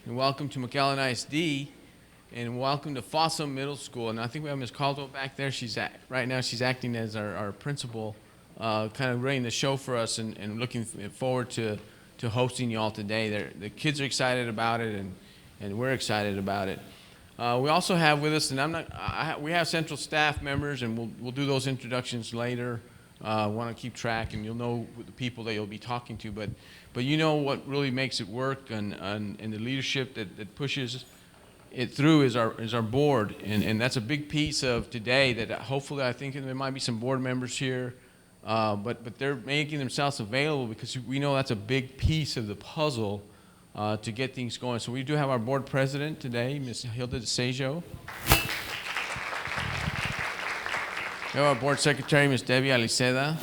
and welcome to McAllen ISD, and welcome to Fossum Middle School. And I think we have Ms. Caldwell back there. Right now she's acting as our principal, kind of running the show for us, and looking forward to hosting you all today. The kids are excited about it, and we're excited about it. We also have with us, and we have central staff members, and we'll do those introductions later. Want to keep track, and you'll know the people that you'll be talking to, but you know what really makes it work, and the leadership that pushes it through is our board, and that's a big piece of today. That hopefully, I think there might be some board members here, but they're making themselves available because we know that's a big piece of the puzzle to get things going. So we do have our board president today, Ms. Hilda DeSaggio. We have our board secretary, Ms. Debbie Aliceda,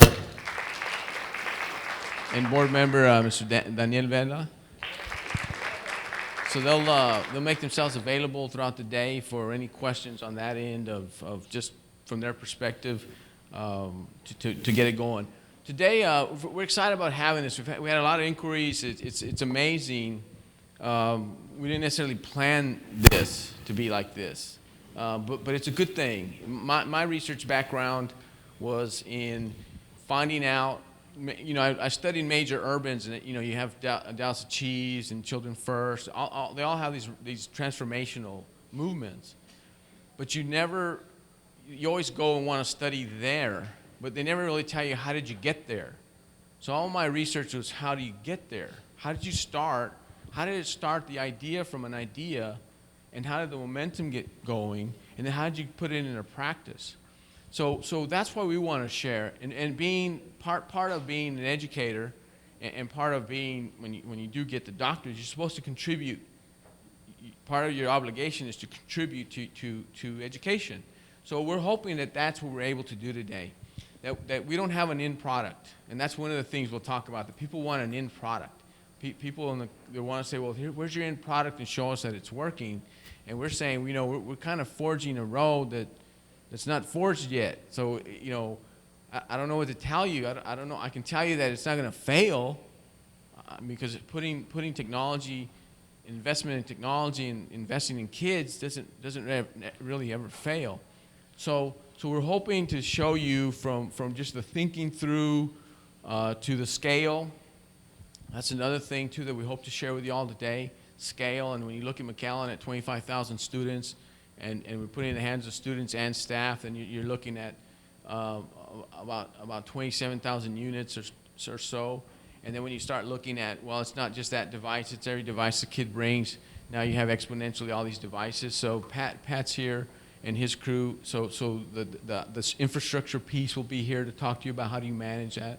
and board member, Mr. Daniel Vela. So they'll make themselves available throughout the day for any questions on that end of just from their perspective to get it going. Today, we're excited about having this. We had a lot of inquiries. It's amazing. We didn't necessarily plan this to be like this. But it's a good thing. My research background was in finding out, I studied major urbans, and you have Dallas Cheese and Children First. They all have these transformational movements. But you always go and want to study there, but they never really tell you how did you get there. So all my research was how do you get there? How did you start? How did it start, the idea from an idea? And how did the momentum get going? And then how did you put it into practice? So that's what we want to share. And being part of being an educator, and part of being, when you do get the doctorate, you're supposed to contribute. Part of your obligation is to contribute to education. So we're hoping that that's what we're able to do today. That we don't have an end product. And that's one of the things we'll talk about, that people want an end product. People they want to say, well, where's your end product, and show us that it's working. And we're saying, we're kind of forging a road that's not forged yet. So, I don't know what to tell you. I don't know. I can tell you that it's not going to fail because putting technology, investment in technology, and investing in kids doesn't really ever fail. So we're hoping to show you from just the thinking through to the scale. That's another thing too that we hope to share with you all today. Scale, and when you look at McAllen at 25,000 students, and we're putting it in the hands of students and staff, and you're looking at about 27,000 units or so. And then when you start looking at, well, it's not just that device, it's every device the kid brings. Now you have exponentially all these devices. So Pat's here and his crew. So the infrastructure piece will be here to talk to you about how do you manage that.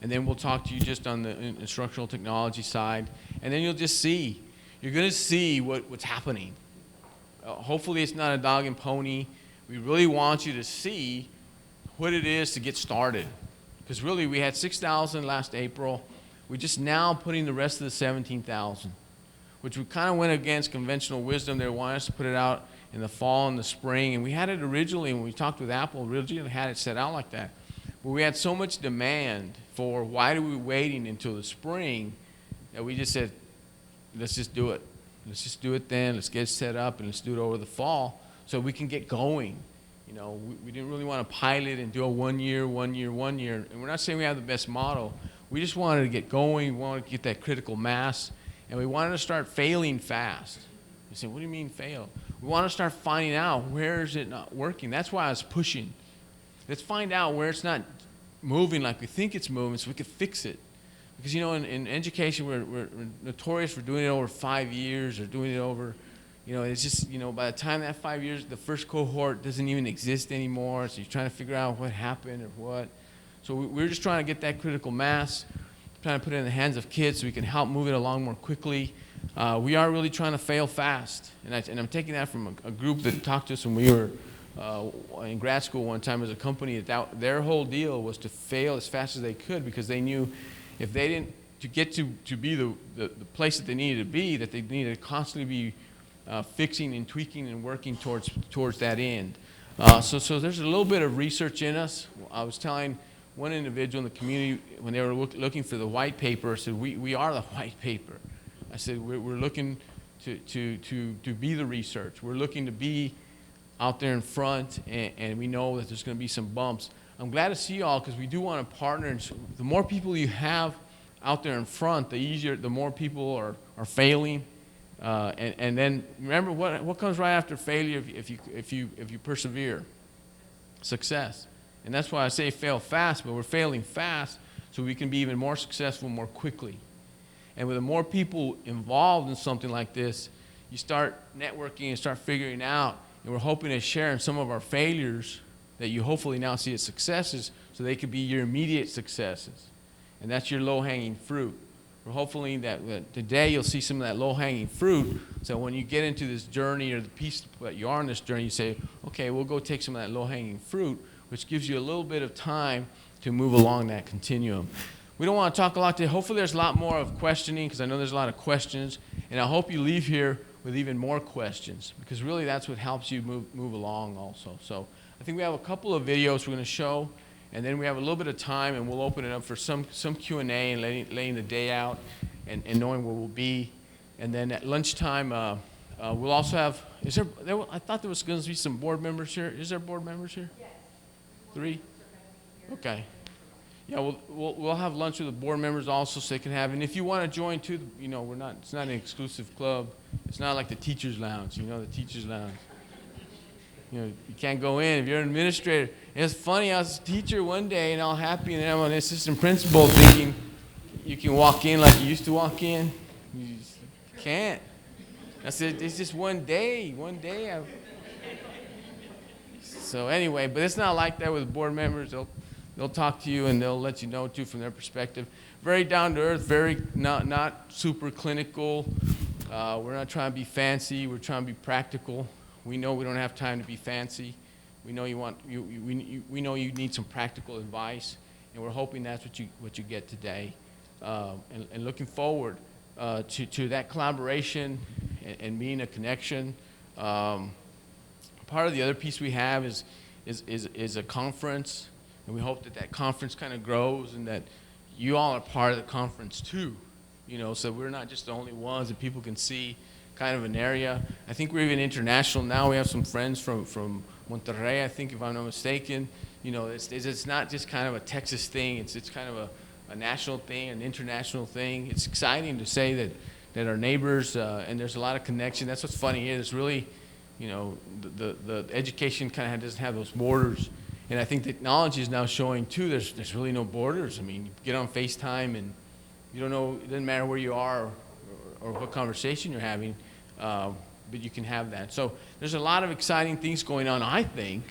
And then we'll talk to you just on the instructional technology side. And then you're going to see what's happening. Hopefully it's not a dog and pony. We really want you to see what it is to get started. Because really we had 6,000 last April. We're just now putting the rest of the 17,000, which we kind of went against conventional wisdom. They wanted us to put it out in the fall and the spring. And we had it originally, when we talked with Apple, originally had it set out like that. But we had so much demand for why are we waiting until the spring that we just said, let's just do it. Let's just do it then. Let's get it set up, and let's do it over the fall so we can get going. We didn't really want to pilot and do a 1 year. And we're not saying we have the best model. We just wanted to get going. We wanted to get that critical mass, and we wanted to start failing fast. You say, what do you mean fail? We want to start finding out where is it not working. That's why I was pushing. Let's find out where it's not moving like we think it's moving so we can fix it. Because, in education, we're notorious for doing it over 5 years or doing it over, it's just, by the time that 5 years, the first cohort doesn't even exist anymore. So you're trying to figure out what happened or what. So we're just trying to get that critical mass, trying to put it in the hands of kids so we can help move it along more quickly. We are really trying to fail fast. And I'm taking that from a group that talked to us when we were in grad school one time as a company. Their whole deal was to fail as fast as they could, because they knew if they didn't, to get to be the place that they needed to be, that they needed to constantly be fixing and tweaking and working towards that end. So there's a little bit of research in us. I was telling one individual in the community when they were looking for the white paper, I said, we are the white paper. I said, we're looking to be the research. We're looking to be out there in front, and we know that there's going to be some bumps. I'm glad to see y'all because we do want to partner. And so the more people you have out there in front, the more people are failing. And then remember what comes right after failure if you persevere? Success. And that's why I say fail fast, but we're failing fast so we can be even more successful more quickly. And with the more people involved in something like this, you start networking and start figuring out, and we're hoping to share in some of our failures that you hopefully now see as successes so they could be your immediate successes. And that's your low-hanging fruit. We're hopefully that today you'll see some of that low-hanging fruit, so when you get into this journey or the piece that you are on this journey, you say, okay, we'll go take some of that low-hanging fruit, which gives you a little bit of time to move along that continuum. We don't want to talk a lot today. Hopefully there's a lot more of questioning because I know there's a lot of questions, and I hope you leave here with even more questions because really that's what helps you move along also. So I think we have a couple of videos we're going to show, and then we have a little bit of time, and we'll open it up for some Q&A and laying the day out and knowing where we'll be. And then at lunchtime, we'll also have, I thought there was going to be some board members here. Is there board members here? Yes. 3? Okay. Yeah, we'll have lunch with the board members also so they can have, and if you want to join too, it's not an exclusive club. It's not like the teacher's lounge, the teacher's lounge. You can't go in if you're an administrator. And it's funny, I was a teacher one day and all happy, and then I'm an assistant principal thinking you can walk in like you used to walk in. You just can't. I said, it's just one day. So anyway, but it's not like that with board members. They'll talk to you and they'll let you know too from their perspective. Very down to earth, very not super clinical. We're not trying to be fancy. We're trying to be practical. We know we don't have time to be fancy. We know we know you need some practical advice, and we're hoping that's what you get today. And looking forward to that collaboration and being a connection. Part of the other piece we have is a conference, and we hope that conference kind of grows and that you all are part of the conference too. So we're not just the only ones that people can see kind of an area. I think we're even international now. We have some friends from Monterrey, I think, if I'm not mistaken. It's not just kind of a Texas thing. It's kind of a national thing, an international thing. It's exciting to say that our neighbors, and there's a lot of connection. That's what's funny here. There's really, the education kind of doesn't have those borders. And I think technology is now showing too, there's really no borders. I mean, you get on FaceTime and you don't know, it doesn't matter where you are or what conversation you're having, but you can have that. So there's a lot of exciting things going on, I think,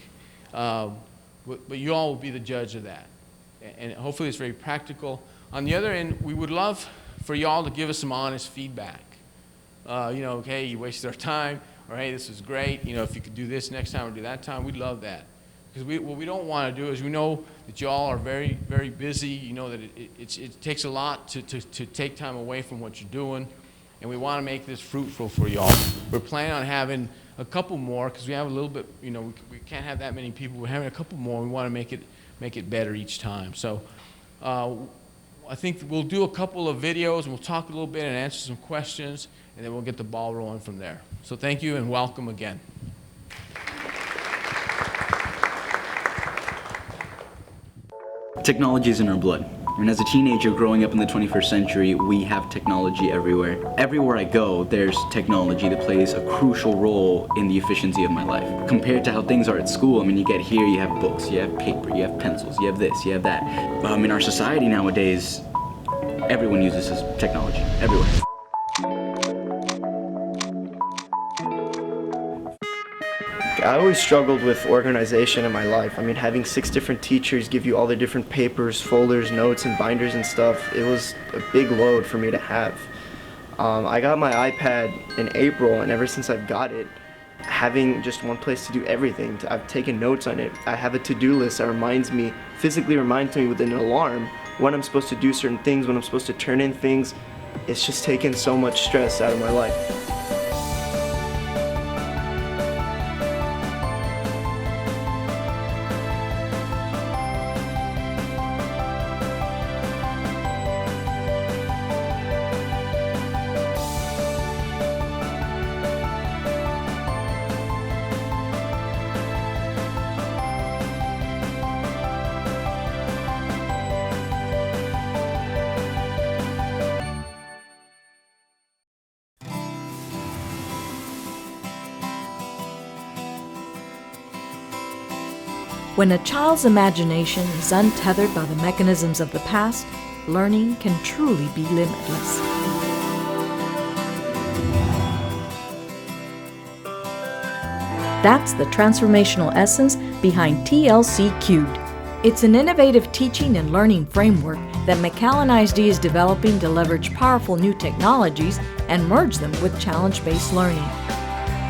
but you all will be the judge of that. And hopefully it's very practical. On the other end, we would love for you all to give us some honest feedback. Okay, you wasted our time, or hey, this is great. If you could do this next time or do that time, we'd love that. Because what we don't want to do is we know that you all are very, very busy. That it takes a lot to take time away from what you're doing. And we want to make this fruitful for you all. We're planning on having a couple more because we have a little bit, we can't have that many people. We're having a couple more. We want to make it better each time. So I think we'll do a couple of videos and we'll talk a little bit and answer some questions, and then we'll get the ball rolling from there. So thank you and welcome again. Technology is in our blood. And as a teenager growing up in the 21st century, we have technology everywhere. Everywhere I go, there's technology that plays a crucial role in the efficiency of my life. Compared to how things are at school, you get here, you have books, you have paper, you have pencils, you have this, you have that. In our society nowadays, everyone uses this technology, everywhere. I always struggled with organization in my life. Having 6 different teachers give you all the different papers, folders, notes, and binders and stuff, it was a big load for me to have. I got my iPad in April, and ever since I've got it, having just one place to do everything, I've taken notes on it. I have a to-do list that physically reminds me with an alarm when I'm supposed to do certain things, when I'm supposed to turn in things. It's just taken so much stress out of my life. When a child's imagination is untethered by the mechanisms of the past, learning can truly be limitless. That's the transformational essence behind TLC3. It's an innovative teaching and learning framework that McAllen ISD is developing to leverage powerful new technologies and merge them with challenge-based learning.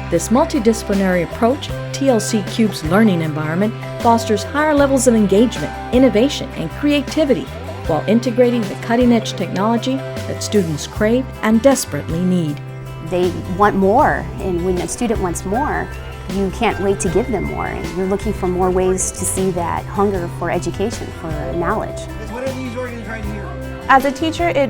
This multidisciplinary approach, TLC3's learning environment, fosters higher levels of engagement, innovation, and creativity while integrating the cutting-edge technology that students crave and desperately need. They want more, and when a student wants more, you can't wait to give them more, and you're looking for more ways to see that hunger for education, for knowledge. What are these organs right here? As a teacher, it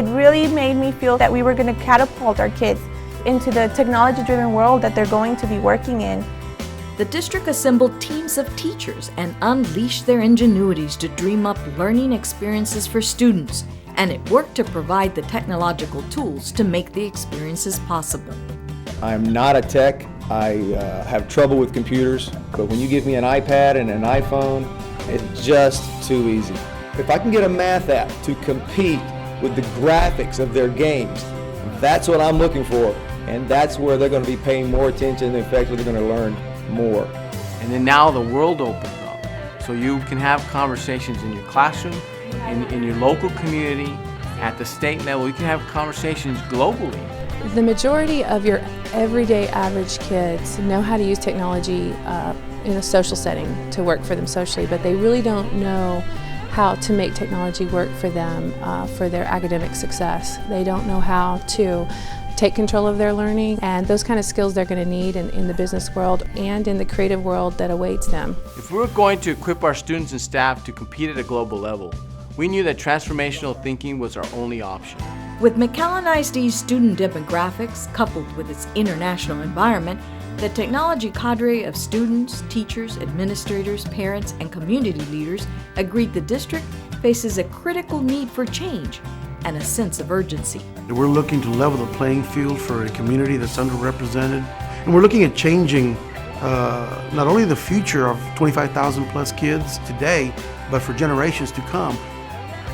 really made me feel that we were going to catapult our kids into the technology-driven world that they're going to be working in. The district assembled teams of teachers and unleashed their ingenuities to dream up learning experiences for students, and it worked to provide the technological tools to make the experiences possible. I'm not a tech. I have trouble with computers, but when you give me an iPad and an iPhone, it's just too easy. If I can get a math app to compete with the graphics of their games, that's what I'm looking for, and that's where they're going to be paying more attention, and effectively they're going to learn more. And then now the world opens up. So you can have conversations in your classroom, in your local community, at the state level. You can have conversations globally. The majority of your everyday average kids know how to use technology in a social setting to work for them socially, but they really don't know how to make technology work for them for their academic success. They don't know how to take control of their learning, and those kind of skills they're going to need in the business world and in the creative world that awaits them. If we're going to equip our students and staff to compete at a global level, we knew that transformational thinking was our only option. With McAllen ISD's student demographics coupled with its international environment, the technology cadre of students, teachers, administrators, parents, and community leaders agreed the district faces a critical need for change and a sense of urgency. We're looking to level the playing field for a community that's underrepresented. And we're looking at changing not only the future of 25,000 plus kids today, but for generations to come.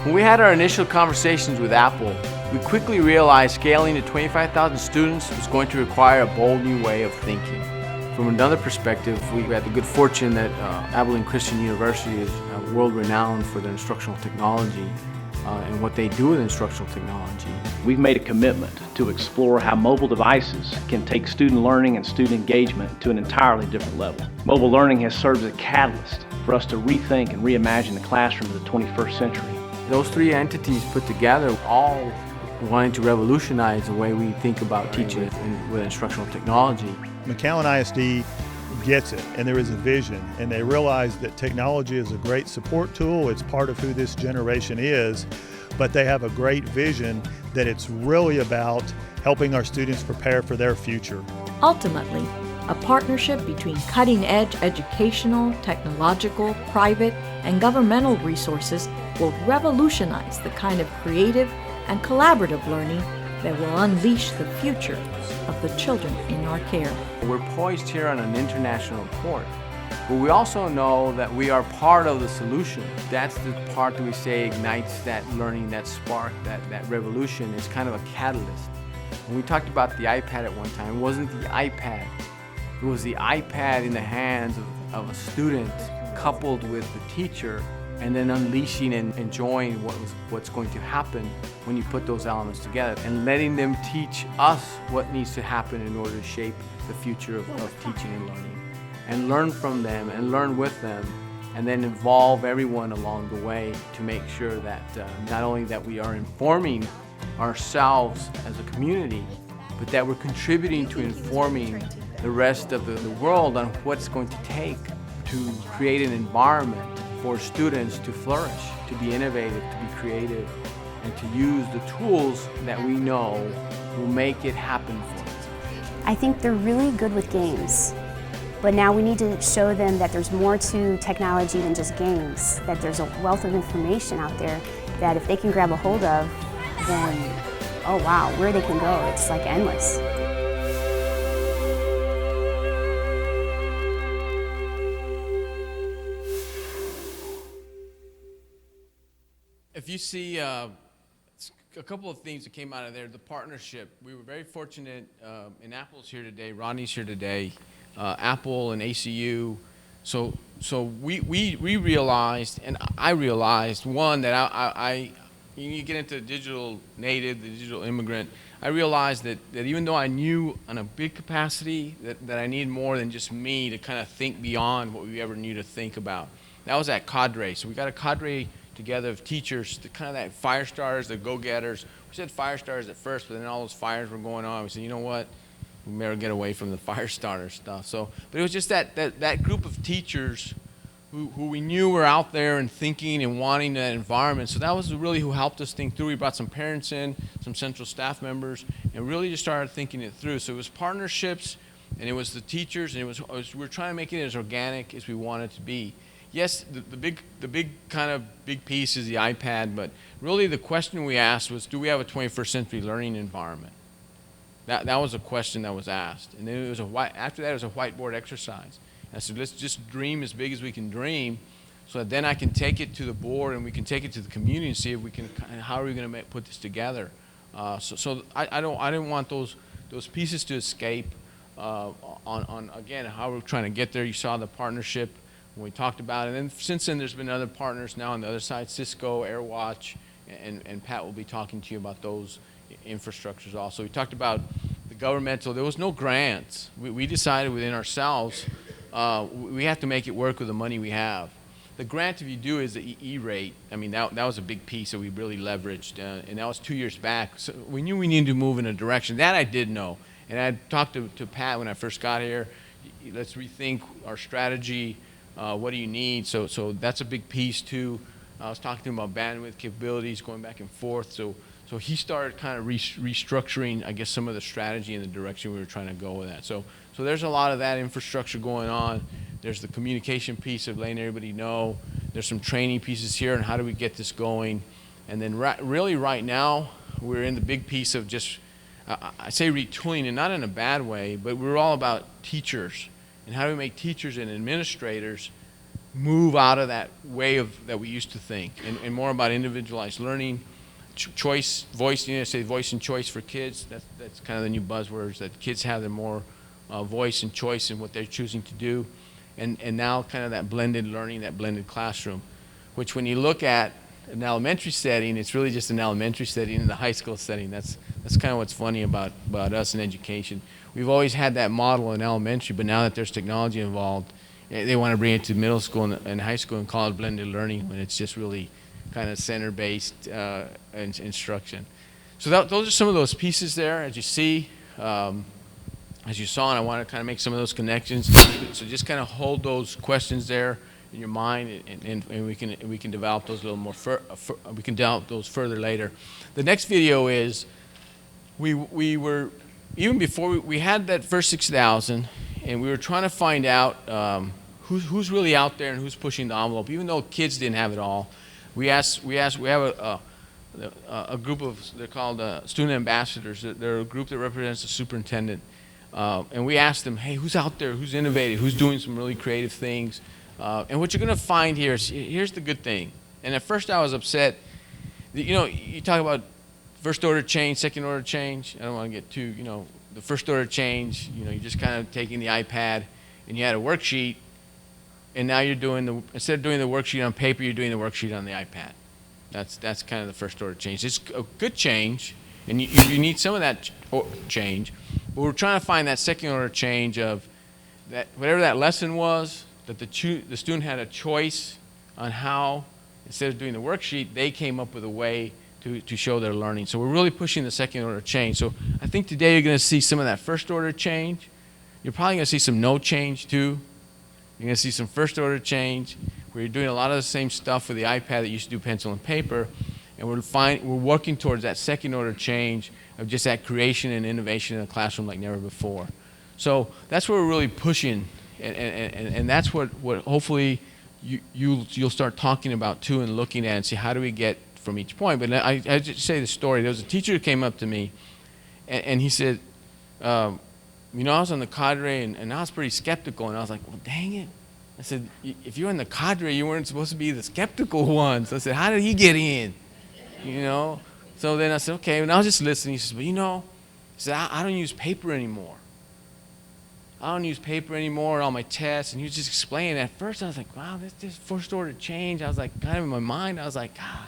When we had our initial conversations with Apple, we quickly realized scaling to 25,000 students was going to require a bold new way of thinking. From another perspective, we had the good fortune that Abilene Christian University is world-renowned for their instructional technology and what they do with instructional technology. We've made a commitment to explore how mobile devices can take student learning and student engagement to an entirely different level. Mobile learning has served as a catalyst for us to rethink and reimagine the classroom of the 21st century. Those three entities put together all wanting to revolutionize the way we think about teaching with instructional technology. McAllen ISD gets it, and there is a vision, and they realize that technology is a great support tool. It's part of who this generation is, but they have a great vision that it's really about helping our students prepare for their future. Ultimately, a partnership between cutting-edge educational, technological, private, and governmental resources will revolutionize the kind of creative and collaborative learning that will unleash the future of the children in our care. We're poised here on an international port, but we also know that we are part of the solution. That's the part that we say ignites that learning, that spark, that revolution. It's kind of a catalyst. When we talked about the iPad at one time, it wasn't the iPad. It was the iPad in the hands of a student coupled with the teacher, and then unleashing and enjoying what's going to happen when you put those elements together, and letting them teach us what needs to happen in order to shape the future of teaching and learning, and learn from them and learn with them, and then involve everyone along the way to make sure that not only that we are informing ourselves as a community, but that we're contributing to informing the rest of the world on what's going to take to create an environment for students to flourish, to be innovative, to be creative, and to use the tools that we know will make it happen for them. I think they're really good with games, but now we need to show them that there's more to technology than just games, that there's a wealth of information out there that if they can grab a hold of, then, oh wow, where they can go, it's like endless. if you see a couple of things that came out of there, the partnership, we were very fortunate, and Apple's here today, Rodney's here today, Apple and ACU. So we realized, and I realized, one, that you get into digital native, the digital immigrant, I realized that even though I knew on a big capacity that I need more than just me to kind of think beyond what we ever knew to think about. That was at cadre. So we got a cadre together of teachers, the kind of that fire starters, the go-getters. We said fire starters at first, but then all those fires were going on. We said, you know what? We better get away from the fire starter stuff. So, but it was just that group of teachers who we knew were out there and thinking and wanting that environment. So that was really who helped us think through. We brought some parents in, some central staff members, and really just started thinking it through. So it was partnerships, and it was the teachers, and we were trying to make it as organic as we wanted to be. Yes, the big kind of big piece is the iPad, but really the question we asked was, do we have a 21st century learning environment? That was a question that was asked. And then it was after that it was a whiteboard exercise. And I said, let's just dream as big as we can dream, so that then I can take it to the board and we can take it to the community and see if we can, how are we going to put this together. So I didn't want those pieces to escape on again, how we're trying to get there. You saw the partnership when we talked about it. And then since then, there's been other partners now on the other side, Cisco, AirWatch, and Pat will be talking to you about those infrastructures also. We talked about the governmental. There was no grants. We decided within ourselves we have to make it work with the money we have. The grant, if you do, is the E-rate. I mean, that was a big piece that we really leveraged, and that was 2 years back. So we knew we needed to move in a direction. That I did know. And I talked to Pat when I first got here. Let's rethink our strategy. What do you need? So that's a big piece too. I was talking to him about bandwidth capabilities, going back and forth. So he started kind of restructuring, I guess, some of the strategy and the direction we were trying to go with that. So there's a lot of that infrastructure going on. There's the communication piece of letting everybody know. There's some training pieces here and how do we get this going. And then really right now, we're in the big piece of just, I say retooling, and not in a bad way, but we're all about teachers. And how do we make teachers and administrators move out of that way that we used to think, and more about individualized learning, choice, voice, say voice and choice for kids. That's kind of the new buzzwords, that kids have their more voice and choice in what they're choosing to do. And now kind of that blended learning, that blended classroom, which when you look at an elementary setting, it's really just an elementary setting in the high school setting. That's kind of what's funny about us in education. We've always had that model in elementary, but now that there's technology involved, they want to bring it to middle school and high school and call it blended learning, when it's just really kind of center-based instruction. So those are some of those pieces there, as you see, as you saw, and I want to kind of make some of those connections. So just kind of hold those questions there in your mind, and we can develop those a little more. We can develop those further later. The next video is we were, even before we had that first 6,000, and we were trying to find out who's really out there and who's pushing the envelope. Even though kids didn't have it all, we have a group of, they're called student ambassadors. They're a group that represents the superintendent, and we asked them, hey, who's out there, who's innovative, who's doing some really creative things? And what you're going to find here is, here's the good thing. And at first I was upset. You know, you talk about first order change, second order change. I don't want to get too, the first order change, you're just kind of taking the iPad and you had a worksheet, and now you're doing instead of doing the worksheet on paper, you're doing the worksheet on the iPad. That's kind of the first order change. It's a good change, and you need some of that change, but we're trying to find that second order change of that, whatever that lesson was, that the student had a choice on how, instead of doing the worksheet, they came up with a way to show their learning. So we're really pushing the second order change. So I think today you're going to see some of that first order change. You're probably going to see some no change too. You're going to see some first order change where you're doing a lot of the same stuff with the iPad that you used to do pencil and paper, and we're working towards that second order change of just that creation and innovation in the classroom like never before. So that's where we're really pushing, and that's what hopefully you'll start talking about too, and looking at and see how do we get from each point. But I just say the story. There was a teacher who came up to me, and he said, I was on the cadre, and I was pretty skeptical, and I was like, well, dang it. I said, if you're in the cadre, you weren't supposed to be the skeptical ones. I said, how did he get in? you know. So then I said, okay, and I was just listening. He says, but you know, he said, I don't use paper anymore. I don't use paper anymore on my tests. And he was just explaining. At first I was like, wow, this first order change. I was like, kind of in my mind, I was like, God.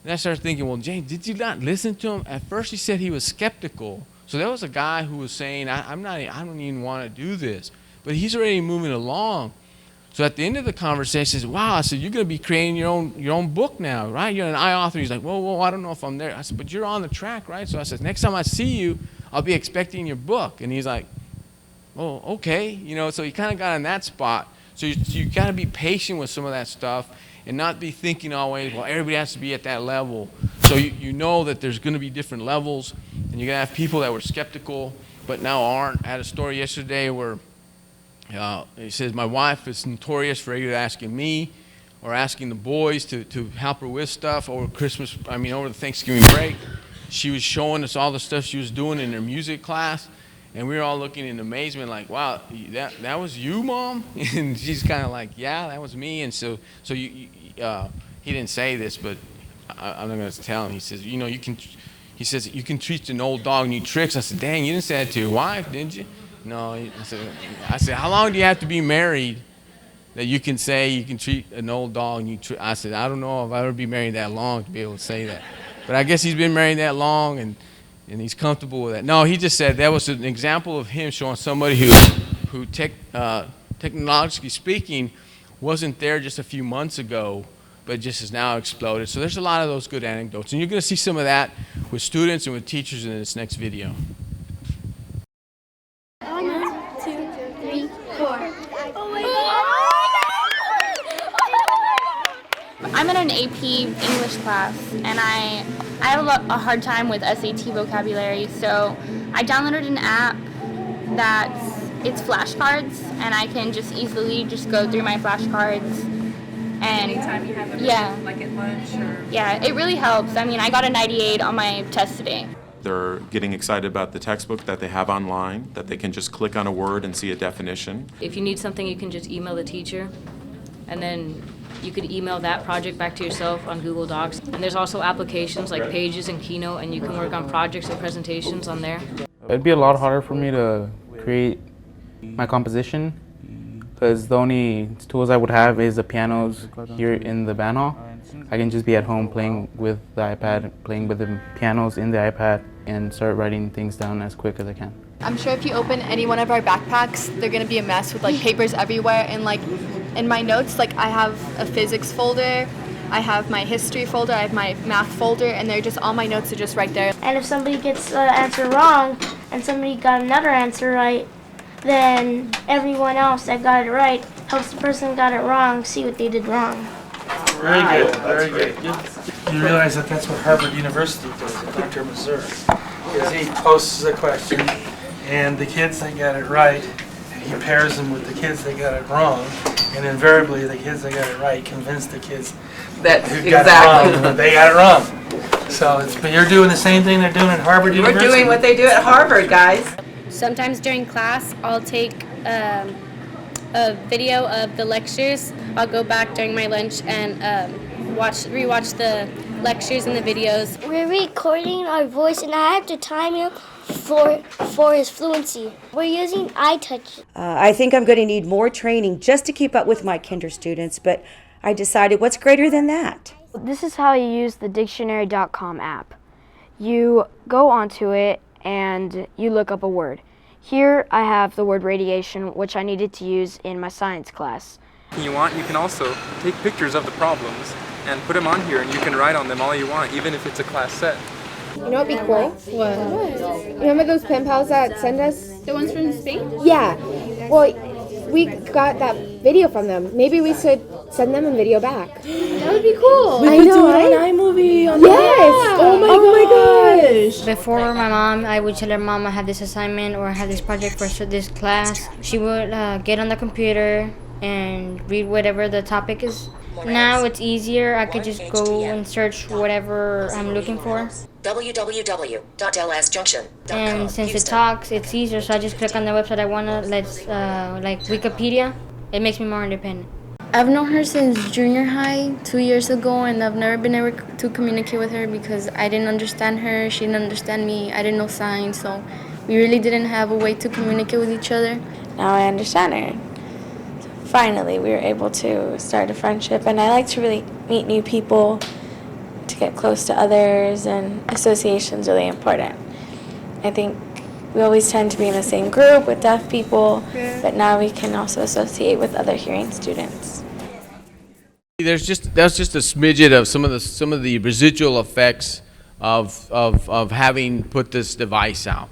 And I started thinking, well, James, did you not listen to him? At first he said he was skeptical. So there was a guy who was saying, I don't even want to do this. But he's already moving along. So at the end of the conversation, he says, wow, I said, you're going to be creating your own book now, right? You're an author. He's like, whoa, I don't know if I'm there. I said, but you're on the track, right? So I said, next time I see you, I'll be expecting your book. And he's like, oh, okay. You know, so he kind of got in that spot. So you got to be patient with some of that stuff and not be thinking always, well, everybody has to be at that level. So you know that there's going to be different levels, and you're going to have people that were skeptical but now aren't. I had a story yesterday where he says, my wife is notorious for either asking me or asking the boys to help her with stuff over over the Thanksgiving break. She was showing us all the stuff she was doing in her music class, and we were all looking in amazement like, wow, that was you, Mom? And she's kind of like, yeah, that was me. And so he didn't say this, but I'm not going to tell him. He says, you know, you can teach an old dog new tricks. I said, dang, you didn't say that to your wife, didn't you? No, I said, how long do you have to be married that you can say you can treat an old dog? I said, I don't know if I'll ever be married that long to be able to say that. But I guess he's been married that long, and he's comfortable with that. No, he just said that was an example of him showing somebody who technologically speaking, wasn't there just a few months ago, but just has now exploded. So there's a lot of those good anecdotes. And you're going to see some of that with students and with teachers in this next video. 1, 2, 3, 4. I'm in an AP English class, and I have a hard time with SAT vocabulary, so I downloaded an app it's flashcards, and I can just easily go through my flashcards. And anytime you have it, like at lunch or... Yeah, it really helps. I mean, I got a 98 on my test today. They're getting excited about the textbook that they have online, that they can just click on a word and see a definition. If you need something, you can just email the teacher, and then you could email that project back to yourself on Google Docs. And there's also applications like Pages and Keynote, and you can work on projects and presentations on there. It'd be a lot harder for me to create my composition, because the only tools I would have is the pianos here in the band hall. I can just be at home playing with the iPad, playing with the pianos in the iPad, and start writing things down as quick as I can. I'm sure if you open any one of our backpacks, they're gonna be a mess with like papers everywhere, and like in my notes, like I have a physics folder, I have my history folder, I have my math folder, and all my notes are just right there. And if somebody gets the answer wrong and somebody got another answer right, then everyone else that got it right helps the person who got it wrong see what they did wrong. Very good, very good. You realize that that's what Harvard University does in Dr. Missouri. Is he posts the question, and the kids that got it right, he pairs them with the kids that got it wrong, and invariably the kids that got it right convince the kids who got it wrong that they got it wrong. So but you're doing the same thing they're doing at Harvard University. We're doing what they do at Harvard, guys. Sometimes during class, I'll take a video of the lectures. I'll go back during my lunch and rewatch the lectures and the videos. We're recording our voice, and I have to time him for his fluency. We're using iTouch. I think I'm going to need more training just to keep up with my kinder students, but I decided what's greater than that? This is how you use the dictionary.com app. You go onto it and you look up a word. Here I have the word radiation, which I needed to use in my science class. If you want, you can also take pictures of the problems and put them on here, and you can write on them all you want, even if it's a class set. You know what'd be cool? What? Remember those pen pals that send us? The ones from Spain? Yeah. Well, we got that video from them. Maybe we should send them a video back. That would be cool. We could do it on iMovie. Yes. Oh my gosh. Before my mom, I would tell her, Mom, I have this assignment or I have this project for this class. She would get on the computer and read whatever the topic is. Now it's easier. I could just go and search whatever I'm looking for. www.lsjunction.com. And since it talks, it's easier, so I just click on the website I want to, like Wikipedia. It makes me more independent. I've known her since junior high 2 years ago, and I've never been able to communicate with her because I didn't understand her, she didn't understand me, I didn't know signs, so we really didn't have a way to communicate with each other. Now I understand her. Finally, we were able to start a friendship, and I like to really meet new people, to get close to others, and association's really important. I think we always tend to be in the same group with deaf people, but now we can also associate with other hearing students. That's just a smidget of some of the residual effects of having put this device out.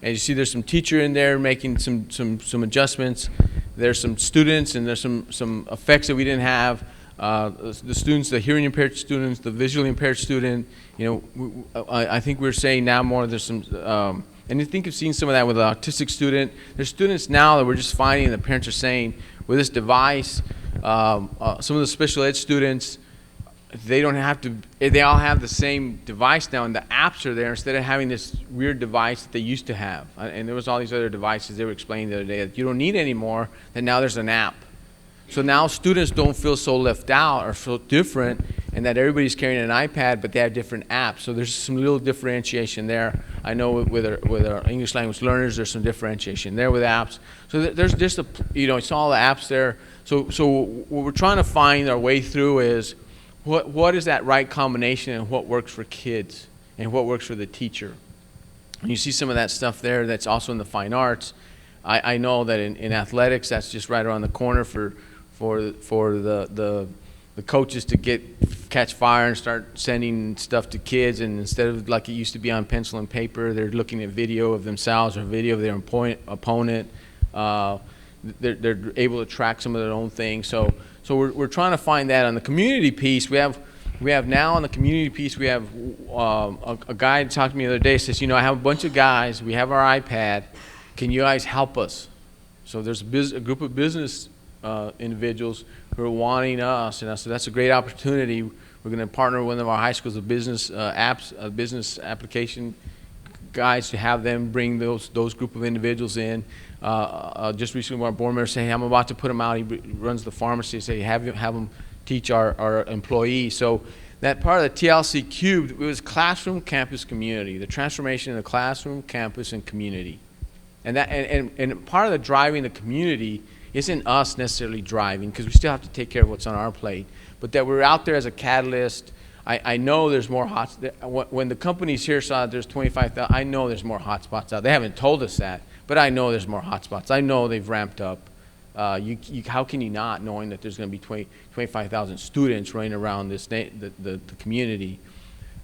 And you see there's some teacher in there making some adjustments. There's some students, and there's some effects that we didn't have. The students, the hearing impaired students, the visually impaired student, I think we're saying now more there's some, and I think you've seen some of that with the autistic student. There's students now that we're just finding, the parents are saying, with this device, some of the special ed students, they don't have to, they all have the same device now, and the apps are there instead of having this weird device that they used to have. And there was all these other devices they were explaining the other day that you don't need anymore, that now there's an app. So now students don't feel so left out or feel different, and that everybody's carrying an iPad, but they have different apps. So there's some little differentiation there. I know with our English language learners, there's some differentiation there with apps. So there's just it's all the apps there. So what we're trying to find our way through is what is that right combination, and what works for kids and what works for the teacher. And you see some of that stuff there that's also in the fine arts. I know that in athletics, that's just right around the corner for the coaches to catch fire and start sending stuff to kids, and instead of like it used to be on pencil and paper, they're looking at video of themselves or video of their opponent. They're able to track some of their own things. So we're trying to find that. On the community piece, we have now on the community piece, we have a guy talked to me the other day, says, I have a bunch of guys, we have our iPad, can you guys help us? So there's a group of business individuals who are wanting us, and I said that's a great opportunity. We're going to partner with one of our high schools of business business application guys to have them bring those group of individuals in. Just recently, our board member said, "Hey, I'm about to put him out." He runs the pharmacy. Say, have him teach our employees. So that part of the TLC cubed, it was classroom, campus, community. The transformation in the classroom, campus, and community, and part of the driving the community isn't us necessarily driving, because we still have to take care of what's on our plate, but that we're out there as a catalyst. I know there's more when the companies here saw that there's 25,000, I know there's more hotspots out. They haven't told us that, but I know there's more hotspots. I know they've ramped up. How can you not, knowing that there's going to be 25,000 students running around the community?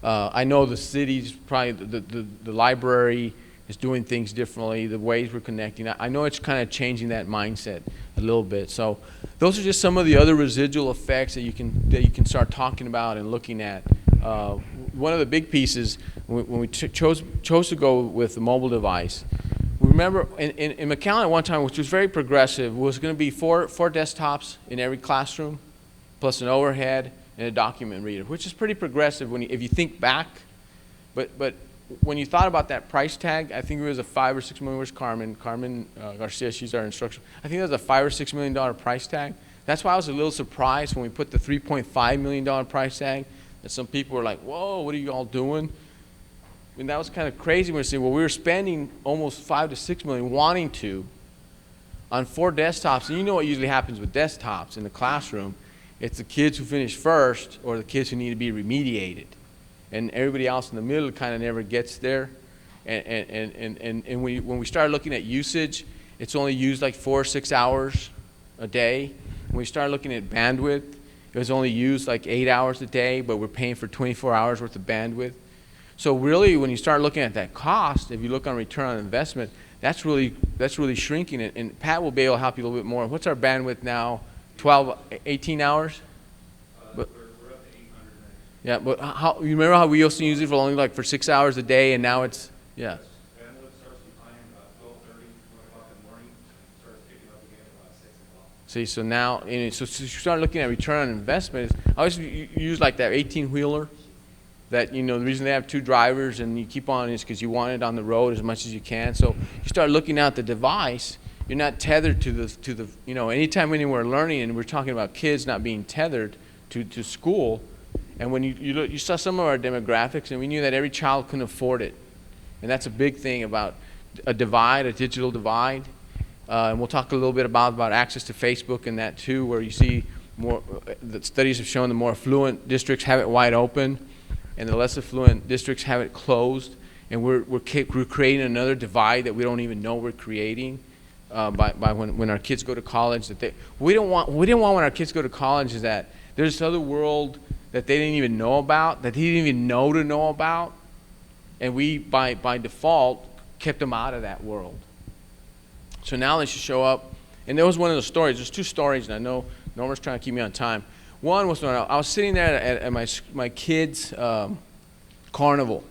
I know the city's probably, the library is doing things differently, the ways we're connecting. I know it's kind of changing that mindset a little bit. So those are just some of the other residual effects that you can start talking about and looking at. One of the big pieces, when we chose to go with the mobile device, remember in McAllen at one time, which was very progressive, was going to be four desktops in every classroom, plus an overhead and a document reader, which is pretty progressive if you think back. But when you thought about that price tag, I think it was a $5 or $6 million. Where's Carmen Garcia? She's our instructional. I think it was a $5 or $6 million price tag. That's why I was a little surprised when we put the $3.5 million price tag. That some people were like, "Whoa, what are you all doing?" I mean, that was kind of crazy when we said, well, we were spending almost $5 to $6 million, wanting to, on 4 desktops. And you know what usually happens with desktops in the classroom? It's the kids who finish first or the kids who need to be remediated. And everybody else in the middle kind of never gets there. And when we started looking at usage, it's only used like 4 or 6 hours a day. When we started looking at bandwidth, it was only used like 8 hours a day, but we're paying for 24 hours worth of bandwidth. So really, when you start looking at that cost, if you look on return on investment, that's really shrinking it. And Pat will be able to help you a little bit more. What's our bandwidth now? 18 hours? But, we're up to 800 now. Yeah, but you remember how we used to use it for only like for 6 hours a day, and now it's, yeah. Bandwidth starts declining about 12:30, 1 o'clock in the morning, starts picking up again about 6 o'clock. See, so now, so you start looking at return on investment. I always use like that 18-wheeler. That, the reason they have 2 drivers and you keep on is because you want it on the road as much as you can. So you start looking at the device, you're not tethered to the you know, anytime when we're learning, and we're talking about kids not being tethered to school, and when you saw some of our demographics, and we knew that every child couldn't afford it. And that's a big thing about a divide, a digital divide. And we'll talk a little bit about access to Facebook and that too, where you see more, the studies have shown the more affluent districts have it wide open, and the less affluent districts have it closed. And we're creating another divide that we don't even know we're creating by when our kids go to college. We didn't want when our kids go to college is that there's this other world that they didn't even know about, that they didn't even know about, and we by default kept them out of that world. So now they should show up. And there was one of those stories. There's two stories, and I know Norma's trying to keep me on time. One was when I was sitting there at my kids' carnival.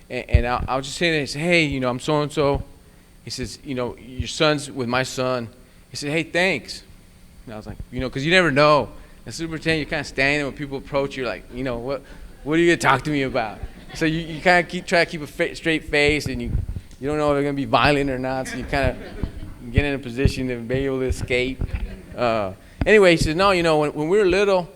And I was just saying, he said, hey, you know, I'm so-and-so. He says, you know, your son's with my son. He said, hey, thanks. And I was like, you know, because you never know. As superintendent, you're kind of standing there when people approach you, like, you know, what are you going to talk to me about? So you kind of try to keep a straight face, and you don't know if they're going to be violent or not, so you kind of get in a position to be able to escape. Anyway, he says, no, you know, when we were little,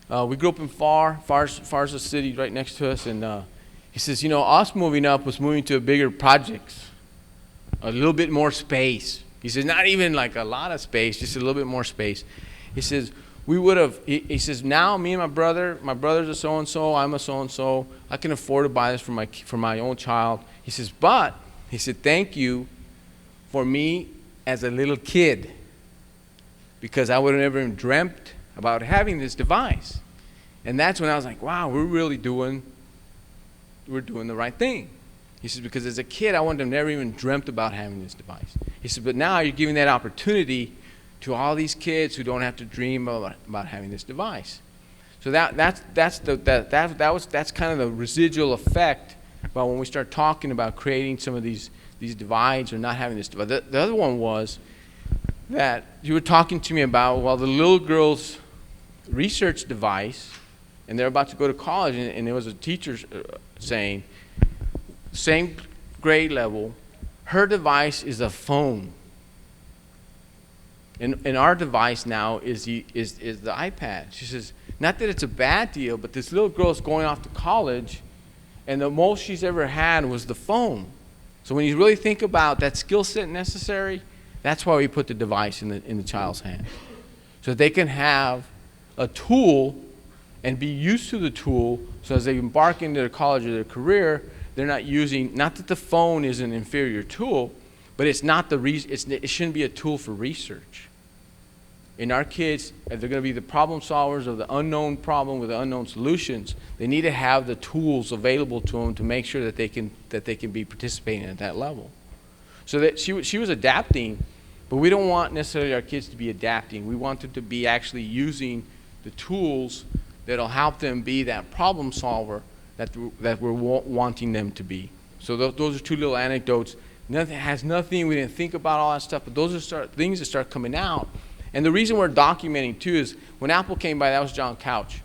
we grew up in Far's a city right next to us, and he says, you know, us moving up was moving to a bigger projects, a little bit more space. He says, not even like a lot of space, just a little bit more space. He says, we would have, he says, now me and my brother's a so-and-so, I'm a so-and-so, I can afford to buy this for my own child. He says, but, he said, thank you for me as a little kid, because I would have never even dreamt about having this device. And that's when I was like, wow, we're doing the right thing. He says, because as a kid, I wouldn't have never even dreamt about having this device. He said, but now you're giving that opportunity to all these kids who don't have to dream about having this device. So that's kind of the residual effect about when we start talking about creating some of these divides or not having this divide. The other one was that you were talking to me about, well, the little girl's research device, and they're about to go to college, and there was a teacher saying, same grade level, her device is a phone. And our device now is the iPad. She says, not that it's a bad deal, but this little girl's going off to college, and the most she's ever had was the phone. So when you really think about that skill set necessary, that's why we put the device in the child's hand. So that they can have a tool and be used to the tool, so as they embark into their college or their career, they're not using, not that the phone is an inferior tool, but it's not it shouldn't be a tool for research. And our kids, if they're going to be the problem solvers of the unknown problem with the unknown solutions, they need to have the tools available to them to make sure that they can be participating at that level. So that she was adapting, but we don't want necessarily our kids to be adapting. We want them to be actually using the tools that'll help them be that problem solver that we're wanting them to be. So those are two little anecdotes. Nothing has nothing. We didn't think about all that stuff, but those are things that start coming out. And the reason we're documenting too is when Apple came by, that was John Couch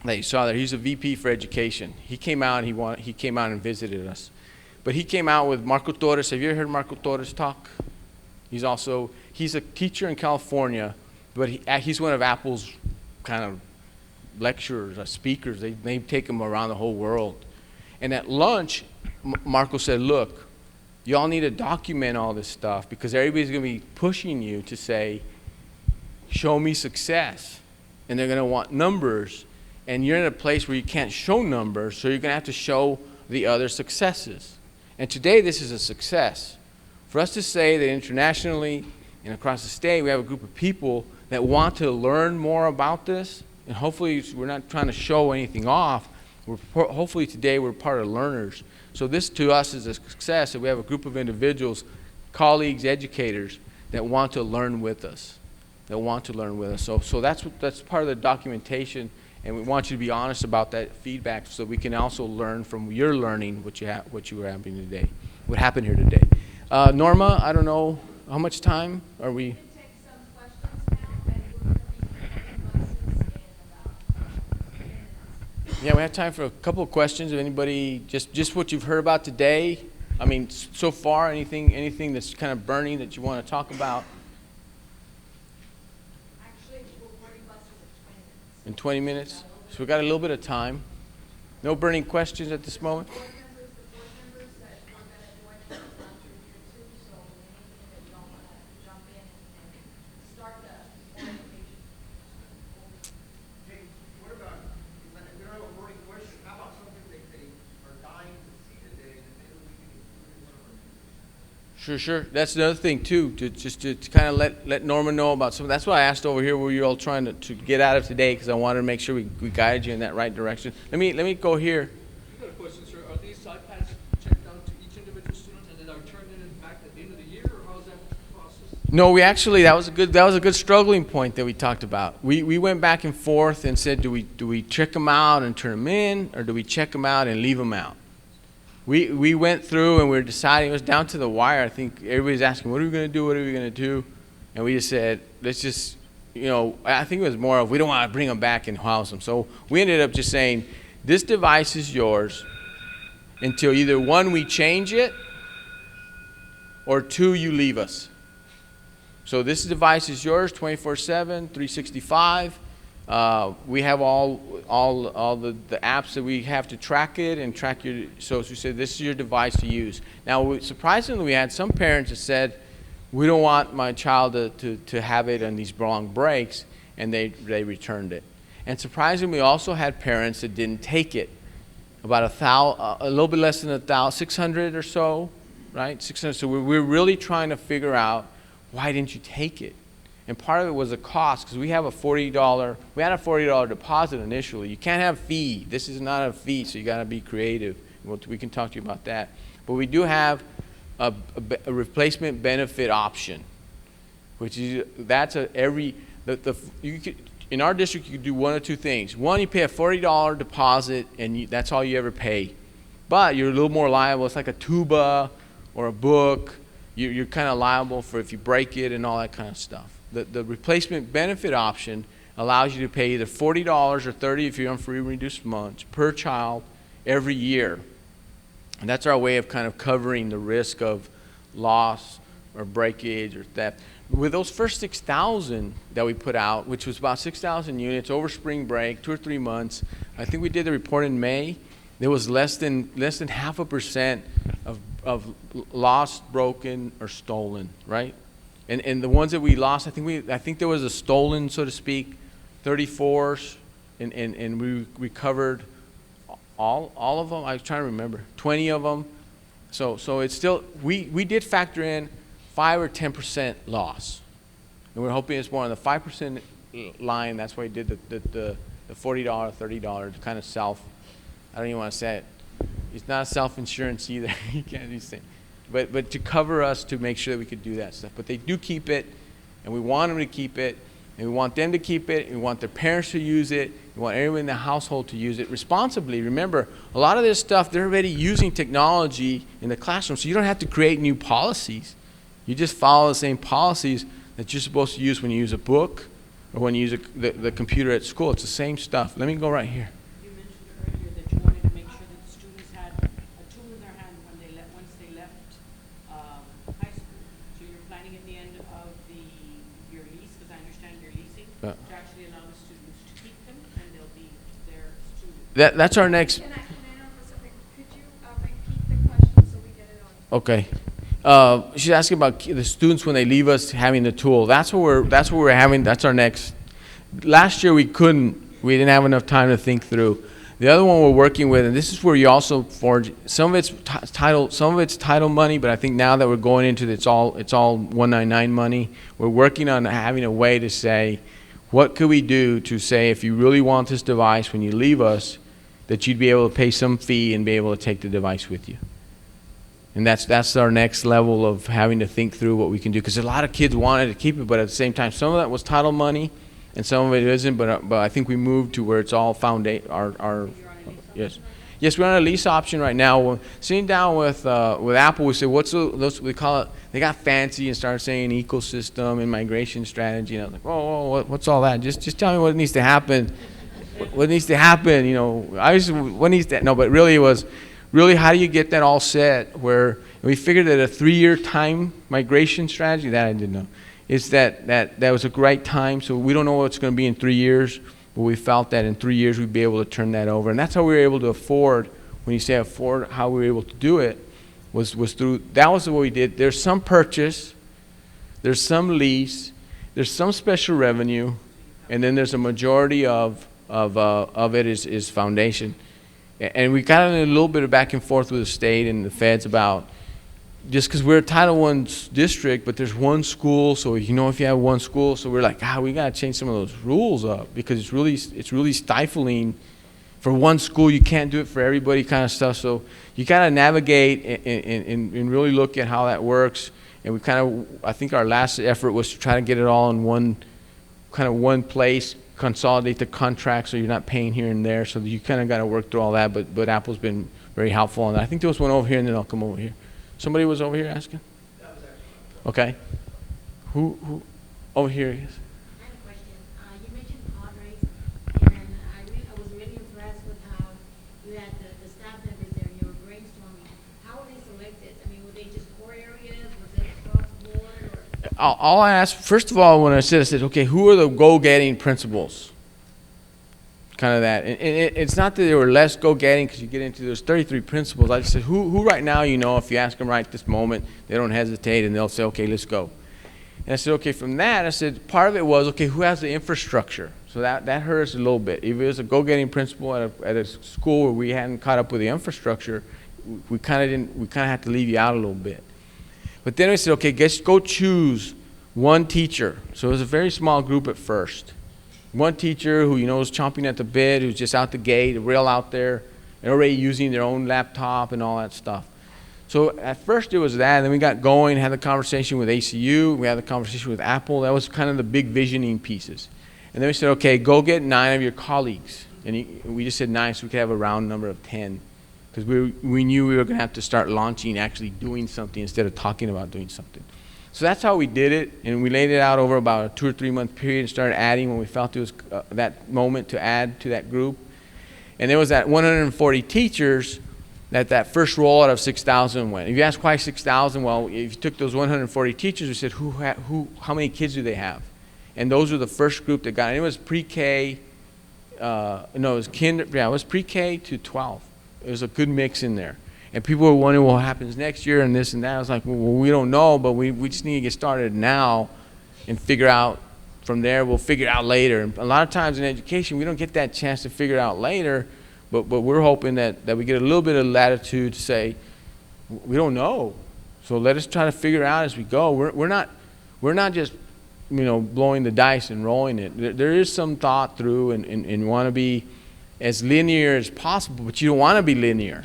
that you saw there. He's a VP for education. He came out and he came out and visited us. But he came out with Marco Torres. Have you ever heard Marco Torres talk? He's a teacher in California, but he's one of Apple's kind of lecturers, speakers. They take him around the whole world. And at lunch, Marco said, look, you all need to document all this stuff because everybody's going to be pushing you to say, show me success. And they're going to want numbers. And you're in a place where you can't show numbers, so you're going to have to show the other successes. And today, this is a success. For us to say that internationally and across the state, we have a group of people that want to learn more about this, and hopefully we're not trying to show anything off. Hopefully today we're part of learners. So this to us is a success that we have a group of individuals, colleagues, educators that want to learn with us, So that's part of the documentation, and we want you to be honest about that feedback so we can also learn from your learning what you were having today, what happened here today. Norma, I don't know, how much time are we? Yeah, we have time for a couple of questions. If anybody, just what you've heard about today, I mean, so far, anything that's kind of burning that you want to talk about? Actually, boarding buses at 20 minutes. In 20 minutes? So we got a little bit of time. No burning questions at this moment? Sure. That's another thing too, to kind of let Norma know about some. That's why I asked over here where you're all trying to get out of today, because I wanted to make sure we guided you in that right direction. Let me go here. I've got a question, sir. Are these iPads checked out to each individual student and then are turned in back at the end of the year, or how's that process? No, we actually that was a good struggling point that we talked about. We went back and forth and said, do we check them out and turn them in, or do we check them out and leave them out? We went through and we were deciding. It was down to the wire. I think everybody's asking, what are we going to do? What are we going to do? And we just said, let's just, I think it was more of we don't want to bring them back and house them. So we ended up just saying, this device is yours until either one, we change it, or two, you leave us. So this device is yours 24/7, 365. We have all the apps that we have to track it and track your, so as we said, this is your device to use. Now, surprisingly, we had some parents that said, we don't want my child to have it on these long breaks, and they returned it. And surprisingly, we also had parents that didn't take it. About a little bit less than 600 or so, right? 600. So we're really trying to figure out, why didn't you take it? And part of it was a cost, because we had a $40 deposit initially. You can't have fee. This is not a fee, so you got to be creative. We can talk to you about that. But we do have a replacement benefit option, which is in our district you could do one of two things. One, you pay a $40 deposit, and that's all you ever pay. But you're a little more liable. It's like a tuba or a book. You're kind of liable for if you break it and all that kind of stuff. The replacement benefit option allows you to pay either $40 or $30 if you're on free and reduced lunch per child every year. And that's our way of kind of covering the risk of loss or breakage or theft. With those first 6,000 that we put out, which was about 6,000 units over spring break, 2 or 3 months, I think we did the report in May. There was less than 0.5% of lost, broken, or stolen, right? And the ones that we lost, I think there was a stolen, so to speak, 34s, and we recovered all of them. I was trying to remember, 20 of them. So it's still, we did factor in 5 or 10% loss, and we're hoping it's more on the 5% line. That's why we did the $40, $30 to kind of I don't even want to say it. It's not self-insurance either. You can't do things. But to cover us, to make sure that we could do that stuff. But they do keep it, and we want them to keep it, and we want them to keep it, and we want their parents to use it, we want everyone in the household to use it responsibly. Remember, a lot of this stuff, they're already using technology in the classroom, so you don't have to create new policies. You just follow the same policies that you're supposed to use when you use a book or when you use the computer at school. It's the same stuff. Let me go right here. You mentioned earlier that you wanted to make sure that the students had a tool in their hand once they left high school. So you're planning at the end of your lease, because I understand you're leasing, to actually allow the students to keep them, and they'll be their students. That's our next. Can I know for something? Could you repeat the question so we get it on? Okay. She's asking about the students when they leave us having the tool. That's what we're having. That's our next. Last year we didn't have enough time to think through. The other one we're working with, and this is where you also forge some of it's title money, but I think now that we're going into it's all 199 money. We're working on having a way to say, what could we do to say, if you really want this device when you leave us, that you'd be able to pay some fee and be able to take the device with you. And that's our next level of having to think through what we can do, because a lot of kids wanted to keep it, but at the same time, some of that was title money, and some of it isn't. But I think we moved to where it's all yes, we're on a lease option right now. We're sitting down with Apple. We said, we call it. They got fancy and started saying ecosystem and migration strategy. And I was like, whoa, what's all that? Just tell me what needs to happen. What needs to happen? What needs to? No, but really it was. Really, how do you get that all set where we figured that a 3-year time migration strategy, that I didn't know, is that was a great time. So we don't know what it's going to be in 3 years, but we felt that in 3 years we'd be able to turn that over. And that's how we were able to afford, when you say afford, how we were able to do it, was through, that was what we did. There's some purchase, there's some lease, there's some special revenue, and then there's a majority of it is foundation. And we got in a little bit of back and forth with the state and the feds about, just because we're a Title I district, but there's one school, so if you have one school, so we're like, we got to change some of those rules up, because it's really stifling. For one school, you can't do it for everybody, kind of stuff. So you got to navigate and really look at how that works. And we I think our last effort was to try to get it all in one place, consolidate the contract so you're not paying here and there. So you kind of got to work through all that. But Apple's been very helpful on that. I think there was one over here, and then I'll come over here. Somebody was over here asking? Okay. Who? Over here, yes. You mentioned cadres, and I was really impressed with how you had the staff members there, and you were brainstorming. How were they selected? I mean, were they just core areas? Was it across the board? Or? All I asked, first of all, when I said, okay, who are the go-getting principals? Kind of that. And it's not that they were less go-getting, because you get into, there's 33 principals. I just said, who right now, if you ask them right this moment, they don't hesitate, and they'll say, okay, let's go. And I said, okay, from that, I said, part of it was, okay, who has the infrastructure? So that hurt us a little bit. If it was a go-getting principal at a school where we hadn't caught up with the infrastructure, we kind of had to leave you out a little bit. But then we said, okay, go choose one teacher. So it was a very small group at first. One teacher who was chomping at the bit, who's just out the gate, real out there, and already using their own laptop and all that stuff. So at first it was that, and then we got going, had the conversation with ACU, we had the conversation with Apple. That was kind of the big visioning pieces. And then we said, okay, go get 9 of your colleagues. And we just said 9 so we could have a round number of 10. Because we knew we were going to have to start launching, actually doing something instead of talking about doing something. So that's how we did it, and we laid it out over about a 2 or 3 month period and started adding when we felt it was that moment to add to that group. And there was that 140 teachers that first rollout of 6,000 went. If you ask why 6,000, well, if you took those 140 teachers, we said, how many kids do they have? And those were the first group that got it. It was pre-K, it was pre-K to 12. It was a good mix in there. And people were wondering what happens next year and this and that. I was like, well, we don't know, but we just need to get started now and figure out from there. We'll figure it out later. And a lot of times in education, we don't get that chance to figure it out later, but we're hoping that we get a little bit of latitude to say, we don't know. So let us try to figure it out as we go. We're not just blowing the dice and rolling it. There is some thought through and want to be as linear as possible, but you don't want to be linear.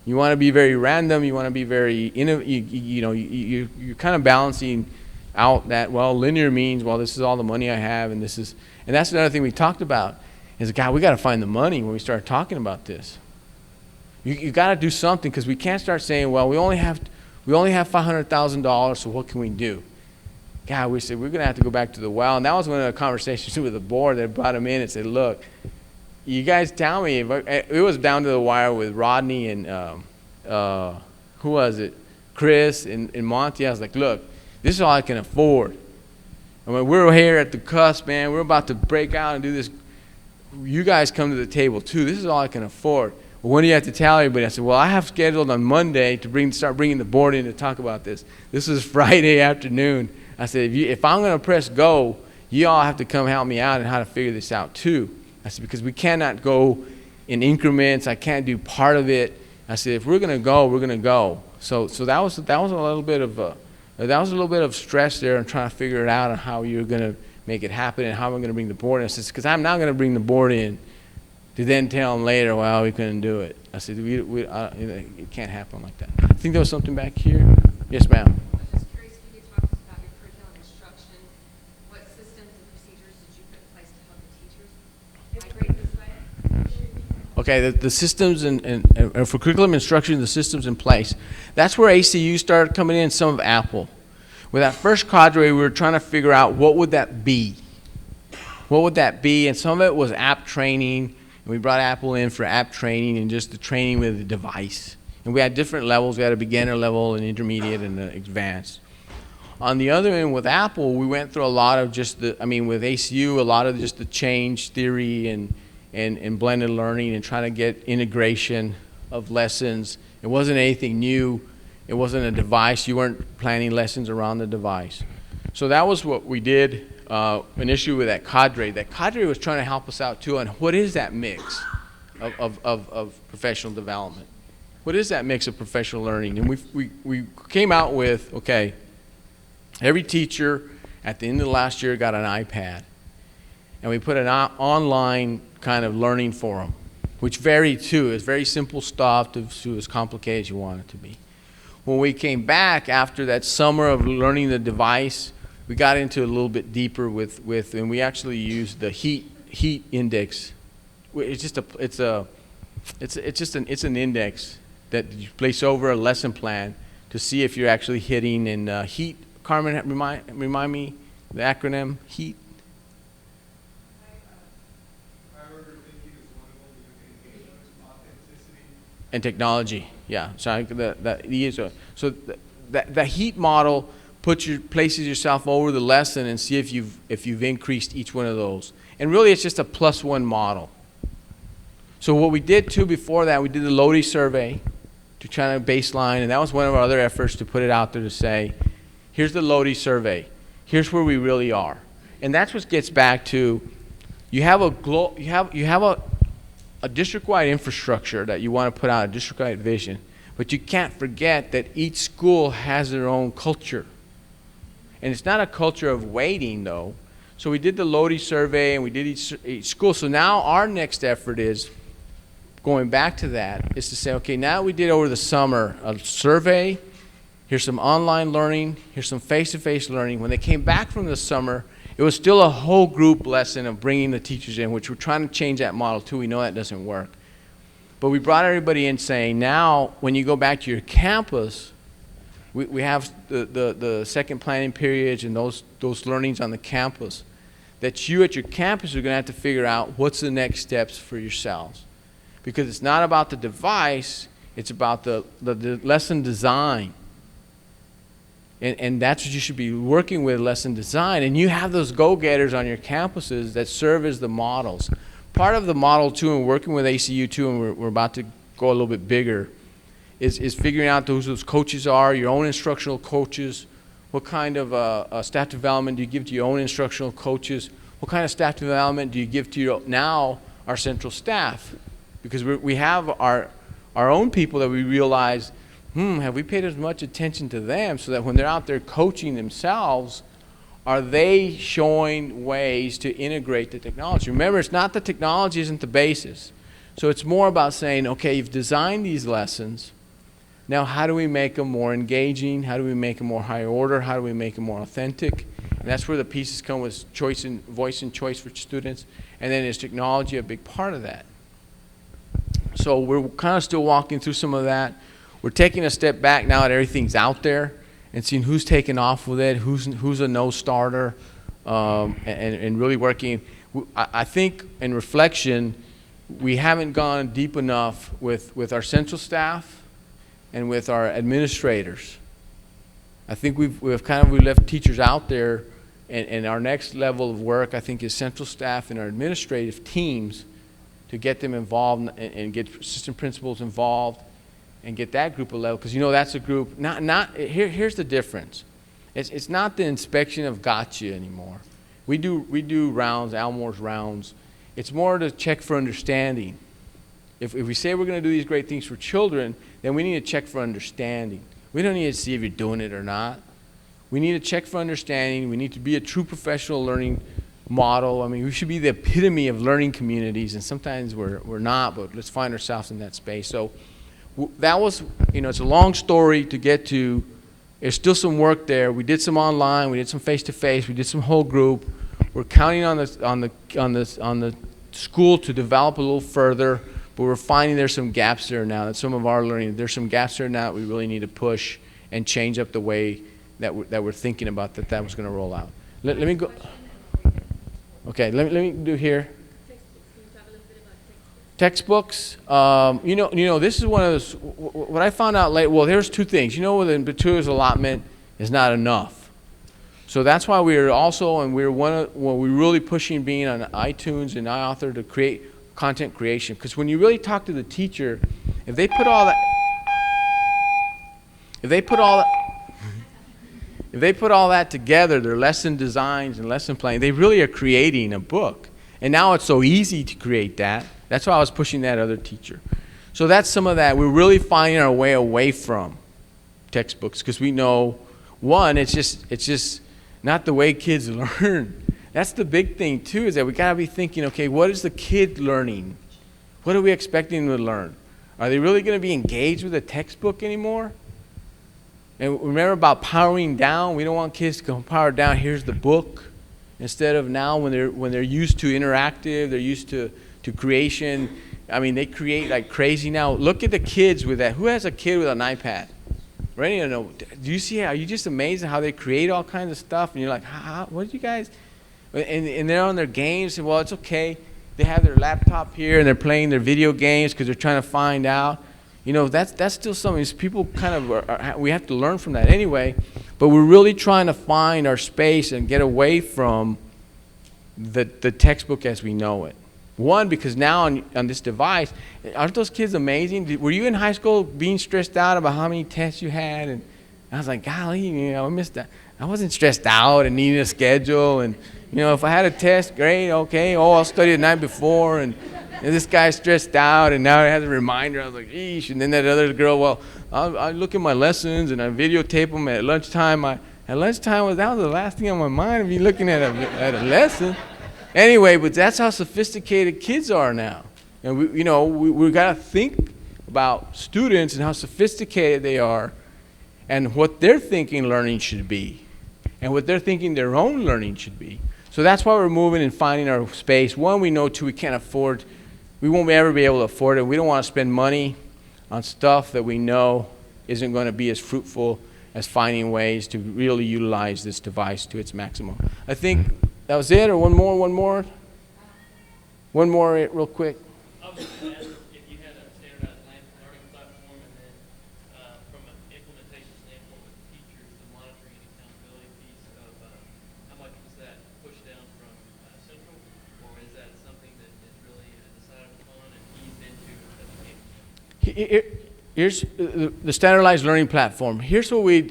You want to be very random. You want to be very, you're kind of balancing out that, well, linear means, well, this is all the money I have, and that's another thing we talked about is, God, we got to find the money when we start talking about this. You got to do something, because we can't start saying, well, we only have $500,000, so what can we do? God, we said we're going to have to go back to the well, and that was one of the conversations with the board that brought him in and said, look, you guys tell me. It was down to the wire with Rodney and who was it? Chris and Monty. I was like, look, this is all I can afford. I mean, we're here at the cusp, man. We're about to break out and do this. You guys come to the table too. This is all I can afford. Well, when do you have to tell everybody? I said, well, I have scheduled on Monday to start bringing the board in to talk about this. This is Friday afternoon. I said, if I'm going to press go, you all have to come help me out and how to figure this out too. I said, because we cannot go in increments. I can't do part of it. I said, if we're going to go, we're going to go. So that was a little bit of stress there and trying to figure it out on how you're going to make it happen and how I'm going to bring the board in. I said, because I'm not going to bring the board in to then tell them later, well, we couldn't do it. I said, it can't happen like that. I think there was something back here. Yes, ma'am. Okay, the systems and for curriculum instruction, the systems in place. That's where ACU started coming in, some of Apple. With that first cadre, we were trying to figure out what would that be. What would that be? And some of it was app training. And we brought Apple in for app training and just the training with the device. And we had different levels. We had a beginner level, an intermediate, and an advanced. On the other end, with Apple, we went through a lot of just the, I mean, with ACU, a lot of just the change theory and blended learning and trying to get integration of lessons. It wasn't anything new. It wasn't a device. You weren't planning lessons around the device. So that was what we did initially with that cadre. That cadre was trying to help us out too on what is that mix of professional development. What is that mix of professional learning? And we came out with, okay, every teacher at the end of the last year got an iPad. And we put an online kind of learning for them, which varied too. It's very simple stuff to as complicated as you want it to be. When we came back after that summer of learning the device, we got into a little bit deeper with and we actually used the heat index. It's an index that you place over a lesson plan to see if you're actually hitting in heat. Carmen, remind me the acronym HEAT. And technology, yeah. So the heat model places yourself over the lesson and see if you've increased each one of those. And really, it's just a +1 model. So what we did too before that, we did the Lodi survey to try to baseline, and that was one of our other efforts to put it out there to say, here's the Lodi survey. Here's where we really are, and that's what gets back to you have a district-wide infrastructure that you want to put out, a district-wide vision, but you can't forget that each school has their own culture. And it's not a culture of waiting, though. So we did the Lodi survey, and we did each school. So now our next effort is, going back to that, is to say, okay, now we did over the summer a survey, here's some online learning, here's some face-to-face learning. When they came back from the summer, it was still a whole group lesson of bringing the teachers in, which we're trying to change that model too. We know that doesn't work. But we brought everybody in saying, now when you go back to your campus, we have the second planning periods and those learnings on the campus, that you at your campus are going to have to figure out what's the next steps for yourselves. Because it's not about the device, it's about the lesson design. And that's what you should be working with, lesson design. And you have those go-getters on your campuses that serve as the models. Part of the model, too, and working with ACU, too, and we're about to go a little bit bigger, is figuring out who those coaches are, your own instructional coaches. What kind of staff development do you give to your own instructional coaches? What kind of staff development do you give to our central staff? Because we have our own people that we realize, have we paid as much attention to them so that when they're out there coaching themselves, are they showing ways to integrate the technology? Remember, it's not the technology isn't the basis. So it's more about saying, okay, you've designed these lessons. Now how do we make them more engaging? How do we make them more high order? How do we make them more authentic? And that's where the pieces come with choice and voice and choice for students. And then is technology a big part of that? So we're kind of still walking through some of that. We're taking a step back now that everything's out there and seeing who's taking off with it, who's a no-starter, and really working. I think in reflection, we haven't gone deep enough with our central staff and with our administrators. I think we've left teachers out there, and our next level of work, I think, is central staff and our administrative teams to get them involved and get assistant principals involved and get that group of level, because that's a group, here's the difference. It's not the inspection of gotcha anymore. We do rounds, Almore's rounds. It's more to check for understanding. If we say we're going to do these great things for children, then we need to check for understanding. We don't need to see if you're doing it or not. We need to check for understanding. We need to be a true professional learning model. I mean, we should be the epitome of learning communities, and sometimes we're not, but let's find ourselves in that space. So that was, it's a long story to get to. There's still some work there. We did some online, we did some face-to-face, we did some whole group. We're counting on the school to develop a little further, but we're finding there's some gaps there now. That some of our learning, there's some gaps there now that we really need to push and change up the way that we're thinking about that was going to roll out. Let me go. Okay, let me do here. Textbooks, this is one of those, what I found out late, well, there's two things. The materials allotment is not enough. So that's why we're also, and we're we're really pushing being on iTunes and iAuthor to create content creation. Because when you really talk to the teacher, if they put all that together, their lesson designs and lesson planning, they really are creating a book. And now it's so easy to create that. That's why I was pushing that other teacher. So that's some of that. We're really finding our way away from textbooks because we know, one, it's just not the way kids learn. That's the big thing too, is that we gotta be thinking, okay, what is the kid learning? What are we expecting them to learn? Are they really gonna be engaged with a textbook anymore? And remember about powering down. We don't want kids to go power down. Here's the book. Instead of now when they're used to interactive, they're used to creation. I mean, they create like crazy now. Look at the kids with that. Who has a kid with an iPad? Right? Do you see? Are you just amazed at how they create all kinds of stuff? And you're like, what did you guys? And they're on their games. And well, it's okay. They have their laptop here and they're playing their video games because they're trying to find out. That's still something. People kind of we have to learn from that anyway. But we're really trying to find our space and get away from the textbook as we know it. One, because now on this device, aren't those kids amazing? Were you in high school being stressed out about how many tests you had? And I was like, golly, I missed that. I wasn't stressed out and needed a schedule. And, if I had a test, great, okay. Oh, I'll study the night before. And this guy's stressed out, and now he has a reminder. I was like, eesh. And then that other girl, well, I look at my lessons, and I videotape them at lunchtime. That was the last thing on my mind, to be looking at a lesson. Anyway, but that's how sophisticated kids are now. And we got to think about students and how sophisticated they are and what they're thinking learning should be and what they're thinking their own learning should be. So that's why we're moving and finding our space. One, we know, two, we can't afford, we won't ever be able to afford it. We don't want to spend money on stuff that we know isn't going to be as fruitful as finding ways to really utilize this device to its maximum. I think that was it, or one more real quick. I was just going to ask if you had a standardized learning platform, and then from an implementation standpoint with teachers, the monitoring and accountability piece of how much was that pushed down from central, or is that something that is really decided upon and eased into education? Here's the standardized learning platform. Here's what we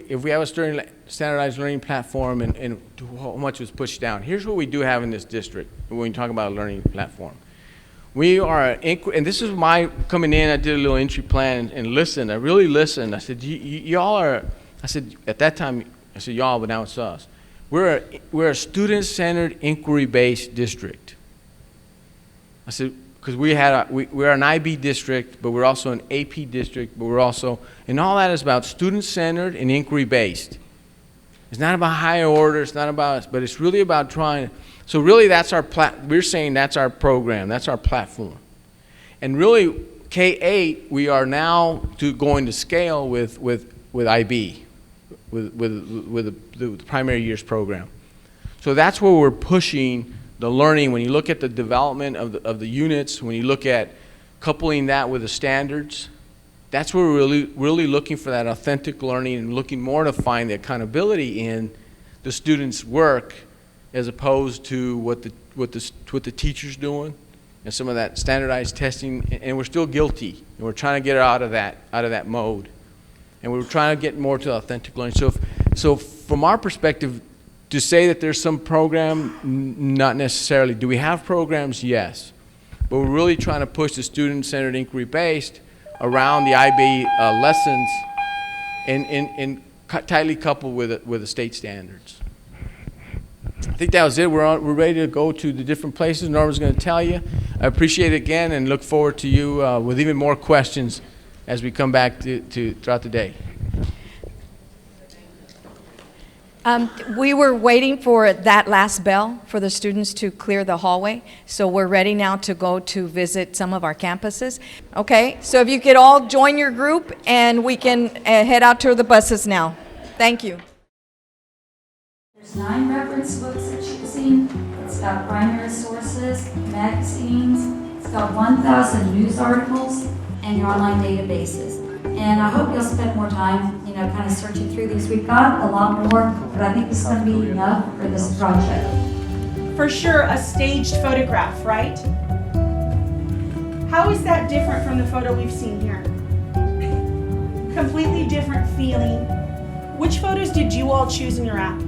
if we have a standardized learning platform and how much was pushed down. Here's what we do have in this district when we talk about a learning platform. We are, and this is my coming in, I did a little entry plan and listened. I really listened. I said, y'all are, I said, at that time, I said, y'all, but now it's us. We're a student-centered, inquiry-based district. I said, because we're an IB district, but we're also an AP district, but we're also, and all that is about student-centered and inquiry-based. It's not about higher order, it's not about us, but it's really about trying. So really that's we're saying that's our program, that's our platform. And really, K-8, we are now going to scale with IB, with the primary years program. So that's where we're pushing the learning. When you look at the development of the units, when you look at coupling that with the standards, that's where we're really looking for that authentic learning and looking more to find the accountability in the students' work as opposed to what the teacher's doing and some of that standardized testing. And we're still guilty, and we're trying to get out of that mode, and we're trying to get more to authentic learning. So from our perspective, to say that there's some program, not necessarily. Do we have programs? Yes. But we're really trying to push the student-centered inquiry-based around the IB lessons and tightly coupled with the state standards. I think that was it. We're ready to go to the different places Norma's going to tell you. I appreciate it again and look forward to you with even more questions as we come back to throughout the day. We were waiting for that last bell for the students to clear the hallway, so we're ready now to go to visit some of our campuses. Okay, so if you could all join your group and we can head out to the buses now. Thank you. There's 9 reference books that you've seen. It's got primary sources, magazines, It's got 1,000 news articles and your online databases. And I hope you'll spend more time, kind of searching through these. We've got a lot more, but I think this is going to be enough for this project. For sure, a staged photograph, right? How is that different from the photo we've seen here? Completely different feeling. Which photos did you all choose in your app?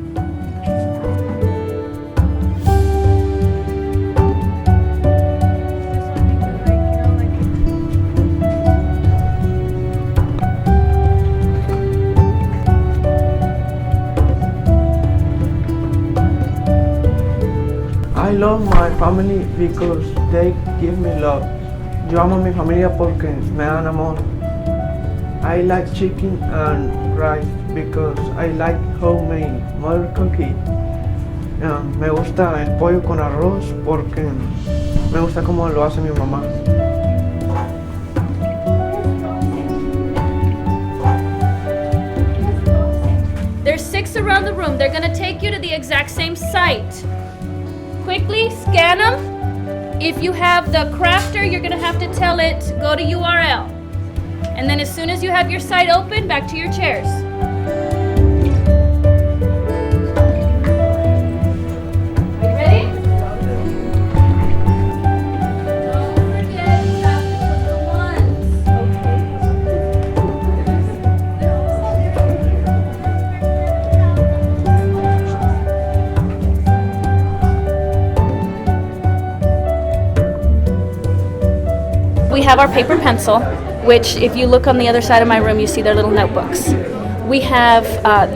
I love my family because they give me love. Yo amo a mi familia porque me dan amor. I like chicken and rice because I like homemade mother cookie. Me gusta el pollo con arroz porque me gusta como lo hace mi mamá. There's 6 around the room. They're gonna take you to the exact same site. Quickly scan them. If you have the crafter, you're gonna have to tell it, go to URL. And then as soon as you have your site open, back to your chairs. Are you ready? Don't forget, you have to put the ones. We have our paper pencil, which if you look on the other side of my room, you see their little notebooks. We have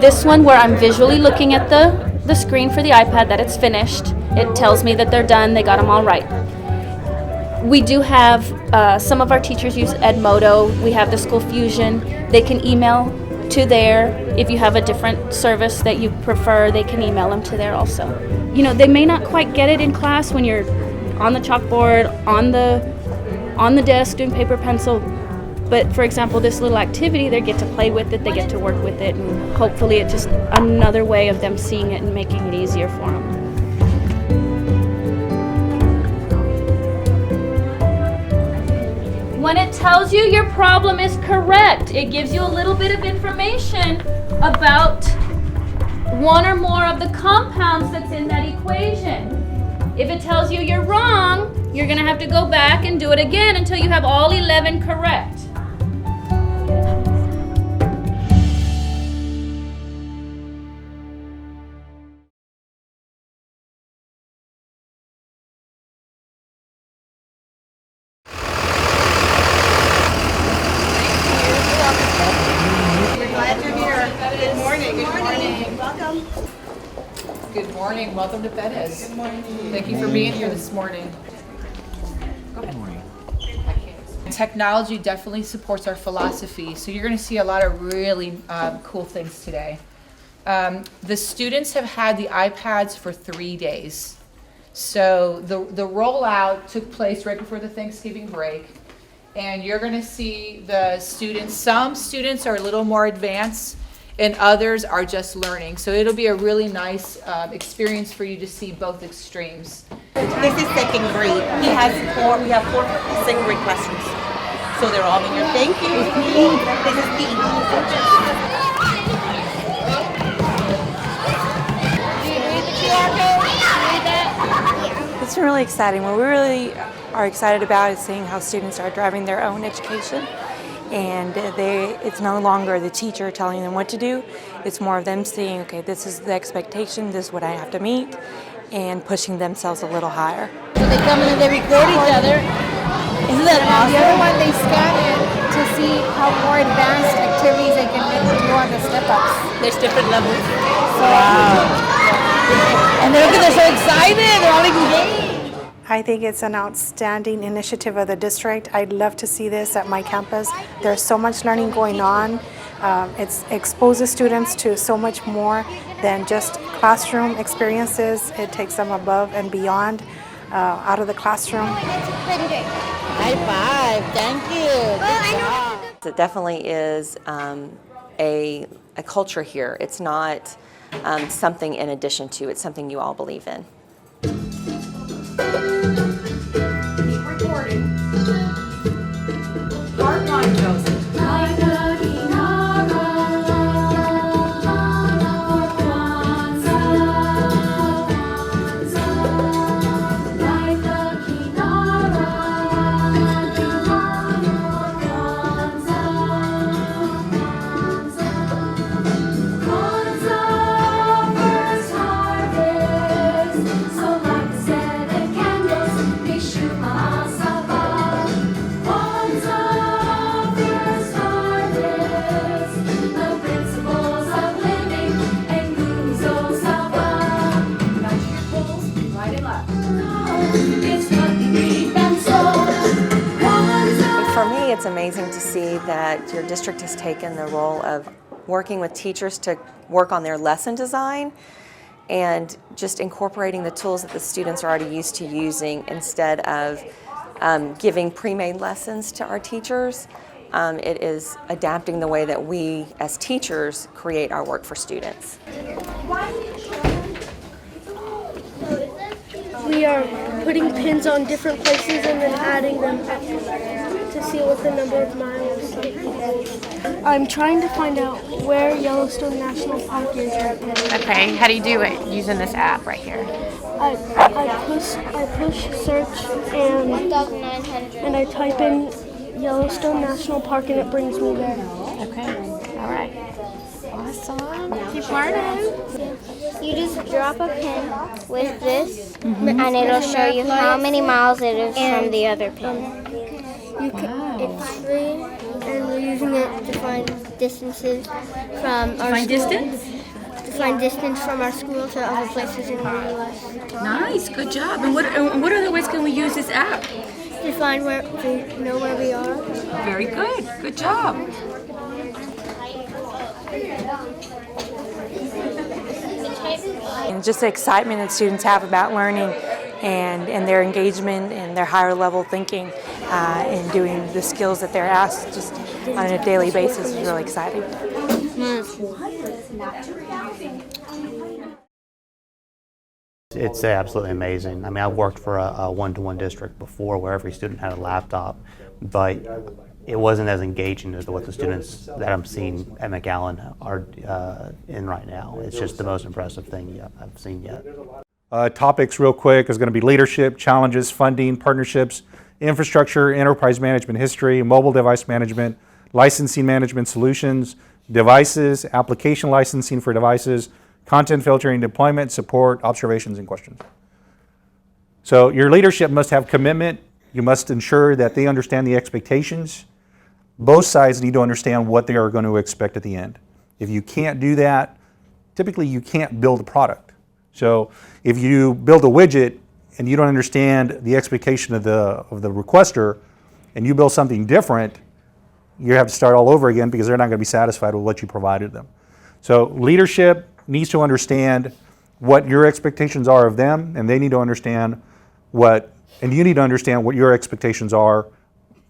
this one where I'm visually looking at the screen for the iPad that it's finished. It tells me that they're done, they got them all right. We do have, some of our teachers use Edmodo. We have the School Fusion. They can email to there. If you have a different service that you prefer, they can email them to there also. They may not quite get it in class when you're on the chalkboard, on the desk doing paper pencil, but for example, this little activity, they get to play with it, they get to work with it, and hopefully it's just another way of them seeing it and making it easier for them. When it tells you your problem is correct, it gives you a little bit of information about one or more of the compounds that's in that equation. If it tells you you're wrong, you're going to have to go back and do it again until you have all 11 correct. We're glad you're here. Good morning. Good morning. Welcome. Good morning. Welcome to Bettis. Good morning. Thank you for being here this morning. Go ahead. Good morning. Technology definitely supports our philosophy, so you're going to see a lot of really cool things today. The students have had the iPads for 3 days. So the rollout took place right before the Thanksgiving break, and you're going to see the students, some students are a little more advanced, and others are just learning. So it'll be a really nice experience for you to see both extremes. This is second grade. We have four second grade classrooms. So they're all in here. Thank you. This is Pete. It's really exciting. What we really are excited about is seeing how students are driving their own education. And it's no longer the teacher telling them what to do. It's more of them seeing, okay, this is the expectation, this is what I have to meet, and pushing themselves a little higher. So they come in and they record each other. Isn't that awesome? The other one, they scan it to see how more advanced activities they can do on the step-ups. There's different levels. Wow. And they're so excited. They're all engaged. I think it's an outstanding initiative of the district. I'd love to see this at my campus. There's so much learning going on. It exposes students to so much more than just classroom experiences. It takes them above and beyond out of the classroom. High five. Thank you. Good job. It definitely is a culture here. It's not something in addition to, it's something you all believe in. Keep recording. it's amazing to see that your district has taken the role of working with teachers to work on their lesson design and just incorporating the tools that the students are already used to using instead of giving pre-made lessons to our teachers. It is adapting the way that we as teachers create our work for students. We are putting pins on different places and then adding them up to see what the number of miles. I'm trying to find out where Yellowstone National Park is right now. Okay, how do you do it using this app right here? I push search and I type in Yellowstone National Park and it brings me there. Okay, all right. Awesome. Keep learning. You just drop a pin with this, and it'll show you how many miles it is from the other pin. It's free, and we're using it to find distances from our school. To find distance from our school to other places in the U.S. Nice, good job. And what other ways can we use this app? To know where we are. Very good. Good job. And just the excitement that students have about learning and their engagement and their higher level thinking and doing the skills that they're asked just on a daily basis is really exciting. It's absolutely amazing. I mean, I've worked for a one-to-one district before where every student had a laptop, but it wasn't as engaging as what the students that I'm seeing at McAllen are in right now. It's just the most impressive thing I've seen yet. Topics real quick is going to be leadership, challenges, funding, partnerships, infrastructure, enterprise management history, mobile device management, licensing management solutions, devices, application licensing for devices, content filtering, deployment, support, observations, and questions. So your leadership must have commitment. You must ensure that they understand the expectations. Both sides need to understand what they are going to expect at the end. If you can't do that, typically you can't build a product. So if you build a widget and you don't understand the expectation of the requester and you build something different, you have to start all over again because they're not going to be satisfied with what you provided them. So leadership needs to understand what your expectations are of them, and they need to understand and you need to understand what your expectations are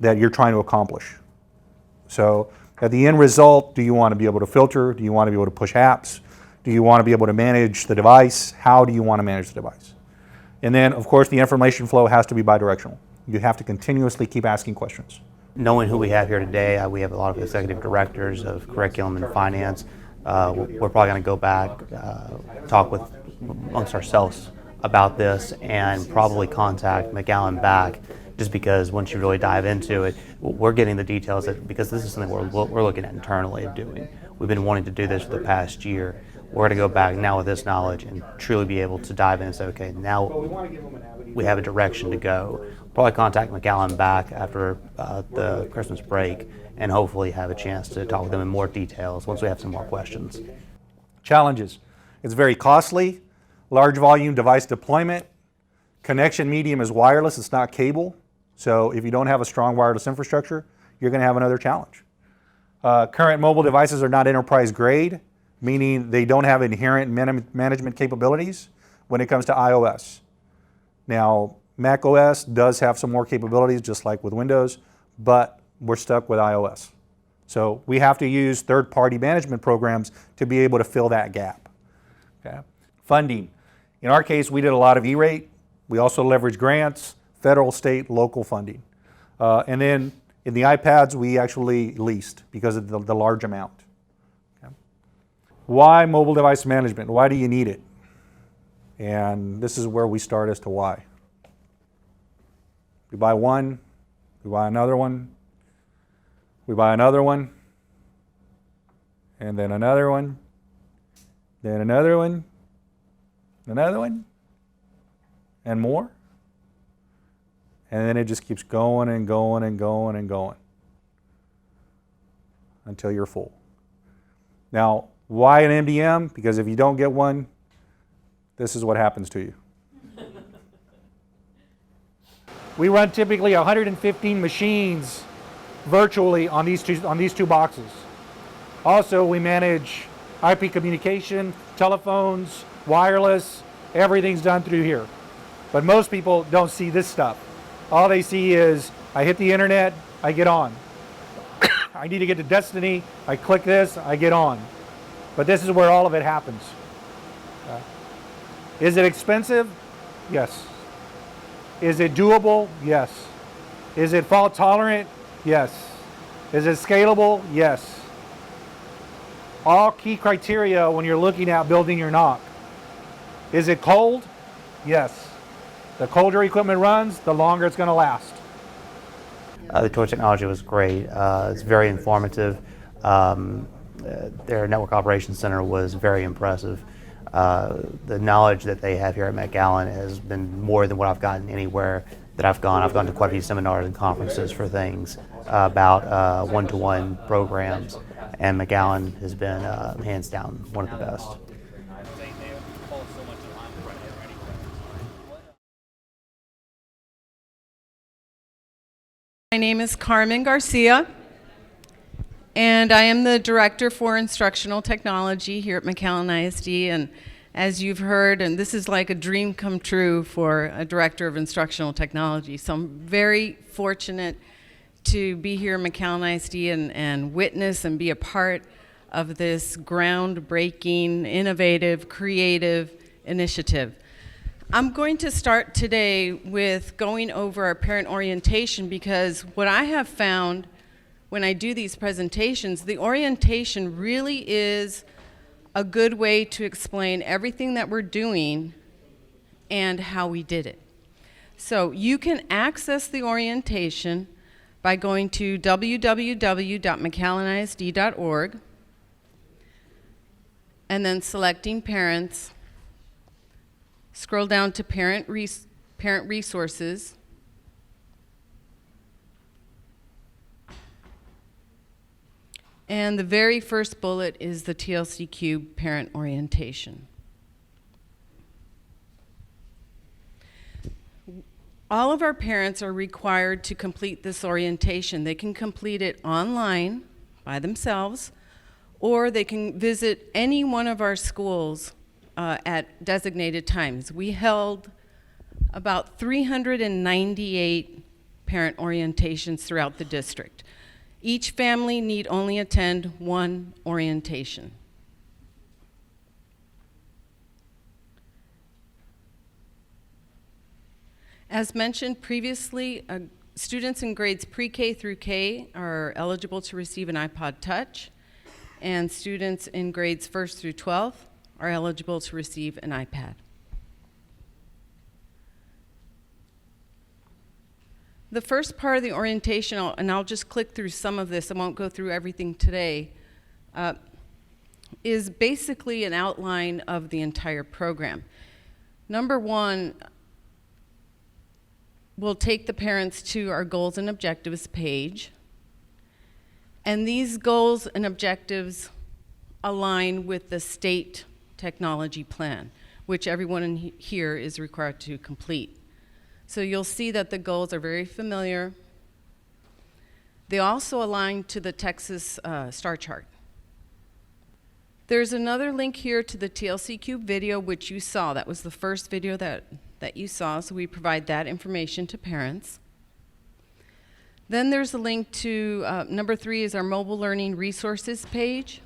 that you're trying to accomplish. So at the end result, do you want to be able to filter? Do you want to be able to push apps? Do you want to be able to manage the device? How do you want to manage the device? And then, of course, the information flow has to be bidirectional. You have to continuously keep asking questions. Knowing who we have here today, we have a lot of executive directors of curriculum and finance. We're probably going to go back, talk with amongst ourselves about this, and probably contact McAllen back, just because once you really dive into it, we're getting the details because this is something we're looking at internally of doing. We've been wanting to do this for the past year. We're going to go back now with this knowledge and truly be able to dive in and say, okay, now we have a direction to go. Probably contact McAllen back after the Christmas break and hopefully have a chance to talk with them in more details once we have some more questions. Challenges. It's very costly, large volume device deployment, connection medium is wireless, it's not cable. So if you don't have a strong wireless infrastructure, you're going to have another challenge. Current mobile devices are not enterprise grade, meaning they don't have inherent management capabilities when it comes to iOS. Now, Mac OS does have some more capabilities, just like with Windows, but we're stuck with iOS. So we have to use third-party management programs to be able to fill that gap. Okay. Funding. In our case, we did a lot of E-rate. We also leveraged grants, federal, state, local funding. And then in the iPads, we actually leased because of the large amount. Okay. Why mobile device management? Why do you need it? And this is where we start as to why. We buy one, we buy another one, we buy another one, and then another one, then another one, another one, and more. And then it just keeps going and going and going and going until you're full. Now, why an MDM? Because if you don't get one, this is what happens to you. We run typically 115 machines virtually on these two boxes. Also, we manage IP communication, telephones, wireless, everything's done through here. But most people don't see this stuff. All they see is, I hit the internet, I get on. I need to get to Destiny, I click this, I get on. But this is where all of it happens. Is it expensive? Yes. Is it doable? Yes. Is it fault tolerant? Yes. Is it scalable? Yes. All key criteria when you're looking at building your NOC. Is it cold? Yes. The colder equipment runs, the longer it's going to last. The tour technology was great. It's very informative. Their network operations center was very impressive. The knowledge that they have here at McAllen has been more than what I've gotten anywhere that I've gone. I've gone to quite a few seminars and conferences for things about one-to-one programs, and McAllen has been hands down one of the best. My name is Carmen Garcia, and I am the Director for Instructional Technology here at McAllen ISD. And as you've heard, and this is like a dream come true for a Director of Instructional Technology. So I'm very fortunate to be here at McAllen ISD and witness and be a part of this groundbreaking, innovative, creative initiative. I'm going to start today with going over our parent orientation, because what I have found when I do these presentations, the orientation really is a good way to explain everything that we're doing and how we did it. So you can access the orientation by going to www.mcallenisd.org and then selecting parents. Scroll down to parent resources. And the very first bullet is the TLC3 parent orientation. All of our parents are required to complete this orientation. They can complete it online by themselves, or they can visit any one of our schools at designated times. We held about 398 parent orientations throughout the district. Each family need only attend one orientation. As mentioned previously, students in grades pre-K through K are eligible to receive an iPod Touch, and students in grades 1st through 12th are eligible to receive an iPad. The first part of the orientation, and I'll just click through some of this, I won't go through everything today, is basically an outline of the entire program. Number one, we'll take the parents to our goals and objectives page. And these goals and objectives align with the state technology plan, which everyone in here is required to complete. So you'll see that the goals are very familiar. They also align to the Texas star chart. There's another link here to the TLC3 video, which you saw. That was the first video that you saw, so we provide that information to parents. Then there's a link to, number 3 is our mobile learning resources page.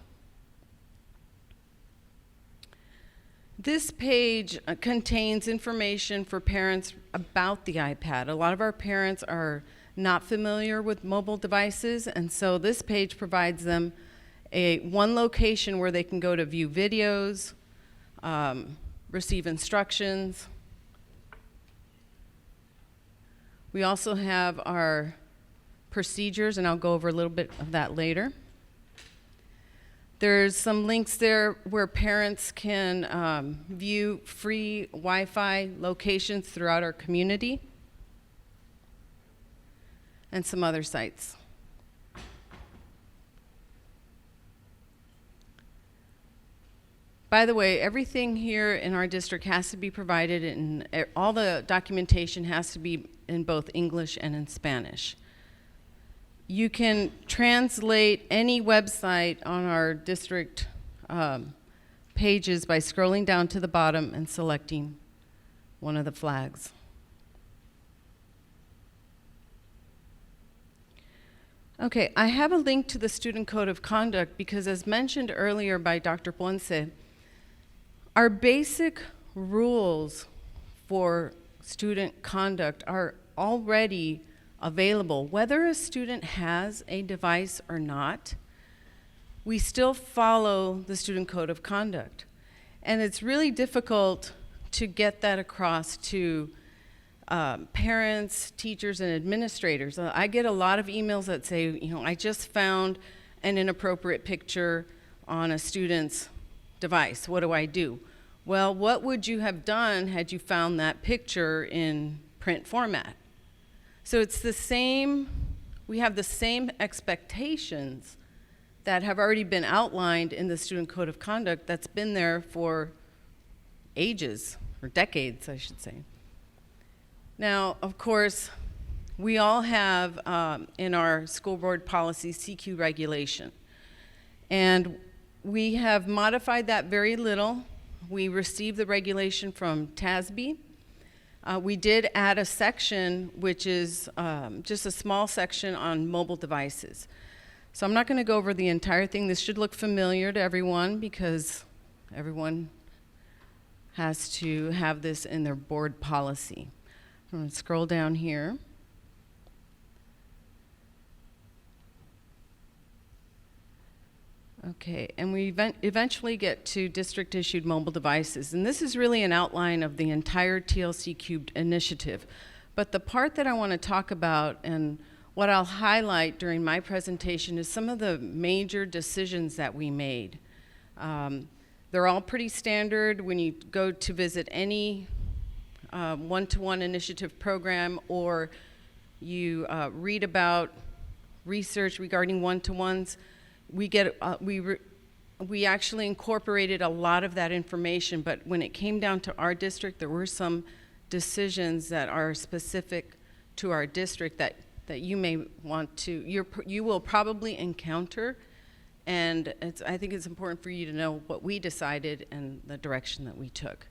This page contains information for parents about the iPad. A lot of our parents are not familiar with mobile devices, and so this page provides them one location where they can go to view videos, receive instructions. We also have our procedures, and I'll go over a little bit of that later. There's some links there where parents can view free Wi-Fi locations throughout our community and some other sites. By the way, everything here in our district has to be provided in, all the documentation has to be in both English and in Spanish. You can translate any website on our district pages by scrolling down to the bottom and selecting one of the flags. Okay, I have a link to the Student Code of Conduct because, as mentioned earlier by Dr. Ponce, our basic rules for student conduct are already available. Whether a student has a device or not, we still follow the Student Code of Conduct. And it's really difficult to get that across to parents, teachers, and administrators. I get a lot of emails that say, I just found an inappropriate picture on a student's device. What do I do? Well, what would you have done had you found that picture in print format? So it's the same, we have the same expectations that have already been outlined in the Student Code of Conduct that's been there for ages, or decades, I should say. Now, of course, we all have in our school board policy CQ regulation. And we have modified that very little. We received the regulation from TASB. We did add a section, which is just a small section on mobile devices. So I'm not going to go over the entire thing. This should look familiar to everyone because everyone has to have this in their board policy. I'm going to scroll down here. Okay, and we eventually get to district-issued mobile devices. And this is really an outline of the entire TLC Cubed initiative. But the part that I want to talk about and what I'll highlight during my presentation is some of the major decisions that we made. They're all pretty standard when you go to visit any one-to-one initiative program, or you read about research regarding one-to-ones. We actually incorporated a lot of that information, but when it came down to our district, there were some decisions that are specific to our district that you may want to, you will probably encounter, and I think it's important for you to know what we decided and the direction that we took.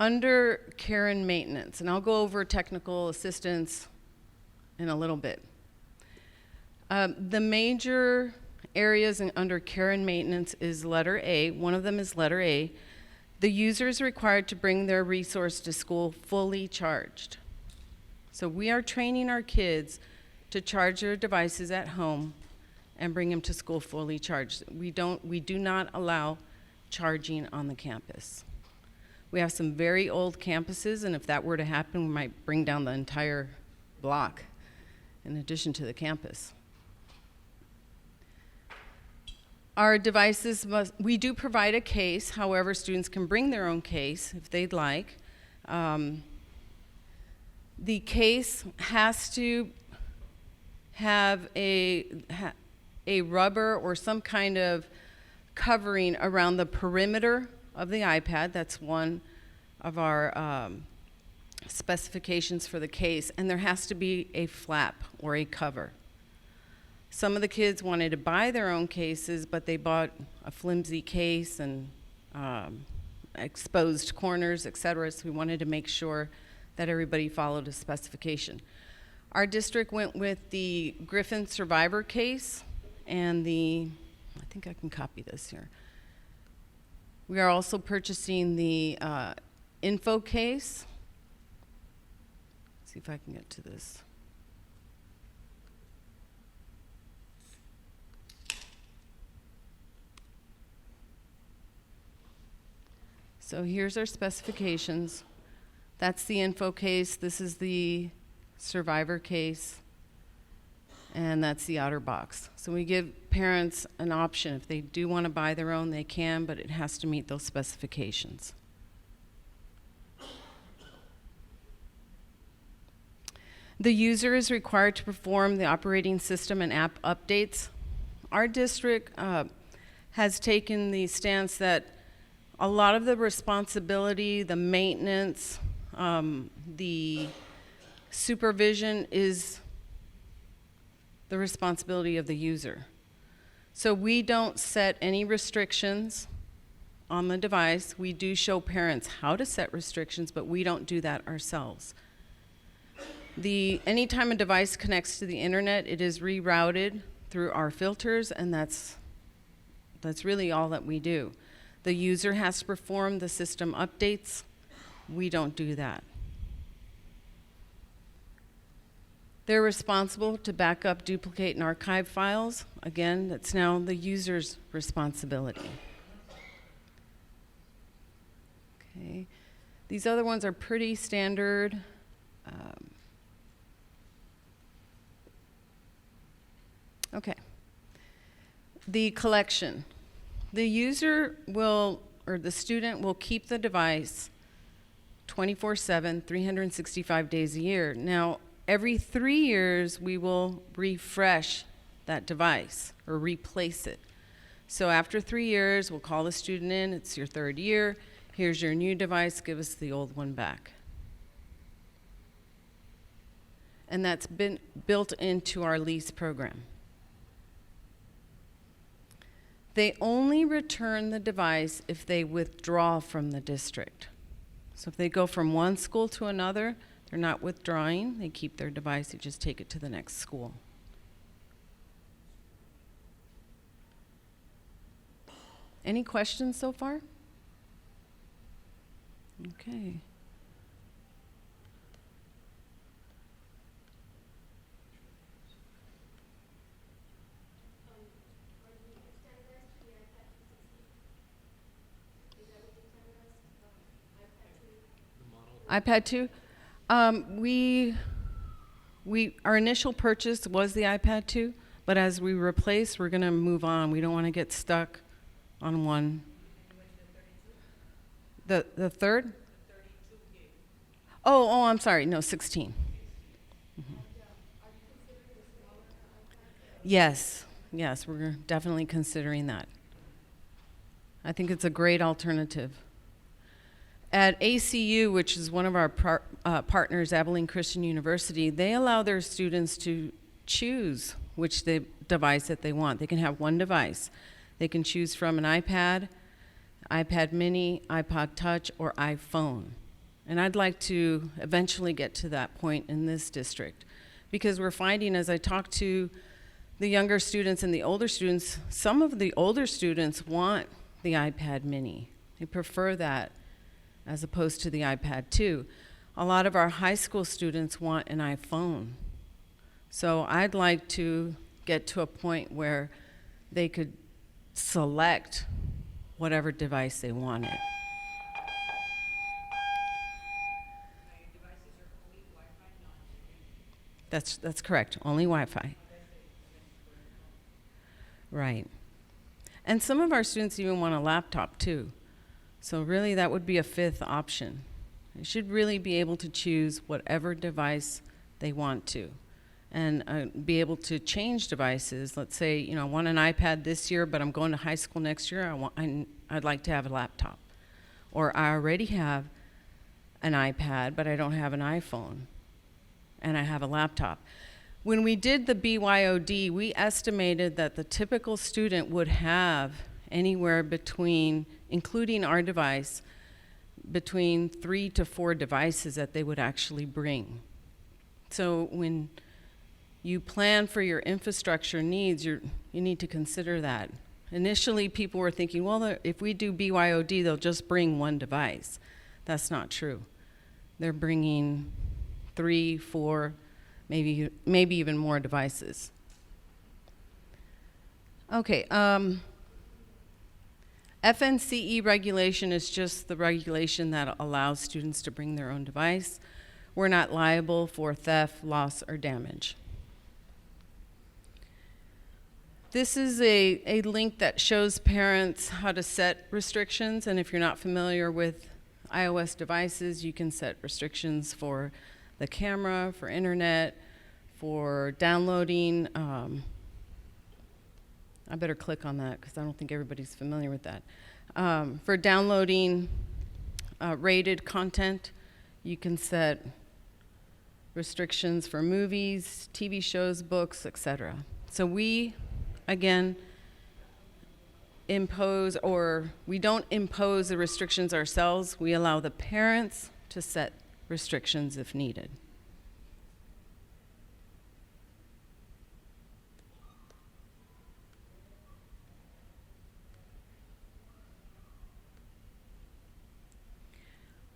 Under care and maintenance, and I'll go over technical assistance in a little bit. The major areas under care and maintenance is letter A. One of them is letter A. The user is required to bring their resource to school fully charged. So we are training our kids to charge their devices at home and bring them to school fully charged. We do not allow charging on the campus. We have some very old campuses, and if that were to happen, we might bring down the entire block in addition to the campus. Our devices we do provide a case, however, students can bring their own case if they'd like. The case has to have a rubber or some kind of covering around the perimeter of the iPad. That's one of our specifications for the case, and there has to be a flap or a cover. Some of the kids wanted to buy their own cases, but they bought a flimsy case and exposed corners, etc. So we wanted to make sure that everybody followed a specification. Our district went with the Griffin Survivor case and I think I can copy this here. We are also purchasing the info case. Let's see if I can get to this. So here's our specifications. That's the info case. This is the survivor case. And that's the outer box. So we give parents an option. If they do want to buy their own, they can, but it has to meet those specifications. The user is required to perform the operating system and app updates. Our district has taken the stance that a lot of the responsibility, the maintenance, the supervision is the responsibility of the user. So we don't set any restrictions on the device. We do show parents how to set restrictions, but we don't do that ourselves. Anytime a device connects to the internet, it is rerouted through our filters, and that's really all that we do. The user has to perform the system updates. We don't do that. They're responsible to back up, duplicate, and archive files. Again, that's now the user's responsibility. Okay. These other ones are pretty standard. Okay. The collection. The user will, or the student will keep the device 24/7, 365 days a year. Now, every 3 years, we will refresh that device or replace it. So after 3 years, we'll call the student in. It's your 3rd year. Here's your new device. Give us the old one back. And that's been built into our lease program. They only return the device if they withdraw from the district. So if they go from one school to another, they're not withdrawing. They keep their device. They just take it to the next school. Any questions so far? Okay. iPad 2? Our initial purchase was the iPad 2, but as we replace, we're going to move on. We don't want to get stuck on one. The third? Oh, I'm sorry. No, 16. Mm-hmm. Yes, we're definitely considering that. I think it's a great alternative. At ACU, which is one of our partners, Abilene Christian University, they allow their students to choose which device that they want. They can have one device. They can choose from an iPad, iPad mini, iPod Touch, or iPhone. And I'd like to eventually get to that point in this district, because we're finding, as I talk to the younger students and the older students, some of the older students want the iPad mini. They prefer that as opposed to the iPad 2. A lot of our high school students want an iPhone. So I'd like to get to a point where they could select whatever device they wanted. That's correct, only Wi-Fi. Right. And some of our students even want a laptop too. So really that would be a 5th option. They should really be able to choose whatever device they want to, and be able to change devices. Let's say, I want an iPad this year, but I'm going to high school next year. I'd like to have a laptop. Or I already have an iPad, but I don't have an iPhone, and I have a laptop. When we did the BYOD, we estimated that the typical student would have anywhere between, including our device, between 3 to 4 devices that they would actually bring. So when you plan for your infrastructure needs, you need to consider that. Initially, people were thinking, well, if we do BYOD, they'll just bring one device. That's not true. They're bringing 3, 4, maybe even more devices. Okay. FNCE regulation is just the regulation that allows students to bring their own device. We're not liable for theft, loss, or damage. This is a link that shows parents how to set restrictions, and if you're not familiar with iOS devices, you can set restrictions for the camera, for internet, for downloading. I better click on that because I don't think everybody's familiar with that. For downloading rated content, You can set restrictions for movies, TV shows, books, etc. So we, again, we don't impose the restrictions ourselves. We allow the parents to set restrictions if needed.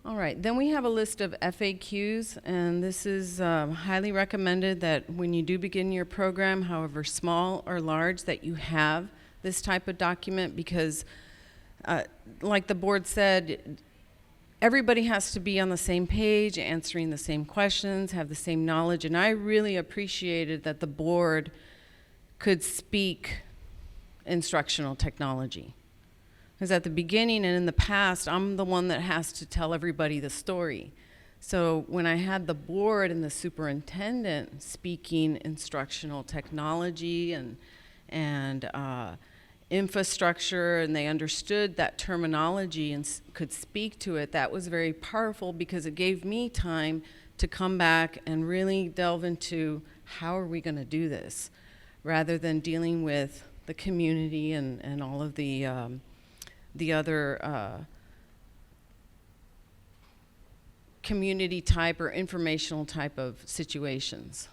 All right, then we have a list of FAQs, and this is highly recommended that when you do begin your program, however small or large, that you have this type of document because, like the board said, everybody has to be on the same page, answering the same questions, have the same knowledge, and I really appreciated that the board could speak instructional technology. Because at the beginning and in the past, I'm the one that has to tell everybody the story. So when I had the board and the superintendent speaking instructional technology and infrastructure, and they understood that terminology and could speak to it, that was very powerful because it gave me time to come back and really delve into how are we going to do this, rather than dealing with the community and all of the other community type or informational type of situations.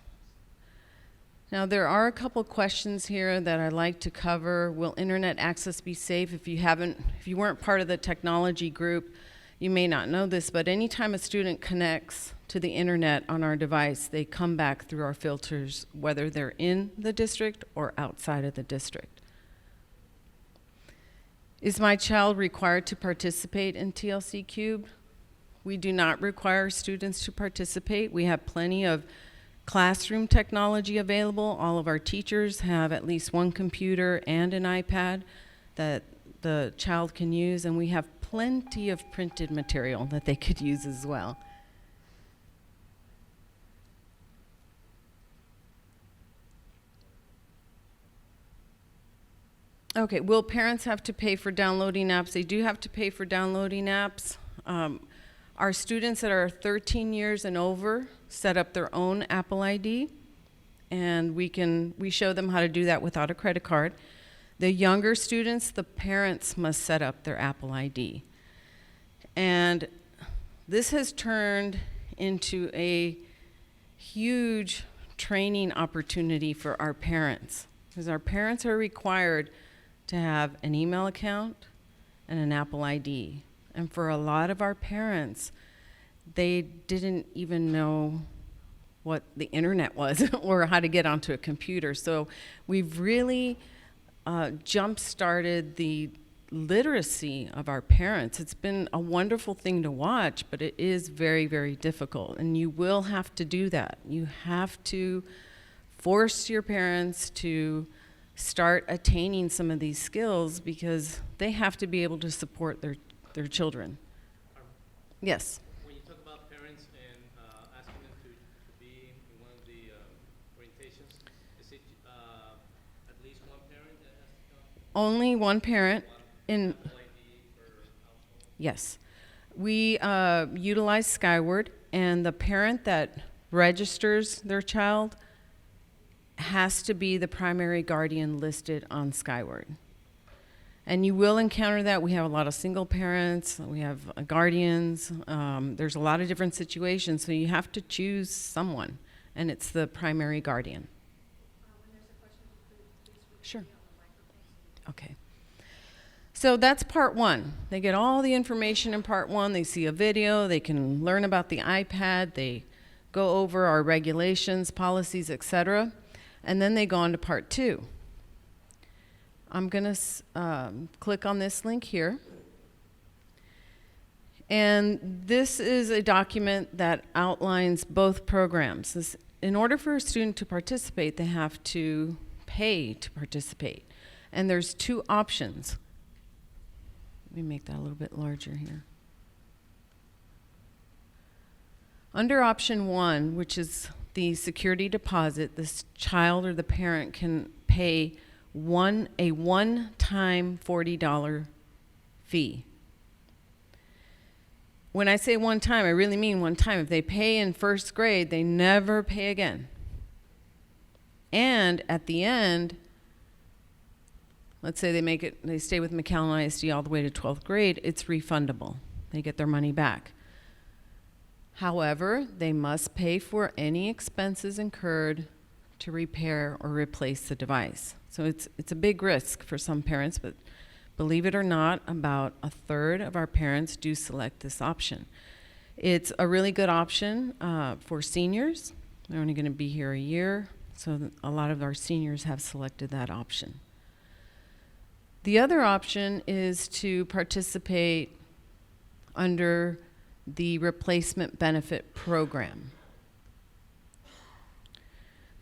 Now there are a couple questions here that I'd like to cover. Will internet access be safe? If you weren't part of the technology group, you may not know this, but anytime a student connects to the internet on our device, they come back through our filters, whether they're in the district or outside of the district. Is my child required to participate in TLC Cube? We do not require students to participate. We have plenty of classroom technology available. All of our teachers have at least one computer and an iPad that the child can use, and we have plenty of printed material that they could use as well. Okay, will parents have to pay for downloading apps? They do have to pay for downloading apps. Our students that are 13 years and over set up their own Apple ID, and we show them how to do that without a credit card. The younger students, the parents must set up their Apple ID. And this has turned into a huge training opportunity for our parents, because our parents are required to have an email account and an Apple ID. And for a lot of our parents, they didn't even know what the internet was or how to get onto a computer. So we've really jump-started the literacy of our parents. It's been a wonderful thing to watch, but it is very, very difficult. And you will have to do that. You have to force your parents to start attaining some of these skills because they have to be able to support their children. Yes? When you talk about parents and asking them to be in one of the orientations, is it at least one parent that has to come? Only one parent. Yes. We utilize Skyward, and the parent that registers their child has to be the primary guardian listed on Skyward. And you will encounter that. We have a lot of single parents, we have guardians, there's a lot of different situations, so you have to choose someone, and it's the primary guardian. When there's a question, please Sure. on the microphone. Okay. So that's part one. They get all the information in part one. They see a video, they can learn about the iPad, they go over our regulations, policies, etc. And then they go on to part two. I'm going to click on this link here. And this is a document that outlines both programs. In order for a student to participate, they have to pay to participate. And there's two options. Let me make that a little bit larger here. Under option one, which is the security deposit, this child or the parent can pay a one-time $40 fee. when I say one time, I really mean one time. If they pay in first grade, they never pay again. And at the end, let's say they stay with McAllen ISD all the way to 12th grade, it's refundable. They get their money back. However, they must pay for any expenses incurred to repair or replace the device. So it's a big risk for some parents, but believe it or not, about a third of our parents do select this option. It's a really good option for seniors. They're only going to be here a year, so a lot of our seniors have selected that option. The other option is to participate under the replacement benefit program.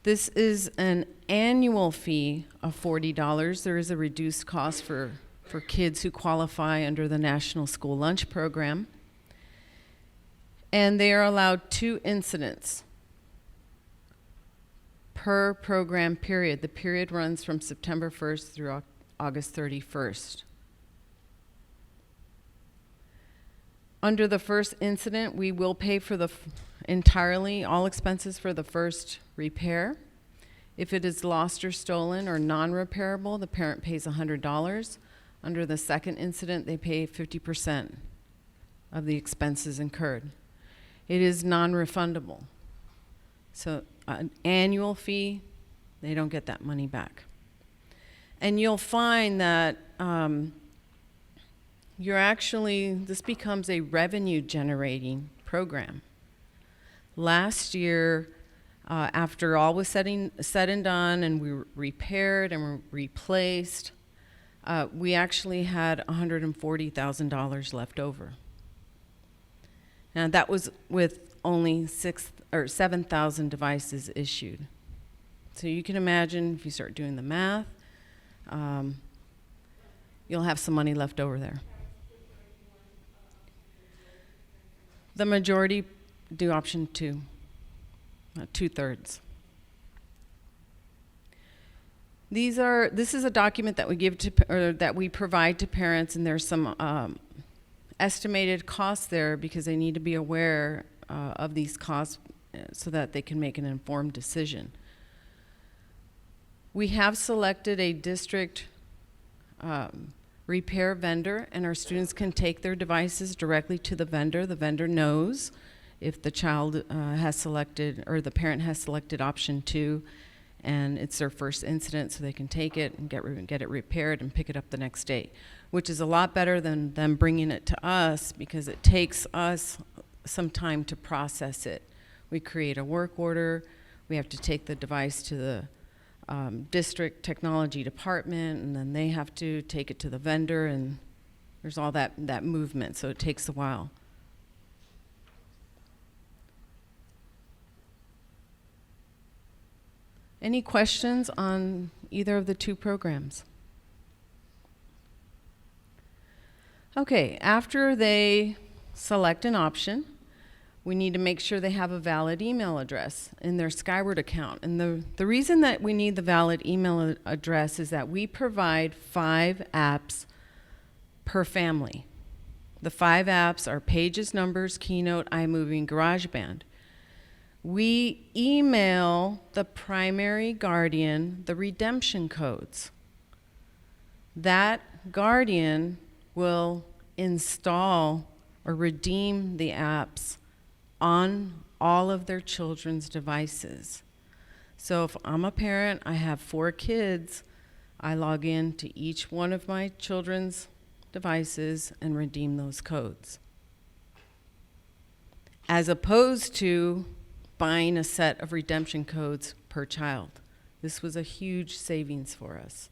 This is an annual fee of $40. There is a reduced cost for kids who qualify under the National School Lunch Program. And they are allowed 2 incidents per program period. The period runs from September 1st through August 31st. Under the first incident, we will pay for entirely all expenses for the first repair. If it is lost or stolen or non-repairable, the parent pays $100. Under the second incident, they pay 50% of the expenses incurred. It is non-refundable. So an annual fee, they don't get that money back. And you'll find that this becomes a revenue generating program. Last year, after all was said and done and we repaired and replaced, we actually had $140,000 left over. Now that was with only 7,000 devices issued. So you can imagine if you start doing the math, you'll have some money left over there. The majority do option 2, 2/3. This is a document that we give that we provide to parents, and there's some estimated costs there because they need to be aware of these costs so that they can make an informed decision. We have selected a district repair vendor, and our students can take their devices directly to the vendor. The vendor knows if the child has selected, or the parent has selected option 2, and it's their first incident, so they can take it and get it repaired and pick it up the next day, which is a lot better than them bringing it to us because it takes us some time to process it. We create a work order. We have to take the device to the district technology department, and then they have to take it to the vendor, and there's all that movement, so it takes a while. Any questions on either of the 2 programs? Okay, after they select an option, we need to make sure they have a valid email address in their Skyward account. And the reason that we need the valid email address is that we provide 5 apps per family. The 5 apps are Pages, Numbers, Keynote, iMovie, and GarageBand. We email the primary guardian the redemption codes. That guardian will install or redeem the apps on all of their children's devices. So if I'm a parent, I have 4 kids, I log in to each one of my children's devices and redeem those codes. As opposed to buying a set of redemption codes per child. This was a huge savings for us.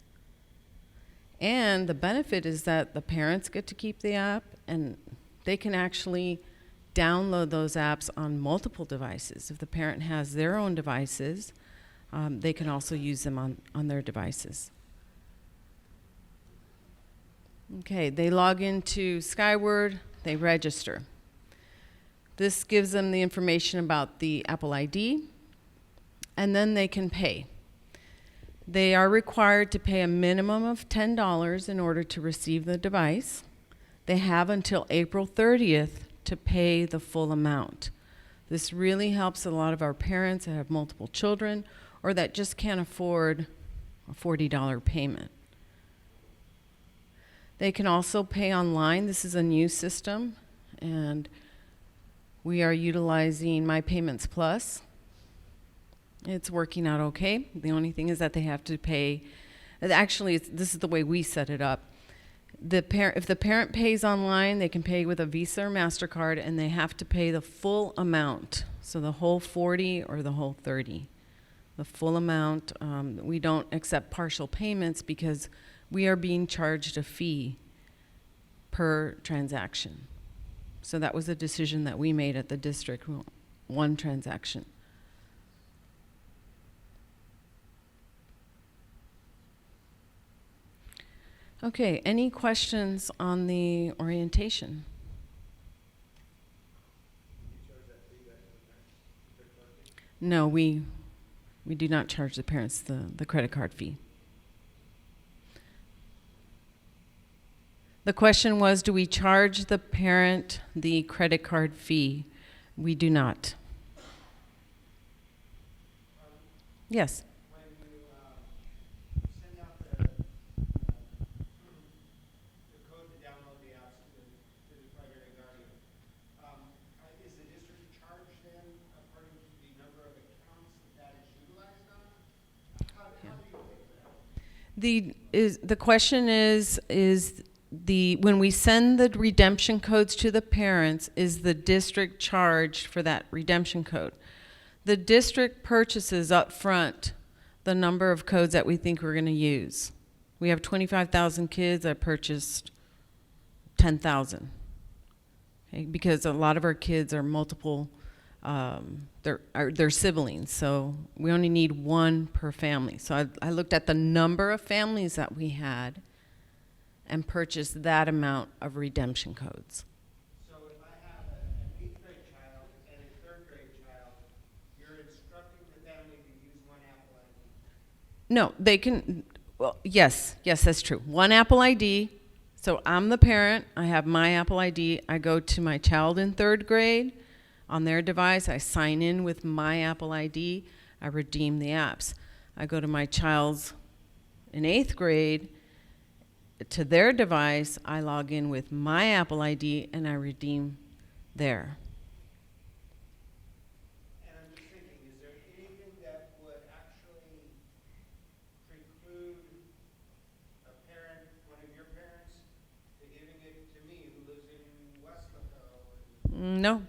And the benefit is that the parents get to keep the app, and they can actually download those apps on multiple devices. If the parent has their own devices, they can also use them on their devices. Okay, they log into Skyward, they register. This gives them the information about the Apple ID, and then they can pay. They are required to pay a minimum of $10 in order to receive the device. They have until April 30th to pay the full amount. This really helps a lot of our parents that have multiple children or that just can't afford a $40 payment. They can also pay online. This is a new system, and we are utilizing My Payments Plus. It's working out okay. The only thing is that they have to pay. Actually, this is the way we set it up. If the parent pays online, they can pay with a Visa or MasterCard, and they have to pay the full amount. So the whole 40 or the whole 30. The full amount. We don't accept partial payments because we are being charged a fee per transaction. So that was a decision that we made at the district, one transaction. Okay, any questions on the orientation? No, we do not charge the parents the credit card fee. The question was, do we charge the parent the credit card fee? We do not. Yes. The question is when we send the redemption codes to the parents, is the district charged for that redemption code? The district purchases up front the number of codes that we think we're going to use. We have 25,000 kids. I purchased 10,000. Okay, because a lot of our kids are multiple. They're siblings, so we only need one per family. So I looked at the number of families that we had and purchased that amount of redemption codes. So if I have an 8th grade child and a 3rd grade child, you're instructing the family to use one Apple ID? No, they can, well, yes, that's true. One Apple ID. So I'm the parent, I have my Apple ID, I go to my child in 3rd grade, on their device, I sign in with my Apple ID, I redeem the apps. I go to my child's in 8th grade, to their device, I log in with my Apple ID and I redeem there. And I'm just thinking, is there anything that would actually preclude a parent, one of your parents, to giving it to me who lives in Westlaco? No.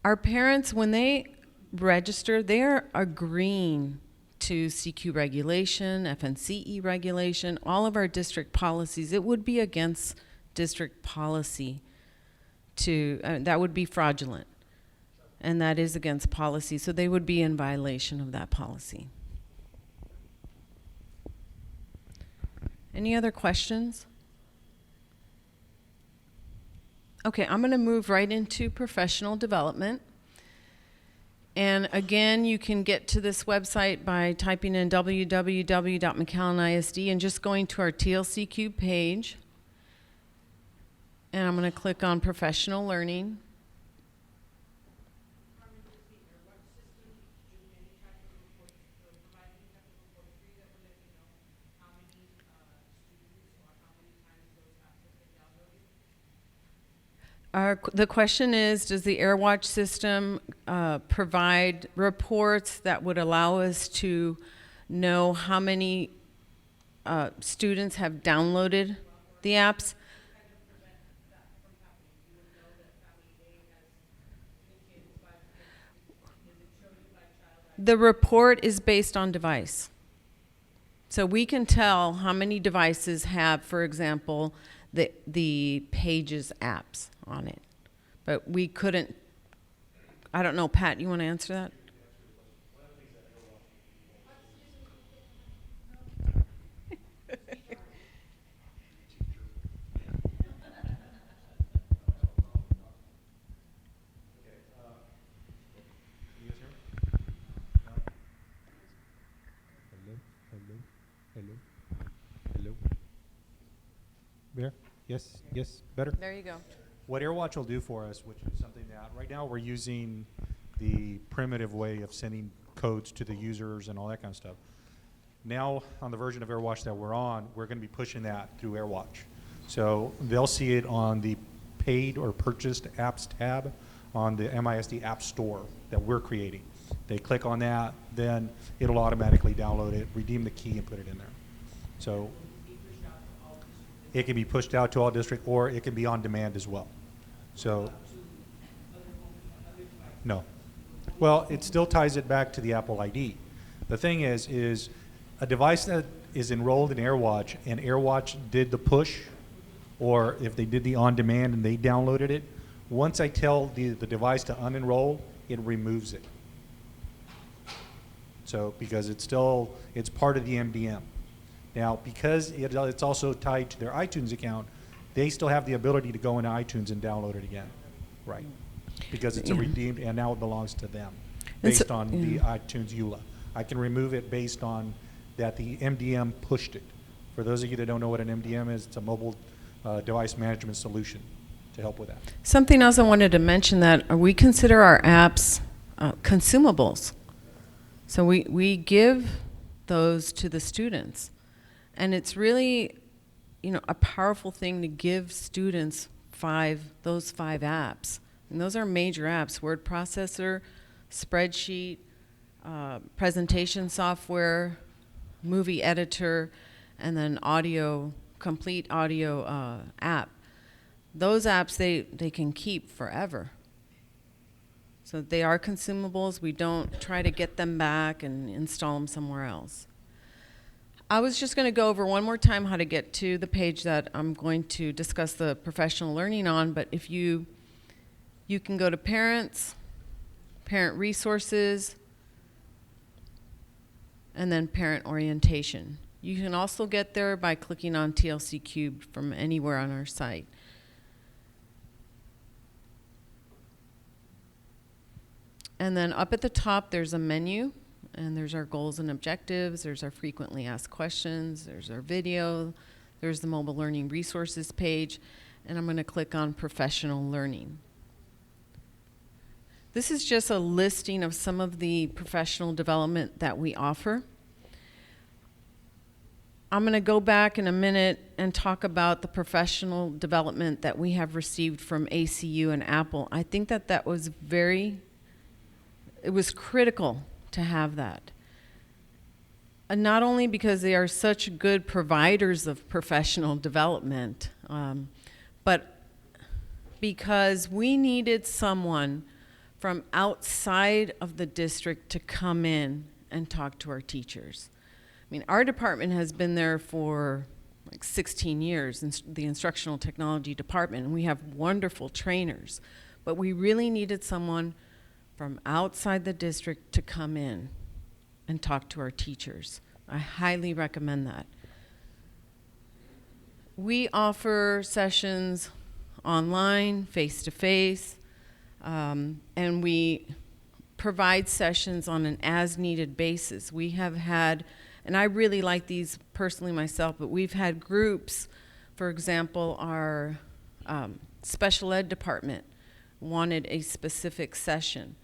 Our parents, when they register, they're agreeing to CQ regulation, FNCE regulation, all of our district policies. It would be against district policy that would be fraudulent. And that is against policy, so they would be in violation of that policy. Any other questions? Okay, I'm going to move right into professional development. And again, you can get to this website by typing in www.McAllen ISD and just going to our TLC3 page. And I'm going to click on professional learning. The question is, does the AirWatch system provide reports that would allow us to know how many students have downloaded the apps? The report is based on device. So we can tell how many devices have, for example, the Pages apps on it. But we couldn't, I don't know, Pat, you want to answer that? Bear? Yes, yes, better. There you go. What AirWatch will do for us, which is something that right now we're using the primitive way of sending codes to the users and all that kind of stuff. Now, on the version of AirWatch that we're on, we're going to be pushing that through AirWatch. So they'll see it on the paid or purchased apps tab on the MISD App Store that we're creating. They click on that, then it'll automatically download it, redeem the key, and put it in there. So it can be pushed out to all district, or it can be on demand as well. So, no. Well, it still ties it back to the Apple ID. The thing is a device that is enrolled in AirWatch and AirWatch did the push, or if they did the on demand and they downloaded it, once I tell the device to unenroll, it removes it. So, because it's part of the MDM. Now, because it's also tied to their iTunes account, they still have the ability to go into iTunes and download it again. Right. Because it's a redeemed, and now it belongs to them based on the iTunes EULA. I can remove it based on that the MDM pushed it. For those of you that don't know what an MDM is, it's a mobile device management solution to help with that. Something else I wanted to mention, that we consider our apps consumables. So we give those to the students. And it's really, a powerful thing to give students those five apps. And those are major apps: word processor, spreadsheet, presentation software, movie editor, and then complete audio app. Those apps, they can keep forever. So they are consumables. We don't try to get them back and install them somewhere else. I was just going to go over one more time how to get to the page that I'm going to discuss the professional learning on, but if you can go to Parents, Parent Resources, and then Parent Orientation. You can also get there by clicking on TLC Cubed from anywhere on our site. And then up at the top, there's a menu, and there's our goals and objectives, there's our frequently asked questions, there's our video, there's the mobile learning resources page, and I'm going to click on professional learning. This is just a listing of some of the professional development that we offer. I'm going to go back in a minute and talk about the professional development that we have received from ACU and Apple. I think that was it was critical to have that. And not only because they are such good providers of professional development, but because we needed someone from outside of the district to come in and talk to our teachers. I mean, our department has been there for like 16 years, in the instructional technology department, and we have wonderful trainers, but we really needed someone from outside the district to come in and talk to our teachers. I highly recommend that. We offer sessions online, face-to-face, and we provide sessions on an as-needed basis. We have had, and I really like these personally myself, but we've had groups, for example, our special ed department wanted a specific session.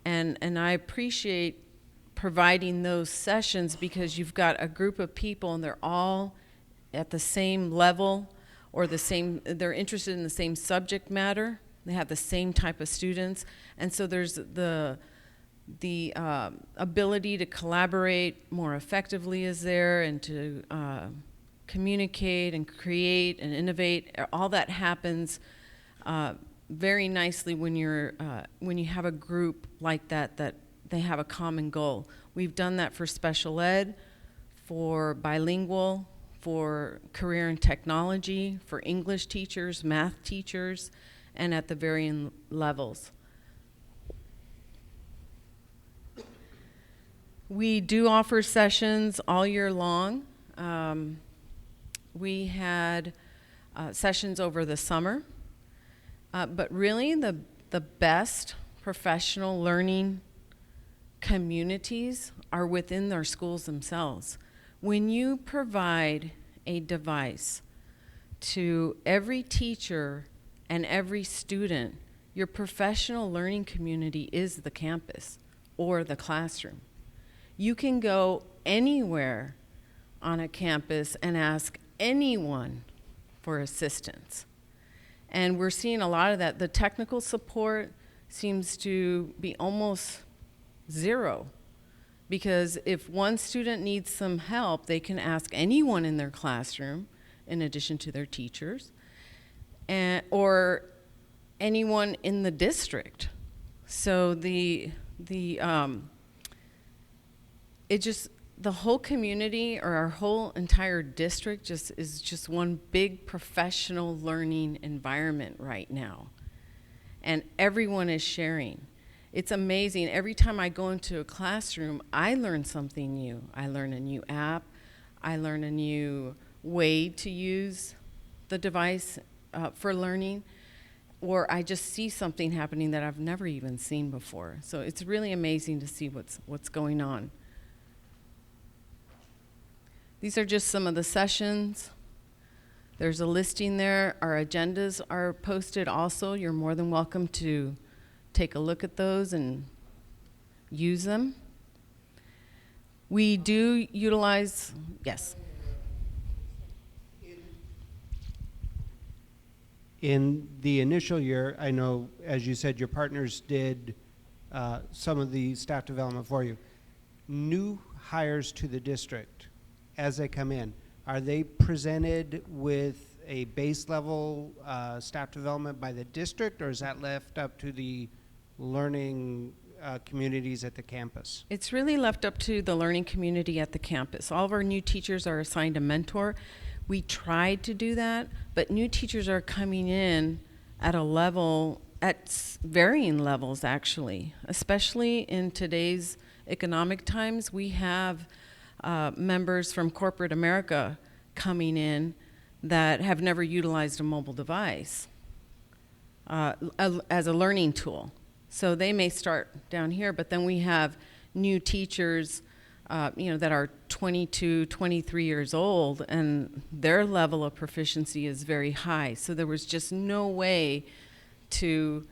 And I appreciate providing those sessions because you've got a group of people and they're all at the same level or they're interested in the same subject matter. They have the same type of students. And so there's the ability to collaborate more effectively is there, and to communicate and create and innovate. All that happens very nicely when you have a group like that they have a common goal. We've done that for special ed, for bilingual, for career and technology, for English teachers, math teachers, and at the varying levels. We do offer sessions all year long. We had sessions over the summer. But really, the best professional learning communities are within their schools themselves. When you provide a device to every teacher and every student, your professional learning community is the campus or the classroom. You can go anywhere on a campus and ask anyone for assistance. And we're seeing a lot of that. The technical support seems to be almost zero, because if one student needs some help, they can ask anyone in their classroom in addition to their teachers, or anyone in the district. So the whole community, or our whole entire district, is just one big professional learning environment right now. And everyone is sharing. It's amazing. Every time I go into a classroom, I learn something new. I learn a new app. I learn a new way to use the device for learning. Or I just see something happening that I've never even seen before. So it's really amazing to see what's going on. These are just some of the sessions. There's a listing there. Our agendas are posted also. You're more than welcome to take a look at those and use them. We do utilize, yes. In the initial year, I know, as you said, your partners did some of the staff development for you. New hires to the district, as they come in, are they presented with a base level staff development by the district, or is that left up to the learning communities at the campus? It's really left up to the learning community at the campus. All of our new teachers are assigned a mentor. We tried to do that, but new teachers are coming in at a level, at varying levels actually, especially in today's economic times. We have members from corporate America coming in that have never utilized a mobile device as a learning tool. So they may start down here, but then we have new teachers that are 22, 23 years old, and their level of proficiency is very high. So there was just no way to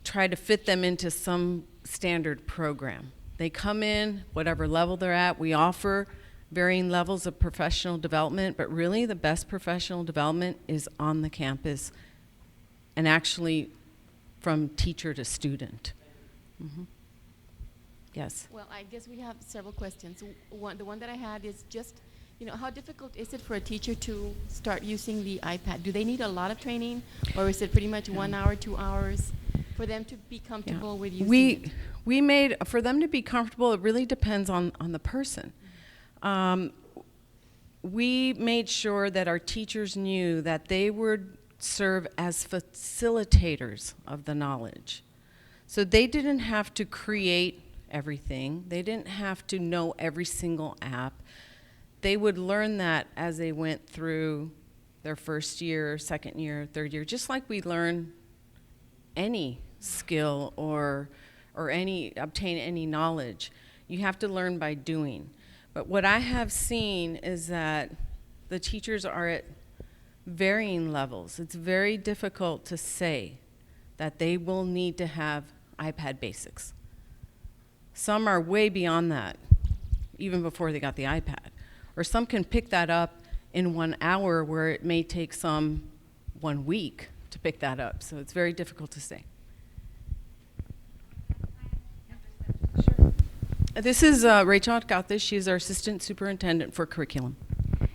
try to fit them into some standard program. They come in, whatever level they're at. We offer varying levels of professional development, but really the best professional development is on the campus, and actually from teacher to student. Mm-hmm. Yes. Well, I guess we have several questions. The one that I had is just, how difficult is it for a teacher to start using the iPad? Do they need a lot of training, or is it pretty much 1 hour, 2 hours for them to be comfortable with using it? We made, for them to be comfortable, it really depends on the person. We made sure that our teachers knew that they would serve as facilitators of the knowledge. So they didn't have to create everything. They didn't have to know every single app. They would learn that as they went through their first year, second year, third year, just like we learn any skill or obtain any knowledge. You have to learn by doing. But what I have seen is that the teachers are at varying levels. It's very difficult to say that they will need to have iPad basics. Some are way beyond that, even before they got the iPad. Or some can pick that up in 1 hour, where it may take some 1 week to pick that up. So it's very difficult to say. Sure. This is Rachel Atgathis. She's our assistant superintendent for curriculum.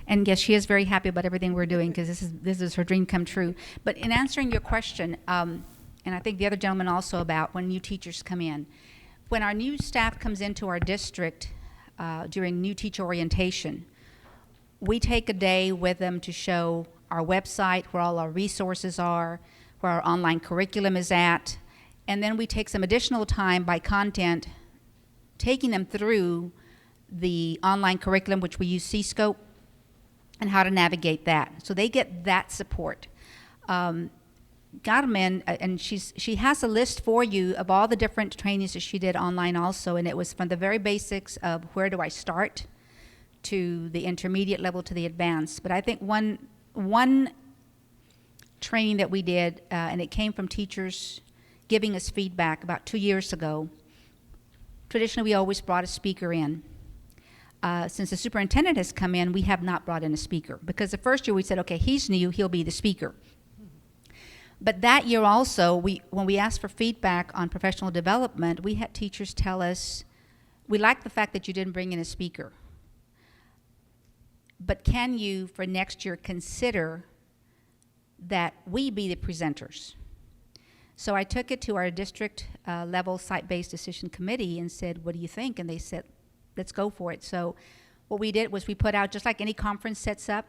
And yes, she is very happy about everything we're doing, because this is her dream come true. But in answering your question, and I think the other gentleman also, about when new teachers come in, when our new staff comes into our district during new teacher orientation, we take a day with them to show our website, where all our resources are, where our online curriculum is at, and then we take some additional time by content, taking them through the online curriculum, which we use C-Scope, and how to navigate that. So they get that support. Got them in, and she has a list for you of all the different trainings that she did online also, and it was from the very basics of where do I start, to the intermediate level, to the advanced. But I think one one training that we did, and it came from teachers giving us feedback about 2 years ago. Traditionally, we always brought a speaker in. Since the superintendent has come in, we have not brought in a speaker, because the first year we said, okay, he's new, he'll be the speaker. But that year also, when we asked for feedback on professional development, we had teachers tell us, we like the fact that you didn't bring in a speaker, but can you, for next year, consider that we be the presenters? So I took it to our district level site-based decision committee and said, what do you think? And they said, let's go for it. So what we did was we put out, just like any conference sets up,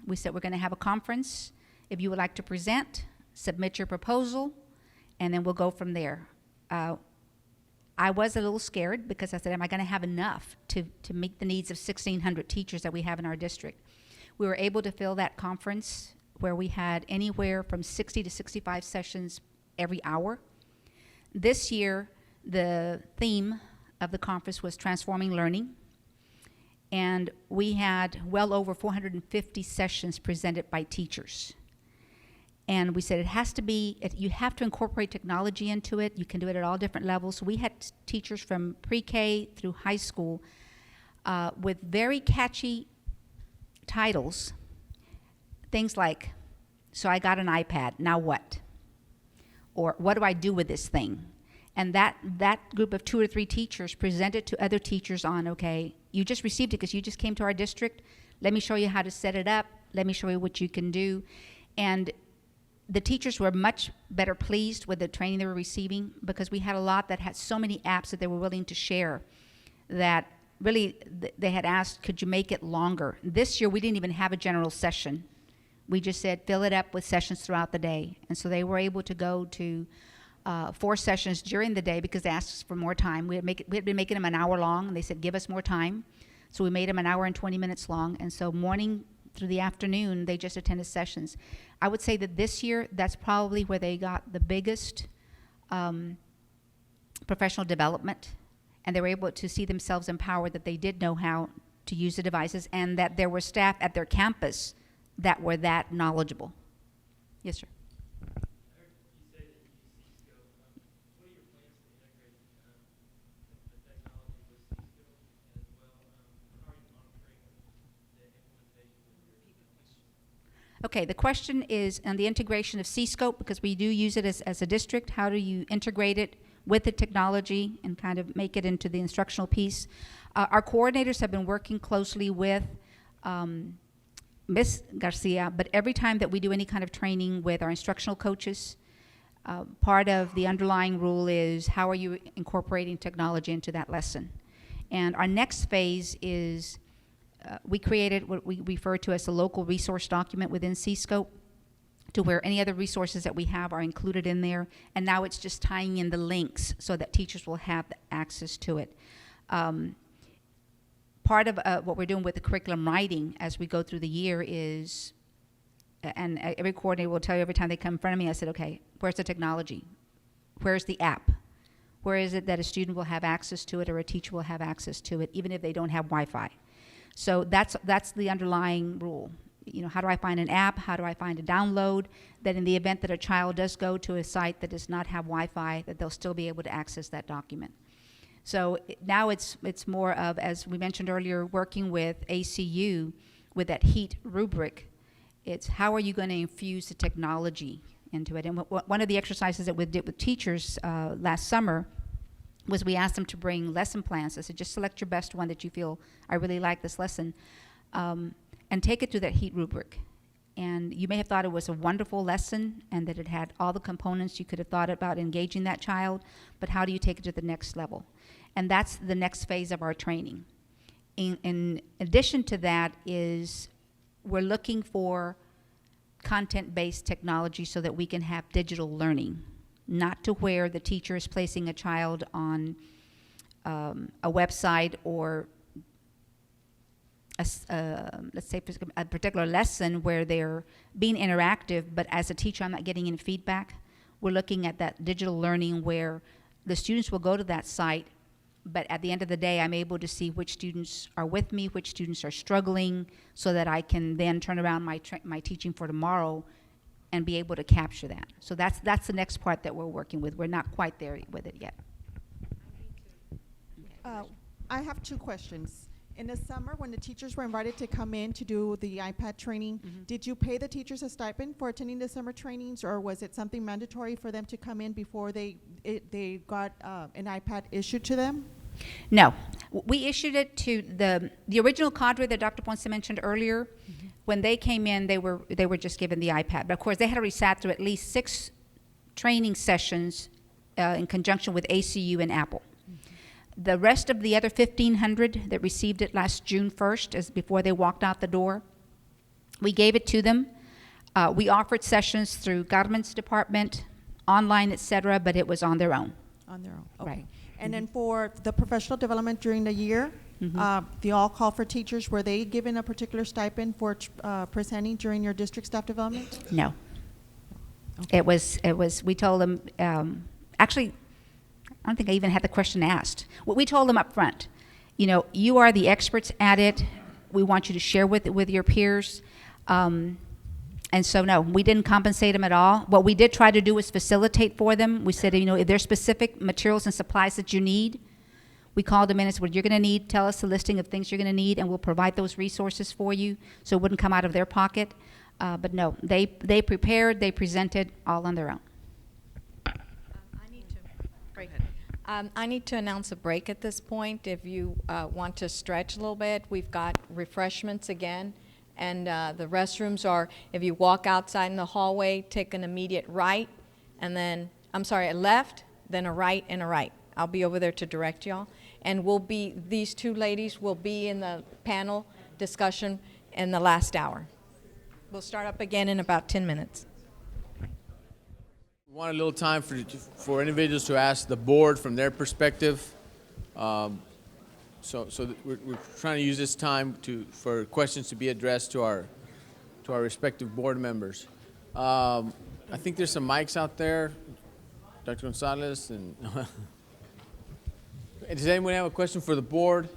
we said we're going to have a conference. If you would like to present, submit your proposal, and then we'll go from there. I was a little scared because I said, am I going to have enough to meet the needs of 1,600 teachers that we have in our district? We were able to fill that conference where we had anywhere from 60 to 65 sessions every hour. This year, the theme of the conference was transforming learning, and we had well over 450 sessions presented by teachers. And we said it has to be, you have to incorporate technology into it. You can do it at all different levels. So we had teachers from pre-K through high school with very catchy titles. Things like, so I got an iPad, now what? Or what do I do with this thing? And that group of 2 or 3 teachers presented to other teachers on, okay, you just received it because you just came to our district. Let me show you how to set it up. Let me show you what you can do. And the teachers were much better pleased with the training they were receiving, because we had a lot that had so many apps that they were willing to share that really they had asked, could you make it longer? This year we didn't even have a general session. We just said fill it up with sessions throughout the day. And so they were able to go to 4 sessions during the day because they asked us for more time. We had been making them an hour long, and they said give us more time. So we made them an hour and 20 minutes long. And so morning through the afternoon, they just attended sessions. I would say that this year, that's probably where they got the biggest professional development, and they were able to see themselves empowered that they did know how to use the devices, and that there were staff at their campus that were that knowledgeable. Yes, sir. Okay, the question is on the integration of C-Scope, because we do use it as a district. How do you integrate it with the technology and kind of make it into the instructional piece? Our coordinators have been working closely with Ms. Garcia, but every time that we do any kind of training with our instructional coaches, part of the underlying rule is how are you incorporating technology into that lesson? And our next phase is we created what we refer to as a local resource document within C-Scope, to where any other resources that we have are included in there, and now it's just tying in the links so that teachers will have access to it. Part of what we're doing with the curriculum writing as we go through the year is, and every coordinator will tell you every time they come in front of me, I said, okay, where's the technology? Where's the app? Where is it that a student will have access to it or a teacher will have access to it, even if they don't have Wi-Fi? So that's the underlying rule. You know, how do I find an app? How do I find a download that in the event that a child does go to a site that does not have Wi-Fi, that they'll still be able to access that document? So now it's more of, as we mentioned earlier, working with ACU with that HEAT rubric. It's how are you going to infuse the technology into it? And one of the exercises that we did with teachers last summer was we asked them to bring lesson plans. I said, just select your best one that you feel, I really like this lesson, and take it through that HEAT rubric. And you may have thought it was a wonderful lesson and that it had all the components you could have thought about engaging that child, but how do you take it to the next level? And that's the next phase of our training. In addition to that is we're looking for content-based technology so that we can have digital learning, not to where the teacher is placing a child on a website or let's say a particular lesson where they're being interactive, but as a teacher I'm not getting any feedback. We're looking at that digital learning where the students will go to that site But at the end of the day, I'm able to see which students are with me, which students are struggling, so that I can then turn around my teaching for tomorrow and be able to capture that. So that's the next part that we're working with. We're not quite there with it yet. I have two questions. In the summer, when the teachers were invited to come in to do the iPad training, did you pay the teachers a stipend for attending the summer trainings, or was it something mandatory for them to come in before they got an iPad issued to them? No, we issued it to the original cadre that Dr. Ponce mentioned earlier. When they came in, they were just given the iPad. But of course, they had already sat through at least 6 training sessions in conjunction with ACU and Apple. The rest of the other 1,500 that received it last June 1st, as before they walked out the door, we gave it to them. We offered sessions through government's department, online, etc., but it was on their own. On their own, okay. Right. And then for the professional development during the year, the all-call for teachers, were they given a particular stipend for presenting during your district staff development? No. Okay. It was, we told them, actually, I don't think I even had the question asked. We told them up front, you know, you are the experts at it. We want you to share with your peers. And so, no, we didn't compensate them at all. What we did try to do was facilitate for them. We said, you know, if there's specific materials and supplies that you need, we called them in and said, what you're going to need, tell us the listing of things you're going to need, and we'll provide those resources for you, so it wouldn't come out of their pocket. But no, they prepared, they presented, all on their own. I need to announce a break at this point. If you want to stretch a little bit, we've got refreshments again. And the restrooms are, if you walk outside in the hallway, take an immediate right, and then, I'm sorry, a left, then a right and a right. I'll be over there to direct y'all. And these two ladies will be in the panel discussion in the last hour. We'll start up again in about 10 minutes. We want a little time for individuals to ask the board from their perspective. So we're trying to use this time for questions to be addressed to our respective board members. I think there's some mics out there, Dr. Gonzalez, and does anyone have a question for the board?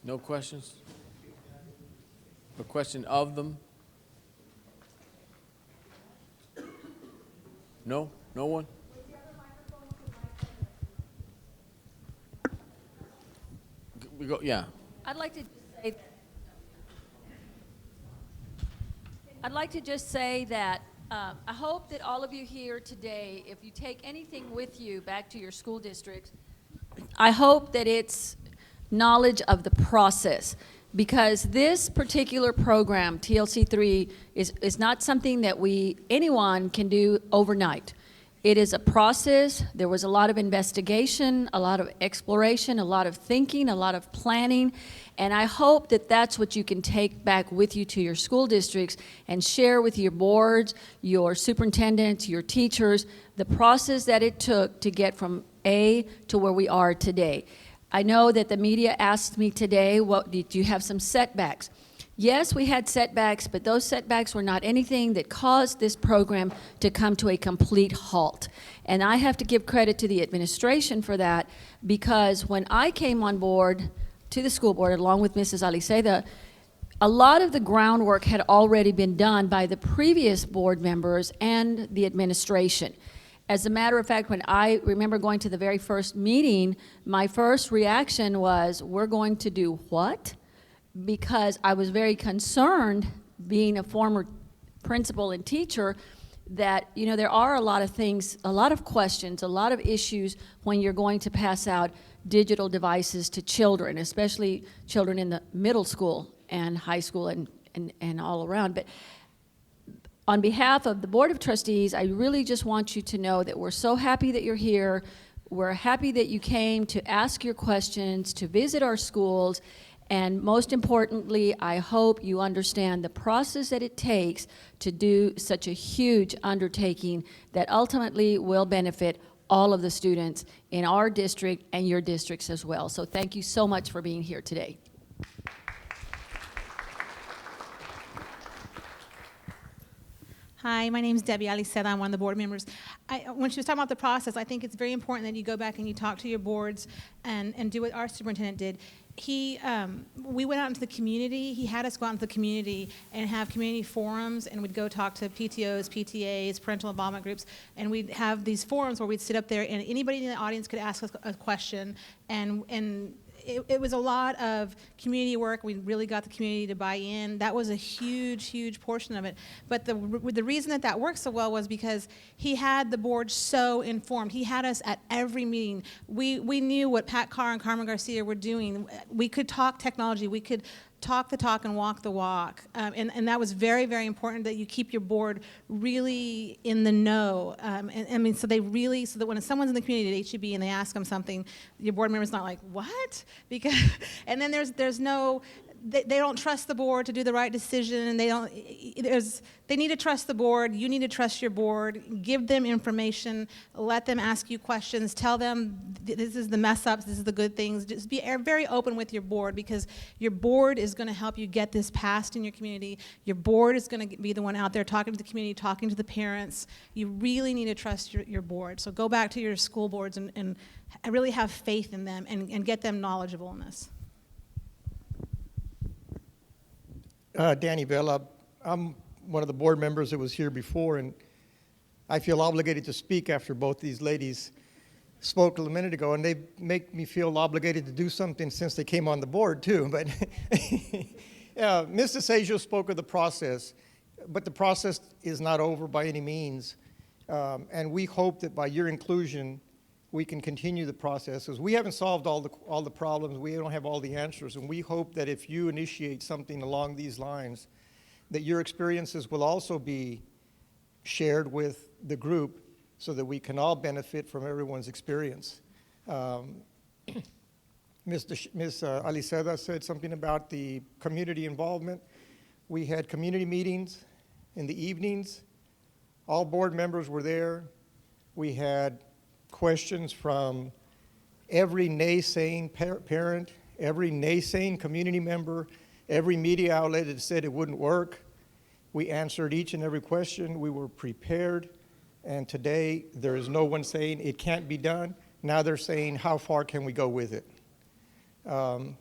No questions? A question of them? No? No one? We go, yeah. I'd like to just say that I hope that all of you here today, if you take anything with you back to your school districts, I hope that it's knowledge of the process, because this particular program, TLC3, is not something that anyone can do overnight. It is a process. There was a lot of investigation, a lot of exploration, a lot of thinking, a lot of planning, and I hope that that's what you can take back with you to your school districts and share with your boards, your superintendents, your teachers, the process that it took to get from A to where we are today. I know that the media asked me today, did you have some setbacks? Yes, we had setbacks, but those setbacks were not anything that caused this program to come to a complete halt. And I have to give credit to the administration for that, because when I came on board to the school board, along with Mrs. Aliceda, a lot of the groundwork had already been done by the previous board members and the administration. As a matter of fact, when I remember going to the very first meeting, my first reaction was, we're going to do what? Because I was very concerned, being a former principal and teacher, that, you know, there are a lot of things, a lot of questions, a lot of issues when you're going to pass out digital devices to children, especially children in the middle school and high school and all around. But on behalf of the Board of Trustees, I really just want you to know that we're so happy that you're here. We're happy that you came to ask your questions, to visit our schools, and most importantly, I hope you understand the process that it takes to do such a huge undertaking that ultimately will benefit all of the students in our district and your districts as well. So thank you so much for being here today. Hi, my name is Debbie Aliceda. I'm one of the board members. When she was talking about the process, I think it's very important that you go back and you talk to your boards and do what our superintendent did. We went out into the community. He had us go out into the community and have community forums, and we'd go talk to PTOs, PTAs, parental involvement groups, and we'd have these forums where we'd sit up there and anybody in the audience could ask us a question, and it was a lot of community work. We really got the community to buy in. That was a huge, huge portion of it. But the reason that worked so well was because he had the board so informed. He had us at every meeting. We knew what Pat Carr and Carmen Garcia were doing. We could talk technology. We could talk the talk and walk the walk. And that was very, very important that you keep your board really in the know. So that when someone's in the community at HEB and they ask them something, your board member's not like, what? And then there's no, they don't trust the board to do the right decision, and they need to trust the board. You need to trust your board. Give them information. Let them ask you questions. Tell them this is the mess ups, this is the good things. Just be very open with your board, because your board is going to help you get this passed in your community. Your board is going to be the one out there talking to the community, talking to the parents. You really need to trust your board. So go back to your school boards and really have faith in them and get them knowledgeable in this. Danny Vela. I'm one of the board members that was here before, and I feel obligated to speak after both these ladies spoke a minute ago, and they make me feel obligated to do something since they came on the board too. But Ms. DeSaggio spoke of the process, but the process is not over by any means. And we hope that by your inclusion, we can continue the process, because we haven't solved all the problems. We don't have all the answers, and we hope that if you initiate something along these lines, that your experiences will also be shared with the group so that we can all benefit from everyone's experience. Ms. Aliceda said something about the community involvement. We had community meetings in the evenings. All board members were there. We had questions from every naysaying parent, every naysaying community member, every media outlet that said it wouldn't work. We answered each and every question. We were prepared. And today, there is no one saying it can't be done. Now they're saying, how far can we go with it?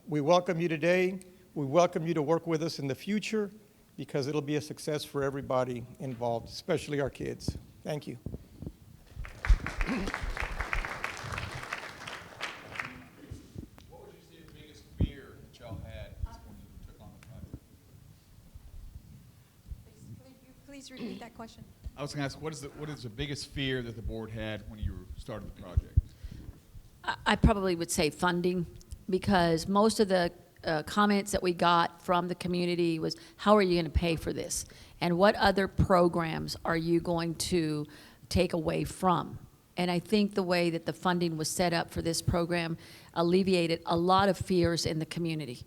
We welcome you today. We welcome you to work with us in the future, because it'll be a success for everybody involved, especially our kids. Thank you. What would you say the biggest fear that y'all had when you took on the project? Please repeat that question. I was going to ask, what is the biggest fear that the board had when you started the project? I probably would say funding, because most of the comments that we got from the community was, how are you going to pay for this? And what other programs are you going to take away from? And I think the way that the funding was set up for this program alleviated a lot of fears in the community.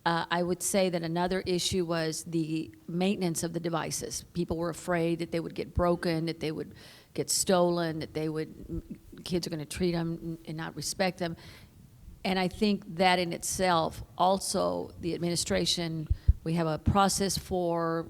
I would say that another issue was the maintenance of the devices. People were afraid that they would get broken, that they would get stolen, that kids are going to treat them and not respect them. And I think that in itself, also the administration, we have a process for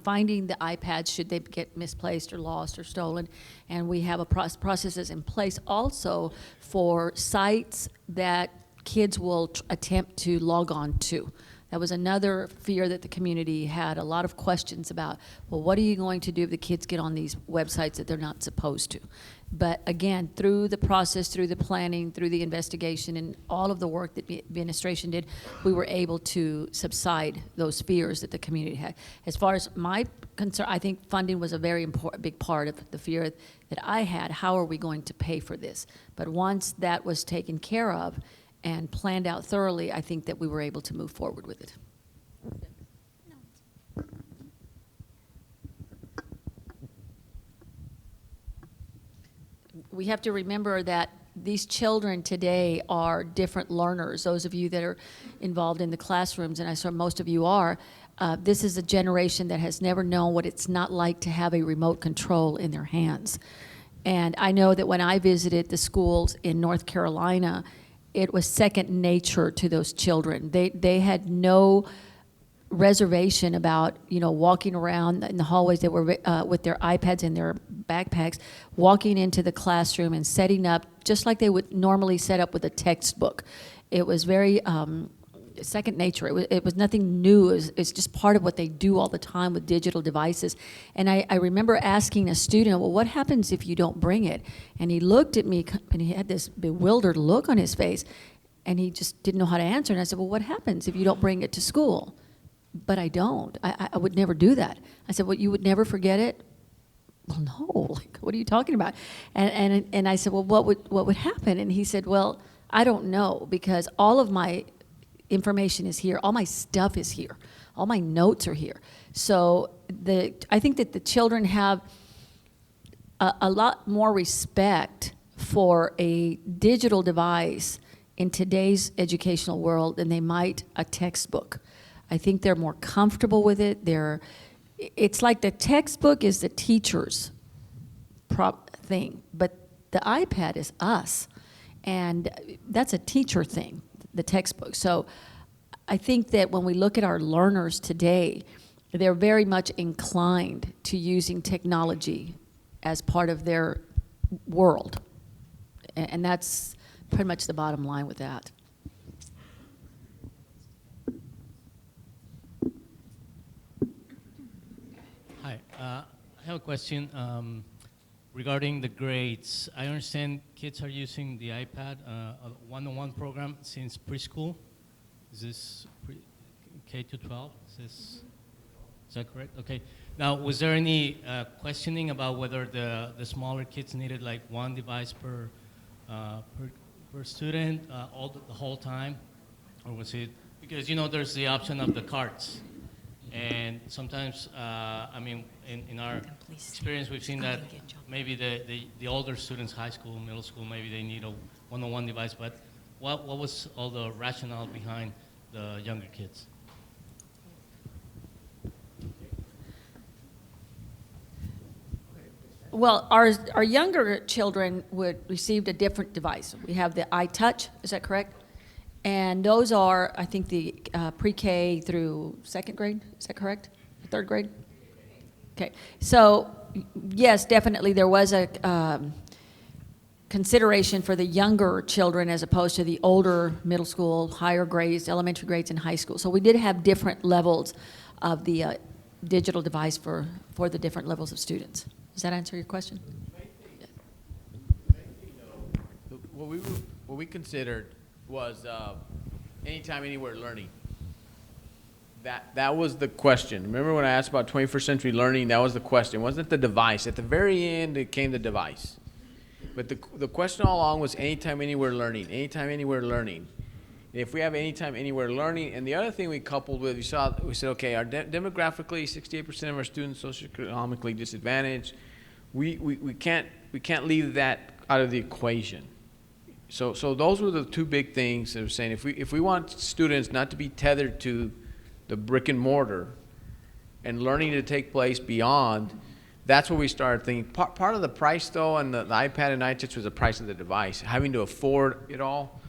finding the iPads should they get misplaced or lost or stolen, and we have processes in place also for sites that kids will attempt to log on to. That was another fear that the community had, a lot of questions about, well, what are you going to do if the kids get on these websites that they're not supposed to? But again, through the process, through the planning, through the investigation, and all of the work that the administration did, we were able to subside those fears that the community had. As far as my concern, I think funding was a very big part of the fear that I had. How are we going to pay for this? But once that was taken care of and planned out thoroughly, I think that we were able to move forward with it. We have to remember that these children today are different learners. Those of you that are involved in the classrooms, and I saw most of you are, this is a generation that has never known what it's not like to have a remote control in their hands. And I know that when I visited the schools in North Carolina, it was second nature to those children. They had no reservation about, walking around in the hallways that were with their iPads in their backpacks, walking into the classroom and setting up just like they would normally set up with a textbook. It was very second nature. It was nothing new. It's just part of what they do all the time with digital devices. And I remember asking a student, well, what happens if you don't bring it? And he looked at me, and he had this bewildered look on his face, and he just didn't know how to answer. And I said, well, what happens if you don't bring it to school? But I don't. I would never do that. I said, well, you would never forget it? Well, no. Like, what are you talking about? And I said, well, what would happen? And he said, well, I don't know, because all of my information is here. All my stuff is here. All my notes are here. So I think that the children have a lot more respect for a digital device in today's educational world than they might a textbook. I think they're more comfortable with it. It's like the textbook is the teacher's thing, but the iPad is us. And that's a teacher thing, the textbook. So I think that when we look at our learners today, they're very much inclined to using technology as part of their world. And that's pretty much the bottom line with that. Hi, I have a question regarding the grades. I understand kids are using the iPad, a one-on-one program since preschool. Is this K to 12? Is that correct? Okay. Now, was there any questioning about whether the smaller kids needed like one device per student the whole time, or was it because there's the option of the carts, and sometimes in our experience we've seen that maybe the older students, high school, middle school, maybe they need a one-on-one device, but what was all the rationale behind the younger kids? Well, our younger children received a different device. We have the iTouch, is that correct? And those are, I think, the pre-K through second grade, is that correct? Third grade? Okay, so yes, definitely there was a consideration for the younger children as opposed to the older middle school, higher grades, elementary grades, and high school. So we did have different levels of the digital device for the different levels of students. Does that answer your question? What we considered was anytime, anywhere learning. That was the question. Remember when I asked about 21st century learning? That was the question. It wasn't the device. At the very end, it came the device. But the question all along was anytime, anywhere learning. Anytime, anywhere learning. And if we have anytime, anywhere learning, and the other thing we coupled with, we said, okay, our demographically, 68% of our students socioeconomically disadvantaged. We can't leave that out of the equation. So those were the two big things that were saying if we want students not to be tethered to the brick and mortar and learning to take place beyond, that's what we started thinking. Part of the price though, and the iPad and iTouch was the price of the device, having to afford it all.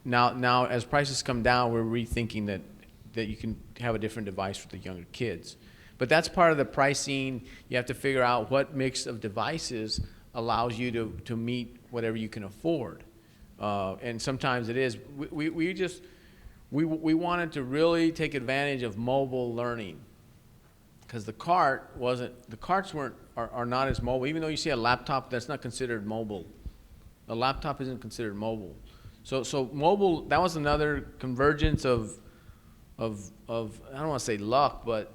Now as prices come down, we're rethinking that you can have a different device for the younger kids. But that's part of the pricing. You have to figure out what mix of devices allows you to meet whatever you can afford. And sometimes it is. We wanted to really take advantage of mobile learning, because the carts are not as mobile. Even though you see a laptop, that's not considered mobile. A laptop isn't considered mobile. So mobile, that was another convergence of I don't want to say luck, but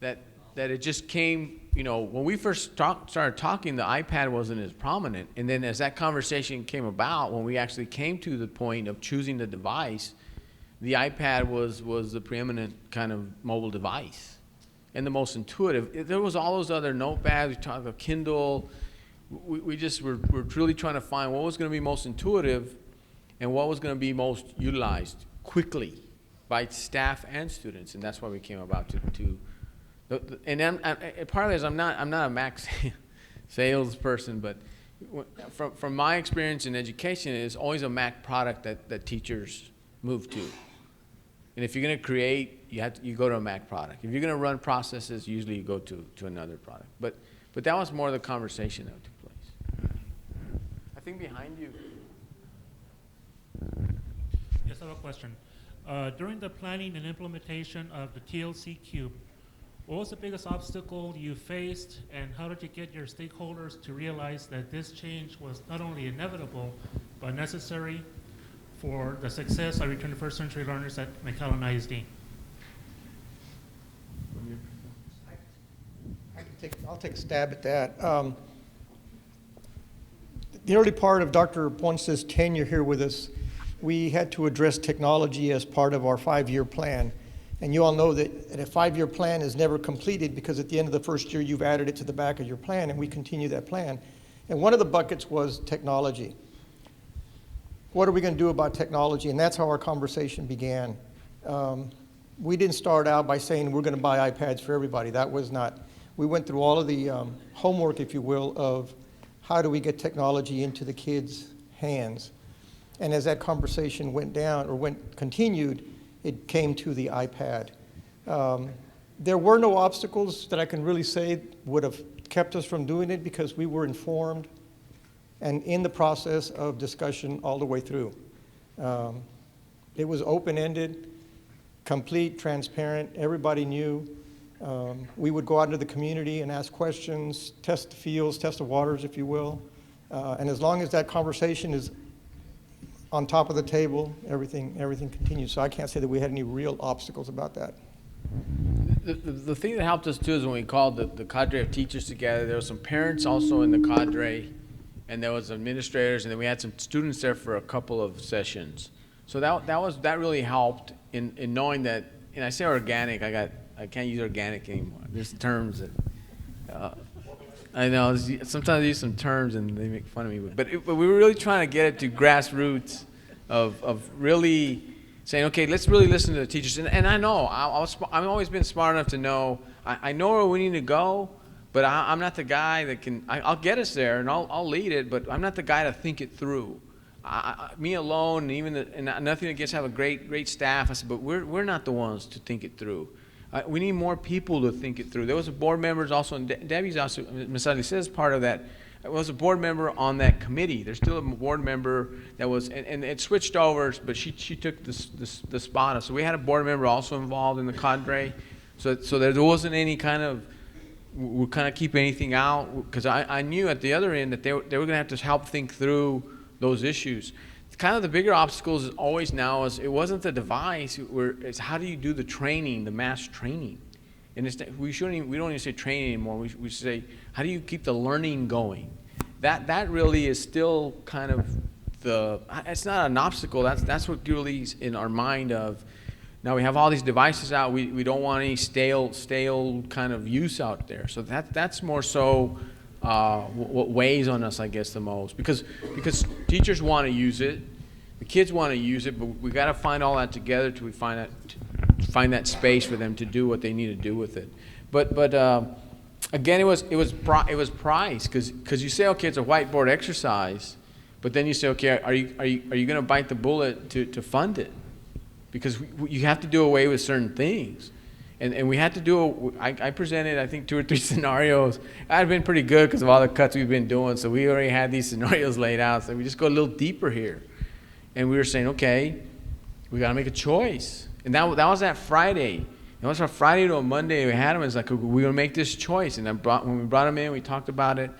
that it just came. When we first started talking, the iPad wasn't as prominent, and then as that conversation came about, when we actually came to the point of choosing the device, the iPad was the preeminent kind of mobile device, and the most intuitive. There was all those other notepads. We talked about Kindle. We just were really trying to find what was going to be most intuitive, and what was going to be most utilized quickly by staff and students, and that's why we came about to. And then part of it is I'm not a Mac salesperson, but from my experience in education, it's always a Mac product that teachers move to. And if you're going to create, you go to a Mac product. If you're going to run processes, usually you go to another product. But that was more the conversation that took place. I think behind you. Yes, I have a question. During the planning and implementation of the TLC Cube, what was the biggest obstacle you faced, and how did you get your stakeholders to realize that this change was not only inevitable, but necessary for the success of Return to First Century Learners at McAllen ISD? I'll take a stab at that. The early part of Dr. Ponce's tenure here with us, we had to address technology as part of our 5-year plan. And you all know that a 5-year plan is never completed because at the end of the first year, you've added it to the back of your plan, and we continue that plan. And one of the buckets was technology. What are we going to do about technology? And that's how our conversation began. We didn't start out by saying we're going to buy iPads for everybody. That was not. We went through all of the homework, if you will, of how do we get technology into the kids' hands. And as that conversation went down or continued, it came to the iPad. There were no obstacles that I can really say would have kept us from doing it because we were informed and in the process of discussion all the way through. It was open-ended, complete, transparent. Everybody knew. We would go out into the community and ask questions, test the fields, test the waters, if you will. And as long as that conversation is on top of the table, everything continues. So I can't say that we had any real obstacles about that. The thing that helped us too is when we called the cadre of teachers together, there were some parents also in the cadre, and there was administrators, and then we had some students there for a couple of sessions. So that really helped in knowing that. And I say organic. I can't use organic anymore. There's terms that I know. Sometimes I use some terms and they make fun of me. But we were really trying to get it to grassroots of really saying, okay, let's really listen to the teachers. And I know I've always been smart enough to know I know where we need to go, but I'm not the guy that can. I'll get us there and I'll lead it, but I'm not the guy to think it through. Me alone, and nothing against have a great staff. I said, but we're not the ones to think it through. We need more people to think it through. There was a board members also, and Debbie's also, Ms. Alice's part of that. There was a board member on that committee. There's still a board member that was, and it switched over, but she took the spot. So we had a board member also involved in the cadre. So there wasn't any kind of, we'll kind of keep anything out, because I knew at the other end that they were going to have to help think through those issues. Kind of the bigger obstacles is always now is it wasn't the device, it's how do you do the training, the mass training. And we don't even say training anymore, we say how do you keep the learning going. That really is still kind of it's not an obstacle, that's what really is in our mind of, now we have all these devices out, we don't want any stale kind of use out there. So that's more so what weighs on us, I guess, the most, because teachers want to use it, the kids want to use it, but we got to find all that together till we find that space for them to do what they need to do with it. But again, it was price, because you say, okay, it's a whiteboard exercise, but then you say, okay, are you going to bite the bullet to fund it? Because you have to do away with certain things. And we had to do, I presented, I think, 2 or 3 scenarios. I've been pretty good because of all the cuts we've been doing, so we already had these scenarios laid out. So we just go a little deeper here. And we were saying, okay, we got to make a choice. And that was that Friday. It was from Friday to a Monday. We had them. It's like, we're going to make this choice. And when we brought them in, we talked about it.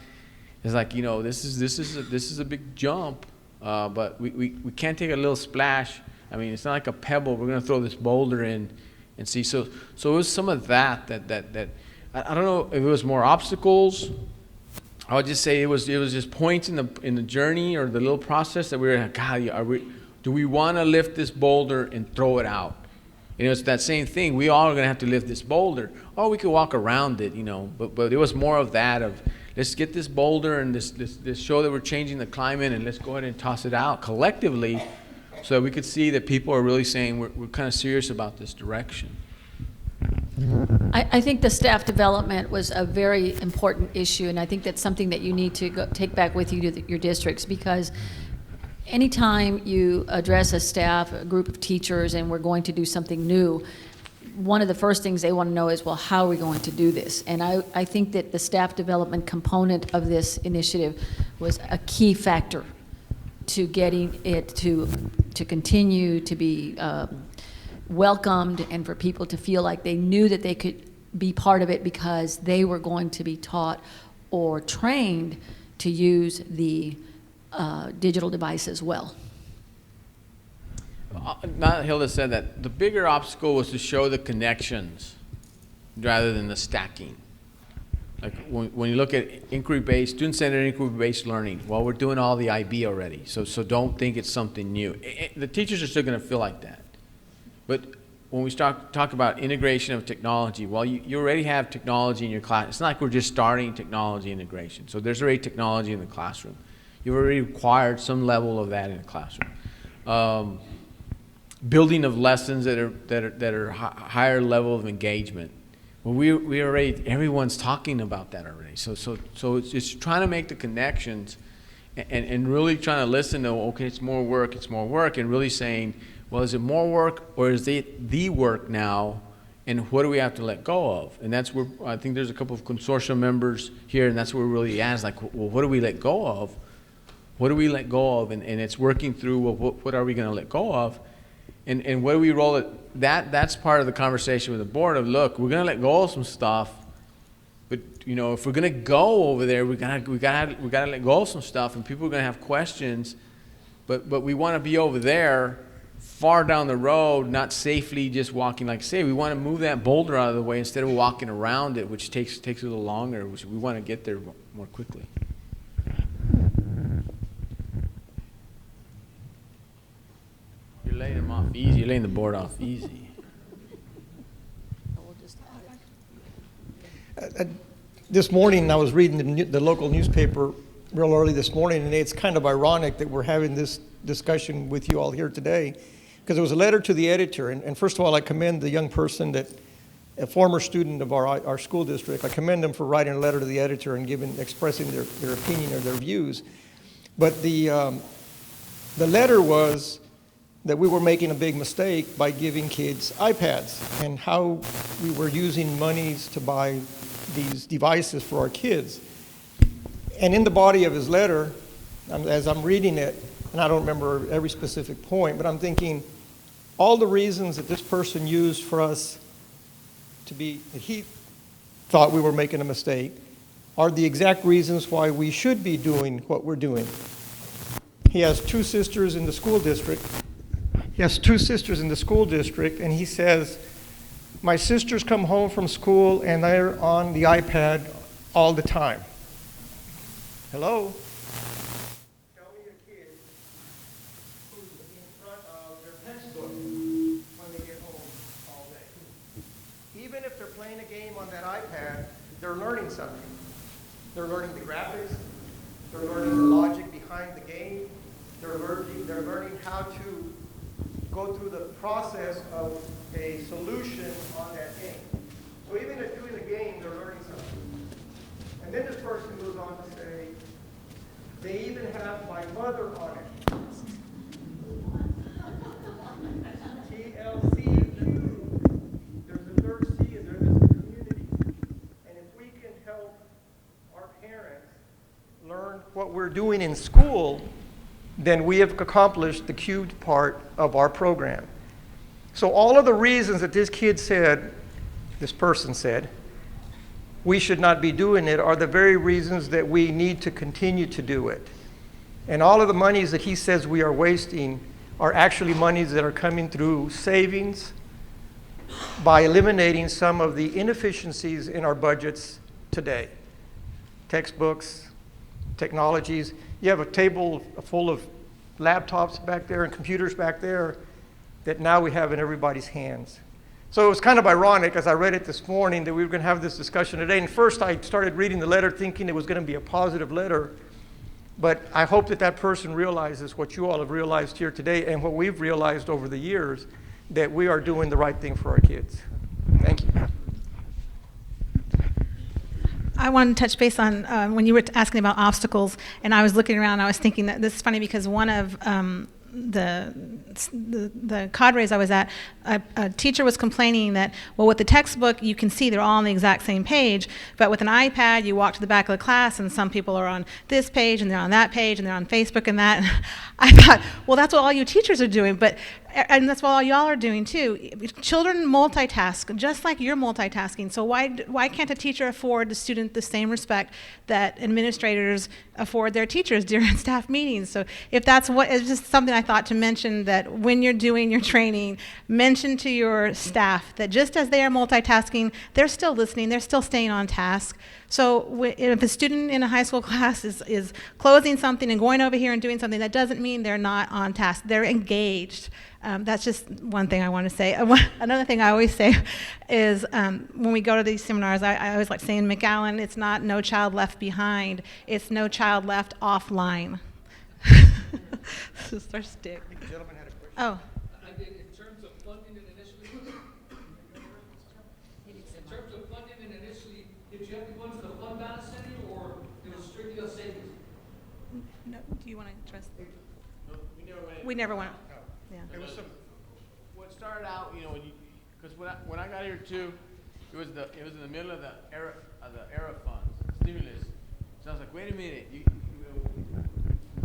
It's like, this is a big jump, but we can't take a little splash. I mean, it's not like a pebble. We're going to throw this boulder in. And see, so it was some of that I don't know if it was more obstacles. I would just say it was just points in the journey or the little process that we were like, God, do we want to lift this boulder and throw it out? It's that same thing. We all are going to have to lift this boulder. Or we could walk around it, But it was more of that of let's get this boulder and this show that we're changing the climate, and let's go ahead and toss it out collectively, so that we could see that people are really saying we're kind of serious about this direction. I think the staff development was a very important issue, and I think that's something that you need to take back with you to your districts, because anytime you address a staff, a group of teachers, and we're going to do something new, one of the first things they want to know is, well, how are we going to do this? And I think that the staff development component of this initiative was a key factor to getting it to continue to be welcomed, and for people to feel like they knew that they could be part of it because they were going to be taught or trained to use the digital device as well. Now that Hilda said that, the bigger obstacle was to show the connections rather than the stacking. Like when you look at inquiry-based, student-centered inquiry-based learning, well, we're doing all the IB already, so don't think it's something new. The teachers are still going to feel like that. But when we talk about integration of technology, well, you already have technology in your class. It's not like we're just starting technology integration. So there's already technology in the classroom. You've already acquired some level of that in the classroom. Building of lessons that are higher level of engagement. Well, we already, everyone's talking about that already. So it's trying to make the connections and really trying to listen to, okay, it's more work, and really saying, well, is it more work or is it the work now, and what do we have to let go of? And that's where I think there's a couple of consortium members here, and that's where we really ask, like, well, what do we let go of? What do we let go of? And it's working through, well, what are we going to let go of? And where do we roll it? That's part of the conversation with the board of, look, we're going to let go of some stuff, but if we're going to go over there, we gotta let go of some stuff, and people are going to have questions, but we want to be over there far down the road, not safely just walking. Like say, we want to move that boulder out of the way instead of walking around it, which takes a little longer. Which we want to get there more quickly. You're laying them off easy. You're laying the board off easy. This morning, I was reading the local newspaper real early this morning, and it's kind of ironic that we're having this discussion with you all here today, because it was a letter to the editor. And first of all, I commend the young person, that a former student of our school district. I commend them for writing a letter to the editor and expressing their opinion or their views. But the letter was that we were making a big mistake by giving kids iPads, and how we were using monies to buy these devices for our kids. And in the body of his letter, as I'm reading it, and I don't remember every specific point, but I'm thinking all the reasons that this person used for us that he thought we were making a mistake are the exact reasons why we should be doing what we're doing. He has two sisters in the school district. And he says, my sisters come home from school and they're on the iPad all the time. Hello? Tell me a kid who's in front of their textbook when they get home all day. Even if they're playing a game on that iPad, they're learning something. They're learning the graphics. They're learning the logic behind the game. They're learning how to go through the process of a solution on that game. So even if doing the game, they're learning something. And then this person goes on to say, they even have my mother on it. TLC3. There's a third C in there, there's a community. And if we can help our parents learn what we're doing in school, then we have accomplished the cubed part of our program. So all of the reasons that this person said, we should not be doing it are the very reasons that we need to continue to do it. And all of the monies that he says we are wasting are actually monies that are coming through savings by eliminating some of the inefficiencies in our budgets today. Textbooks, technologies. You have a table full of laptops back there and computers back there that now we have in everybody's hands. So it was kind of ironic as I read it this morning that we were going to have this discussion today. And first I started reading the letter thinking it was going to be a positive letter. But I hope that person realizes what you all have realized here today and what we've realized over the years, that we are doing the right thing for our kids. Thank you. I wanted to touch base on when you were asking about obstacles, and I was looking around. I was thinking that this is funny because one of the cadres I was at, a teacher was complaining that, well, with the textbook, you can see they're all on the exact same page, but with an iPad, you walk to the back of the class, and some people are on this page, and they're on that page, and they're on Facebook and that. And I thought, well, that's what all you teachers are doing, and that's what all y'all are doing too. Children multitask, just like you're multitasking. So why can't a teacher afford the student the same respect that administrators afford their teachers during staff meetings? So if that's what, it's just something I thought to mention, that when you're doing your training, mention to your staff that just as they are multitasking, they're still listening, they're still staying on task. So if a student in a high school class is closing something and going over here and doing something, that doesn't mean they're not on task. They're engaged. That's just one thing I want to say. Another thing I always say is when we go to these seminars, I always like saying, McAllen, it's not no child left behind, it's no child left offline. This is our stick. The gentleman had a question. Oh. In terms of funding and initially, did you have to go into the fund balance center, or it was strictly a savings? No, do you want to address? No, we never went. Yeah. There was some. What started out, because when I got here too, it was in the middle of the era funds, stimulus. So I was like, wait a minute, you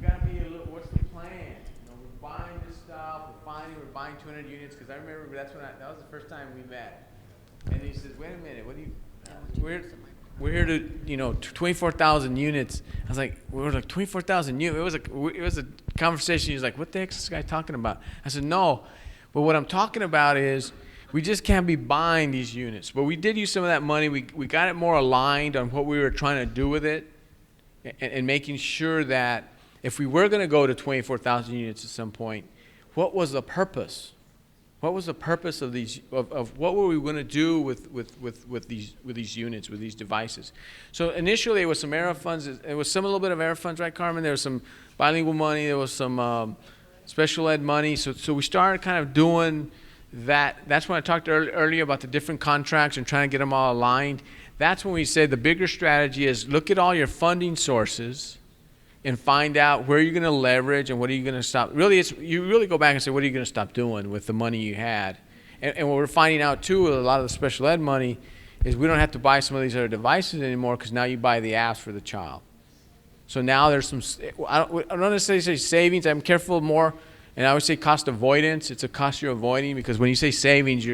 gotta be a little. What's the plan? We're buying this stuff. We're buying 200 units, because I remember that was the first time we met. And he says, wait a minute, what do you? We're here to 24,000 units. I was like, we're like 24,000 units. It was a conversation. He was like, what the heck is this guy talking about? I said, no, but what I'm talking about is we just can't be buying these units. But we did use some of that money. We got it more aligned on what we were trying to do with it, and making sure that if we were going to go to 24,000 units at some point, what was the purpose? What was the purpose of these? Of what were we going to do with these units, with these devices? So initially, it was some ERA funds. It was a little bit of ERA funds, right, Carmen? There was some bilingual money. There was some special ed money. So we started kind of doing that. That's when I talked earlier about the different contracts and trying to get them all aligned. That's when we said the bigger strategy is look at all your funding sources and find out where you're going to leverage and what are you going to stop. Really, you really go back and say, what are you going to stop doing with the money you had? And what we're finding out, too, with a lot of the special ed money is we don't have to buy some of these other devices anymore, because now you buy the apps for the child. So now there's some, I don't necessarily say savings. I'm careful more, and I would say cost avoidance. It's a cost you're avoiding, because when you say savings,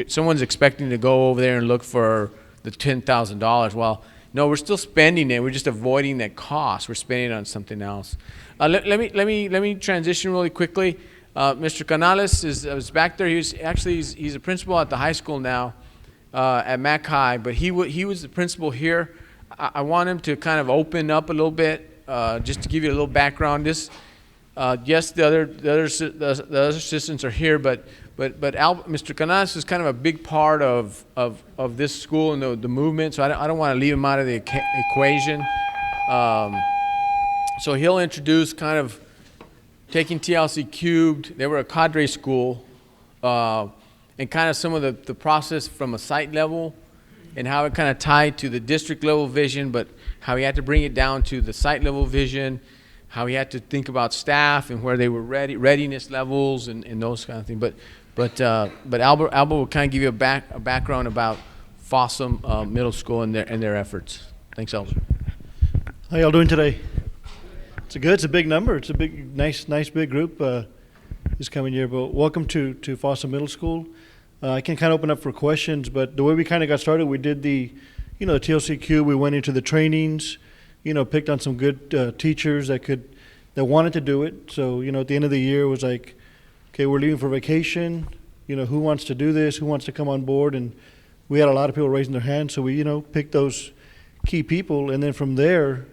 someone's expecting to go over there and look for the $10,000. Well, no, we're still spending it. We're just avoiding that cost. We're spending it on something else. Let me transition really quickly. Mr. Canales is back there. He's a principal at the high school now, at Mac High, but he was the principal here. I want him to kind of open up a little bit, just to give you a little background. Yes, the other assistants are here, but Mr. Canales is kind of a big part of this school and the movement, so I don't want to leave him out of the equation. So he'll introduce kind of taking TLC cubed. They were a cadre school, and kind of some of the process from a site level and how it kind of tied to the district level vision, but how he had to bring it down to the site level vision, how he had to think about staff and where they were readiness levels and those kind of things. But Albert will kind of give you a background about Fossum Middle School and their efforts. Thanks, Albert. How y'all doing today? It's a big number. It's a big, nice big group this coming year. But welcome to Fossum Middle School. I can kind of open up for questions, but the way we kind of got started, we did the TLC Cube. We went into the trainings, picked on some good teachers that wanted to do it. So at the end of the year, it was like, okay, we're leaving for vacation. Who wants to do this? Who wants to come on board? And we had a lot of people raising their hands, so we picked those key people, and then from there,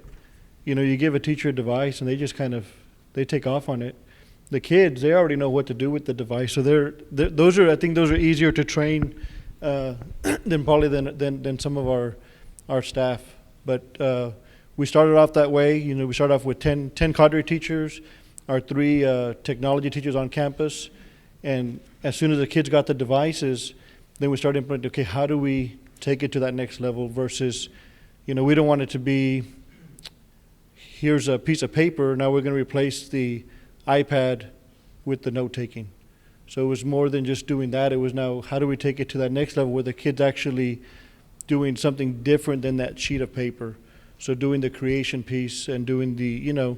you give a teacher a device, and they just they take off on it. The kids, they already know what to do with the device, so I think those are easier to train than some of our staff. But we started off that way. We started off with 10 cadre teachers, our 3 technology teachers on campus, and as soon as the kids got the devices, then we started implementing, okay, how do we take it to that next level versus We don't want it to be, here's a piece of paper, now we're going to replace the iPad with the note-taking. So it was more than just doing that. It was now, how do we take it to that next level where the kid's actually doing something different than that sheet of paper? So doing the creation piece and doing the,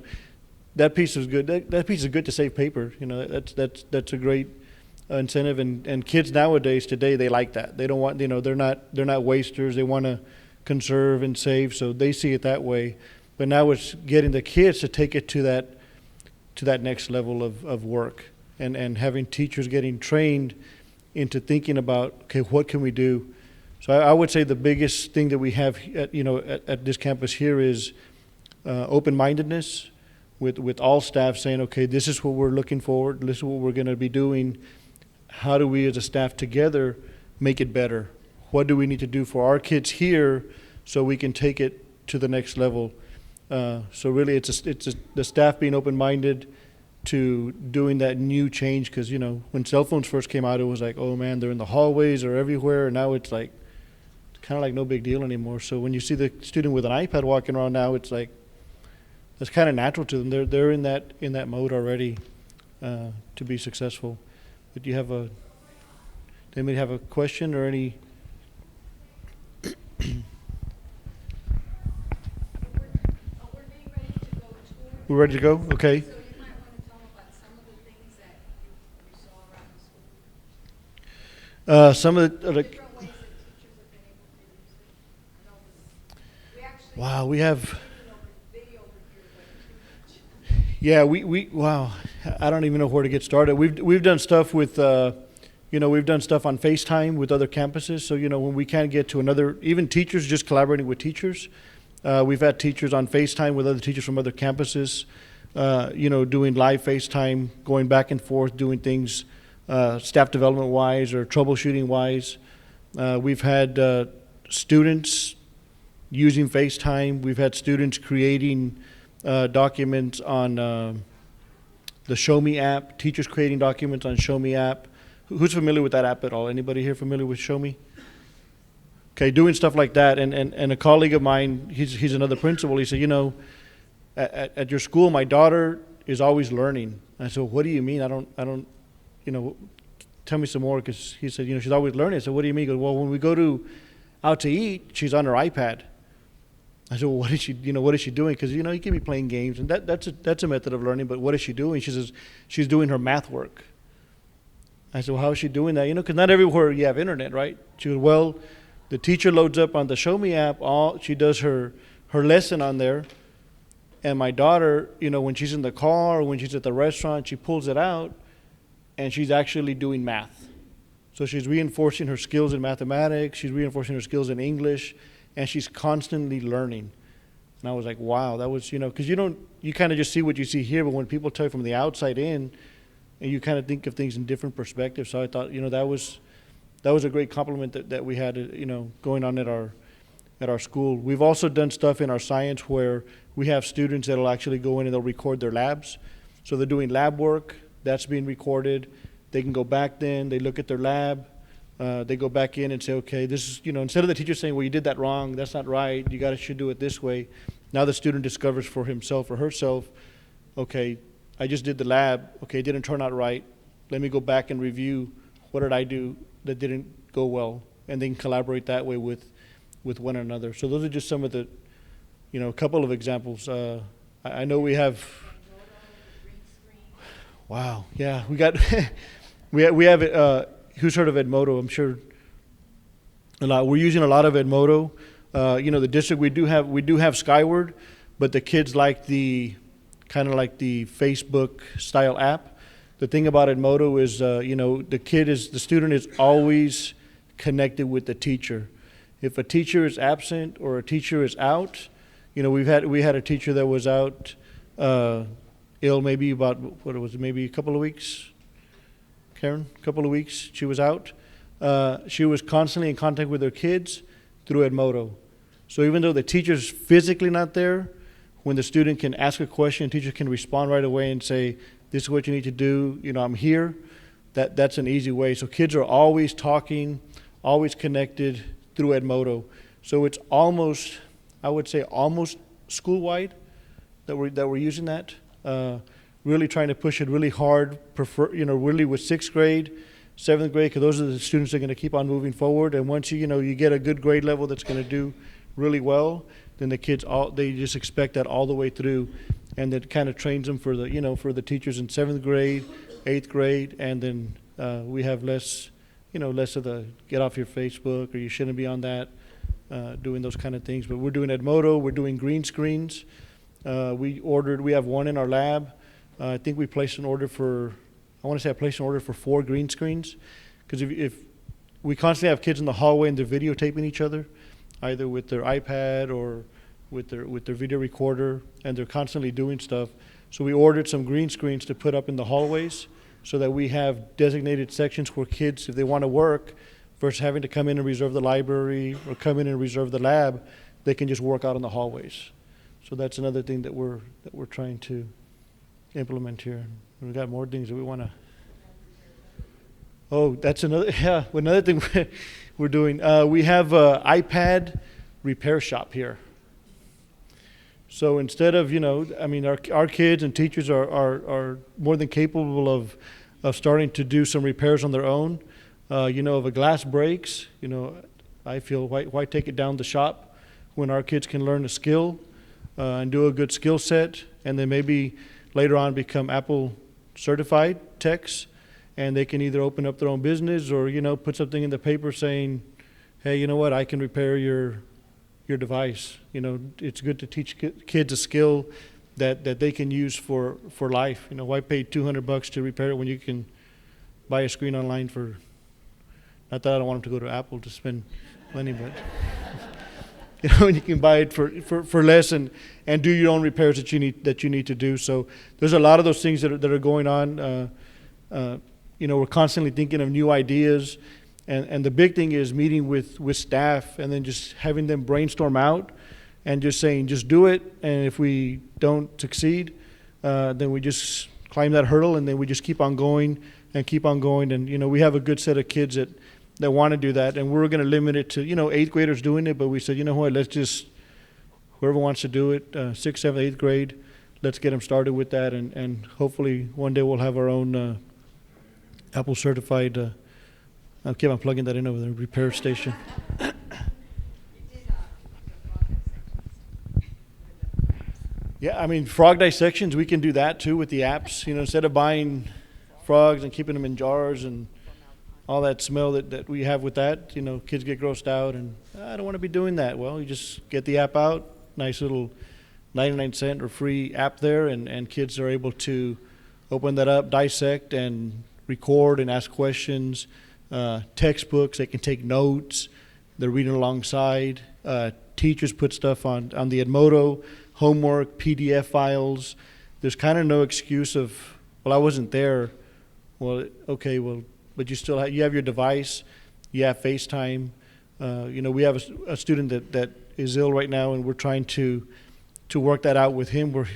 that piece is good. That piece is good to save paper. That's a great incentive. And kids nowadays, today, they like that. They don't want, they're not wasters. They want to conserve and save, so they see it that way. But now it's getting the kids to take it to that next level of work, and having teachers getting trained into thinking about, okay, what can we do? So I would say the biggest thing that we have at this campus here is open-mindedness with all staff saying, okay, this is what we're looking for, this is what we're going to be doing. How do we as a staff together make it better? What do we need to do for our kids here so we can take it to the next level? So really, it's the staff being open-minded to doing that new change, because when cell phones first came out, it was like, oh man, they're in the hallways or everywhere, and now it's like kind of like no big deal anymore. So when you see the student with an iPad walking around now, it's like that's kind of natural to them. They're in that mode already to be successful. But you have they may have a question or any. We're ready to go? Okay. So you might want to tell them about some of the things that you saw around the school. Some of the Different ways that teachers have been able to use it. We actually wow, we have. video over here, but Yeah, wow. I don't even know where to get started. We've done stuff with, we've done stuff on FaceTime with other campuses. So when we can't get to another, even teachers just collaborating with teachers. We've had teachers on FaceTime with other teachers from other campuses, doing live FaceTime, going back and forth, doing things staff development wise or troubleshooting wise. We've had students using FaceTime. We've had students creating documents on the Show Me app, teachers creating documents on Show Me app. Who's familiar with that app at all? Anybody here familiar with Show Me? Okay, doing stuff like that. And a colleague of mine, he's another principal, he said, at your school, my daughter is always learning. I said, what do you mean? I don't, tell me some more, because he said, she's always learning. I said, what do you mean? He goes, well, when we go out to eat, she's on her iPad. I said, well, what is she doing? Because, you can be playing games, and that's a method of learning, but what is she doing? She says, she's doing her math work. I said, well, how is she doing that? Because not everywhere you have internet, right? She goes, well, the teacher loads up on the Show Me app, she does her lesson on there, and my daughter, when she's in the car or when she's at the restaurant, she pulls it out, and she's actually doing math. So she's reinforcing her skills in mathematics, she's reinforcing her skills in English, and she's constantly learning. And I was like, wow, that was, because you kind of just see what you see here, but when people tell you from the outside in, and you kind of think of things in different perspectives. So I thought, that was a great compliment that we had, going on at our school. We've also done stuff in our science where we have students that'll actually go in and they'll record their labs. So they're doing lab work, that's being recorded. They can go back then, they look at their lab, they go back in and say, okay, this is, instead of the teacher saying, well, you did that wrong, that's not right, should do it this way. Now the student discovers for himself or herself, okay, I just did the lab, okay, it didn't turn out right. Let me go back and review, what did I do that didn't go well? And then collaborate that way with one another. So those are just some of the, a couple of examples. I know we have, wow, yeah, we got, we have, who's heard of Edmodo? I'm sure a lot. We're using a lot of Edmodo. The district, we do have Skyward, but the kids like the Facebook style app. The thing about Edmodo is, the student is always connected with the teacher. If a teacher is absent or a teacher is out, we had a teacher that was out ill maybe about, maybe a couple of weeks? Karen, a couple of weeks she was out. She was constantly in contact with her kids through Edmodo. So even though the teacher's physically not there, when the student can ask a question, the teacher can respond right away and say, this is what you need to do, I'm here. That's an easy way. So kids are always talking, always connected through Edmodo. So it's almost I would say almost school-wide that we're using that. Really trying to push it really hard, really with 6th grade, 7th grade, because those are the students that are going to keep on moving forward. And once you get a good grade level that's going to do really well, then the kids they just expect that all the way through, and that kind of trains them for the teachers in 7th grade, 8th grade, and then we have less of the get off your Facebook or you shouldn't be on that, doing those kind of things. But we're doing Edmodo, we're doing green screens. We have one in our lab. I think we placed an order for, I placed an order for 4 green screens, because if we constantly have kids in the hallway and they're videotaping each other, either with their iPad or with their video recorder, and they're constantly doing stuff. So we ordered some green screens to put up in the hallways so that we have designated sections where kids, if they want to work, versus having to come in and reserve the library or come in and reserve the lab, they can just work out in the hallways. So that's another thing that we're trying to implement here. We've got more things that we want to. Oh, that's another thing we're doing. We have an iPad repair shop here. So instead of, our kids and teachers are more than capable of starting to do some repairs on their own. If a glass breaks, I feel why take it down the shop when our kids can learn a skill and do a good skill set, and then maybe later on become Apple certified techs, and they can either open up their own business or put something in the paper saying, hey, you know what, I can repair your device. It's good to teach kids a skill that they can use for life. Why pay $200 to repair it when you can buy a screen online for, not that I don't want them to go to Apple to spend money, but you can buy it for less and do your own repairs that you need to do. So there's a lot of those things that are going on. We're constantly thinking of new ideas, and the big thing is meeting with staff and then just having them brainstorm out and just saying, just do it. And if we don't succeed, then we just climb that hurdle, and then we just keep on going. And we have a good set of kids that want to do that, and we're going to limit it to 8th graders doing it. But we said, let's just, whoever wants to do it, 6th, 7th, 8th grade, let's get them started with that, and hopefully one day we'll have our own Apple certified. I'll keep on plugging that in over the repair station. Yeah, frog dissections, we can do that too with the apps. Instead of buying frogs and keeping them in jars and all that smell that we have with that, kids get grossed out, and I don't want to be doing that. Well, you just get the app out, nice little 99-cent or free app there, and kids are able to open that up, dissect, and record and ask questions. Textbooks, they can take notes, they're reading alongside. Teachers put stuff on the Edmodo, homework, PDF files. There's kind of no excuse of, well, I wasn't there. Well, okay, but you still have your device, you have FaceTime. We have a student that is ill right now, and we're trying to work that out with him, where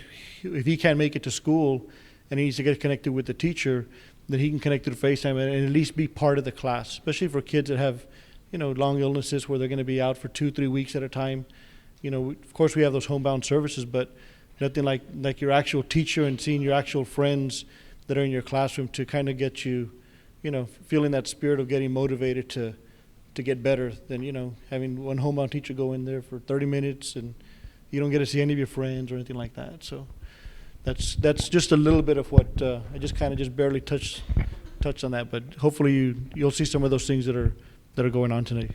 if he can't make it to school and he needs to get connected with the teacher, then he can connect to the FaceTime and at least be part of the class, especially for kids that have, long illnesses where they're going to be out for 2-3 weeks at a time. Of course we have those homebound services, but nothing like your actual teacher and seeing your actual friends that are in your classroom to kind of get you, feeling that spirit of getting motivated to get better than, having one homebound teacher go in there for 30 minutes and you don't get to see any of your friends or anything like that. So that's just a little bit of what I just kind of just barely touched on that, but hopefully you'll see some of those things that are going on tonight.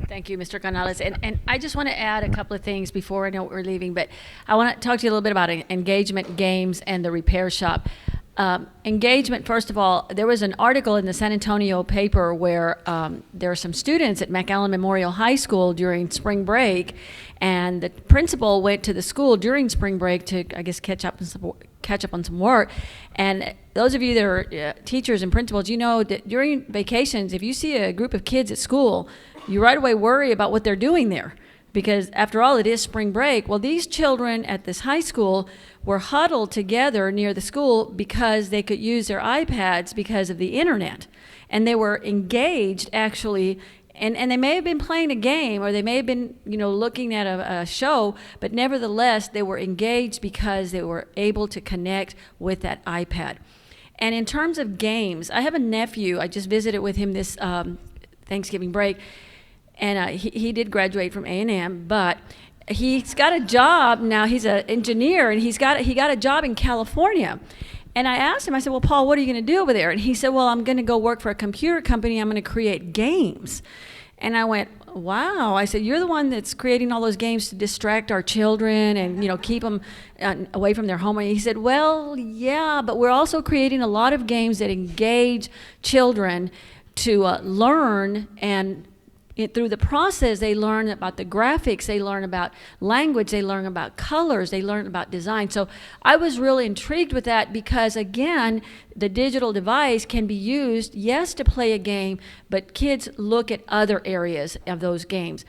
Thank you, Mr. Canales. And I just want to add a couple of things before I know we're leaving, but I want to talk to you a little bit about engagement, games, and the repair shop. Engagement, first of all, there was an article in the San Antonio paper where there are some students at McAllen Memorial High School during spring break, and the principal went to the school during spring break to, I guess, catch up on some work. And those of you that are teachers and principals, you know that during vacations, if you see a group of kids at school, you right away worry about what they're doing there, because after all, it is spring break. Well, these children at this high school were huddled together near the school because they could use their iPads because of the internet. And they were engaged actually And they may have been playing a game, or they may have been, looking at a show, but nevertheless, they were engaged because they were able to connect with that iPad. And in terms of games, I have a nephew. I just visited with him this Thanksgiving break, and he did graduate from A&M, but he's got a job now. He's an engineer, and he got a job in California. And I asked him, I said, well, Paul, what are you going to do over there? And he said, well, I'm going to go work for a computer company. I'm going to create games. And I went, wow. I said, you're the one that's creating all those games to distract our children and, keep them away from their home. And he said, well, yeah, but we're also creating a lot of games that engage children to learn, and through the process, they learn about the graphics, they learn about language, they learn about colors, they learn about design. So I was really intrigued with that because, again, the digital device can be used, yes, to play a game, but kids look at other areas of those games.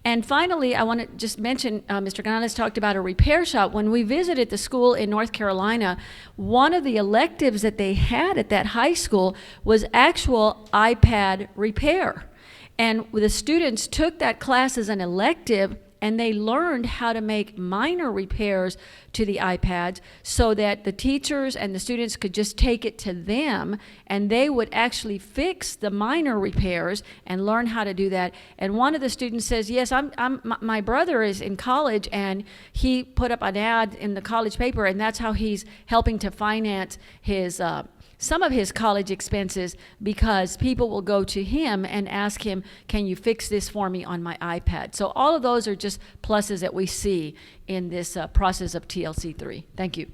And finally, I want to just mention, Mr. Canales talked about a repair shop. When we visited the school in North Carolina, one of the electives that they had at that high school was actual iPad repair. And the students took that class as an elective, and they learned how to make minor repairs to the iPads so that the teachers and the students could just take it to them, and they would actually fix the minor repairs and learn how to do that. And one of the students says, yes, my brother is in college, and he put up an ad in the college paper, and that's how he's helping to finance his some of his college expenses, because people will go to him and ask him, can you fix this for me on my iPad? So all of those are just pluses that we see in this process of TLC3. Thank you.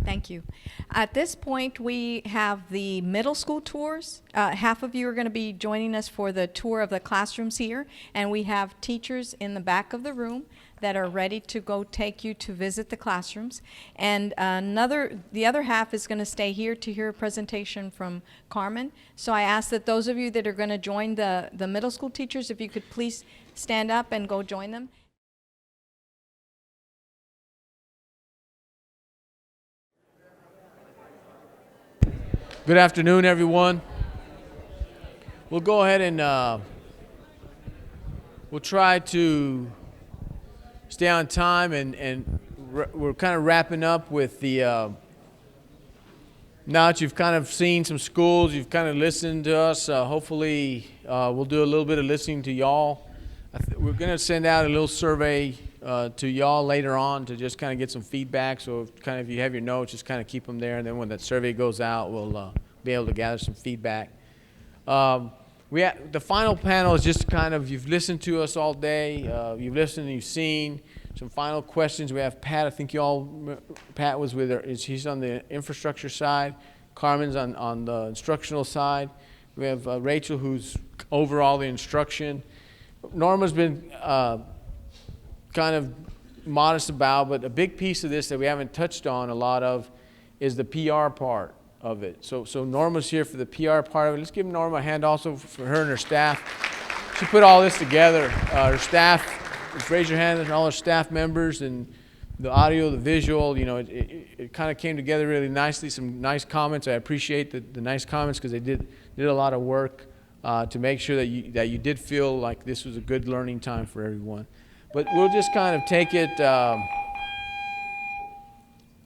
Thank you. At this point, we have the middle school tours. Half of you are going to be joining us for the tour of the classrooms here, and we have teachers in the back of the room that are ready to go take you to visit the classrooms. And the other half is going to stay here to hear a presentation from Carmen. So I ask that those of you that are going to join the middle school teachers, if you could please stand up and go join them. Good afternoon, everyone. We'll go ahead and we'll try to stay on time, and we're kind of wrapping up with the now that you've kind of seen some schools, you've kind of listened to us, hopefully we'll do a little bit of listening to y'all. We're going to send out a little survey to y'all later on to just kind of get some feedback. So kind of if you have your notes, just kind of keep them there, and then when that survey goes out, we'll be able to gather some feedback. The final panel is just kind of, you've listened to us all day, you've listened and you've seen some final questions. We have Pat, I think Pat was with her, he's on the infrastructure side, Carmen's on the instructional side. We have Rachel, who's over all the instruction. Norma's been kind of modest about, but a big piece of this that we haven't touched on a lot of is the PR part of it. So Norma's here for the PR part of it. Let's give Norma a hand also for her and her staff. She put all this together. Her staff, just raise your hand, and all her staff members, and the audio, the visual, it kind of came together really nicely. Some nice comments. I appreciate the nice comments because they did a lot of work to make sure that you did feel like this was a good learning time for everyone. But we'll just kind of take it.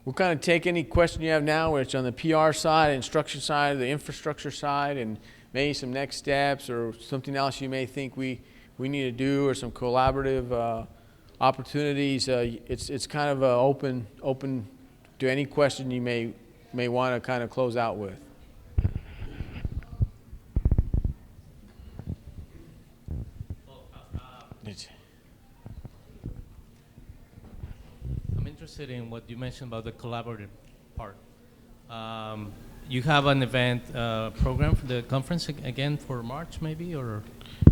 We'll kind of take any question you have now, whether it's on the PR side, instruction side, the infrastructure side, and maybe some next steps or something else you may think we need to do, or some collaborative opportunities. It's kind of open to any question you may want to kind of close out with. I'm interested in what you mentioned about the collaborative part. You have an event program for the conference again for March, maybe, or?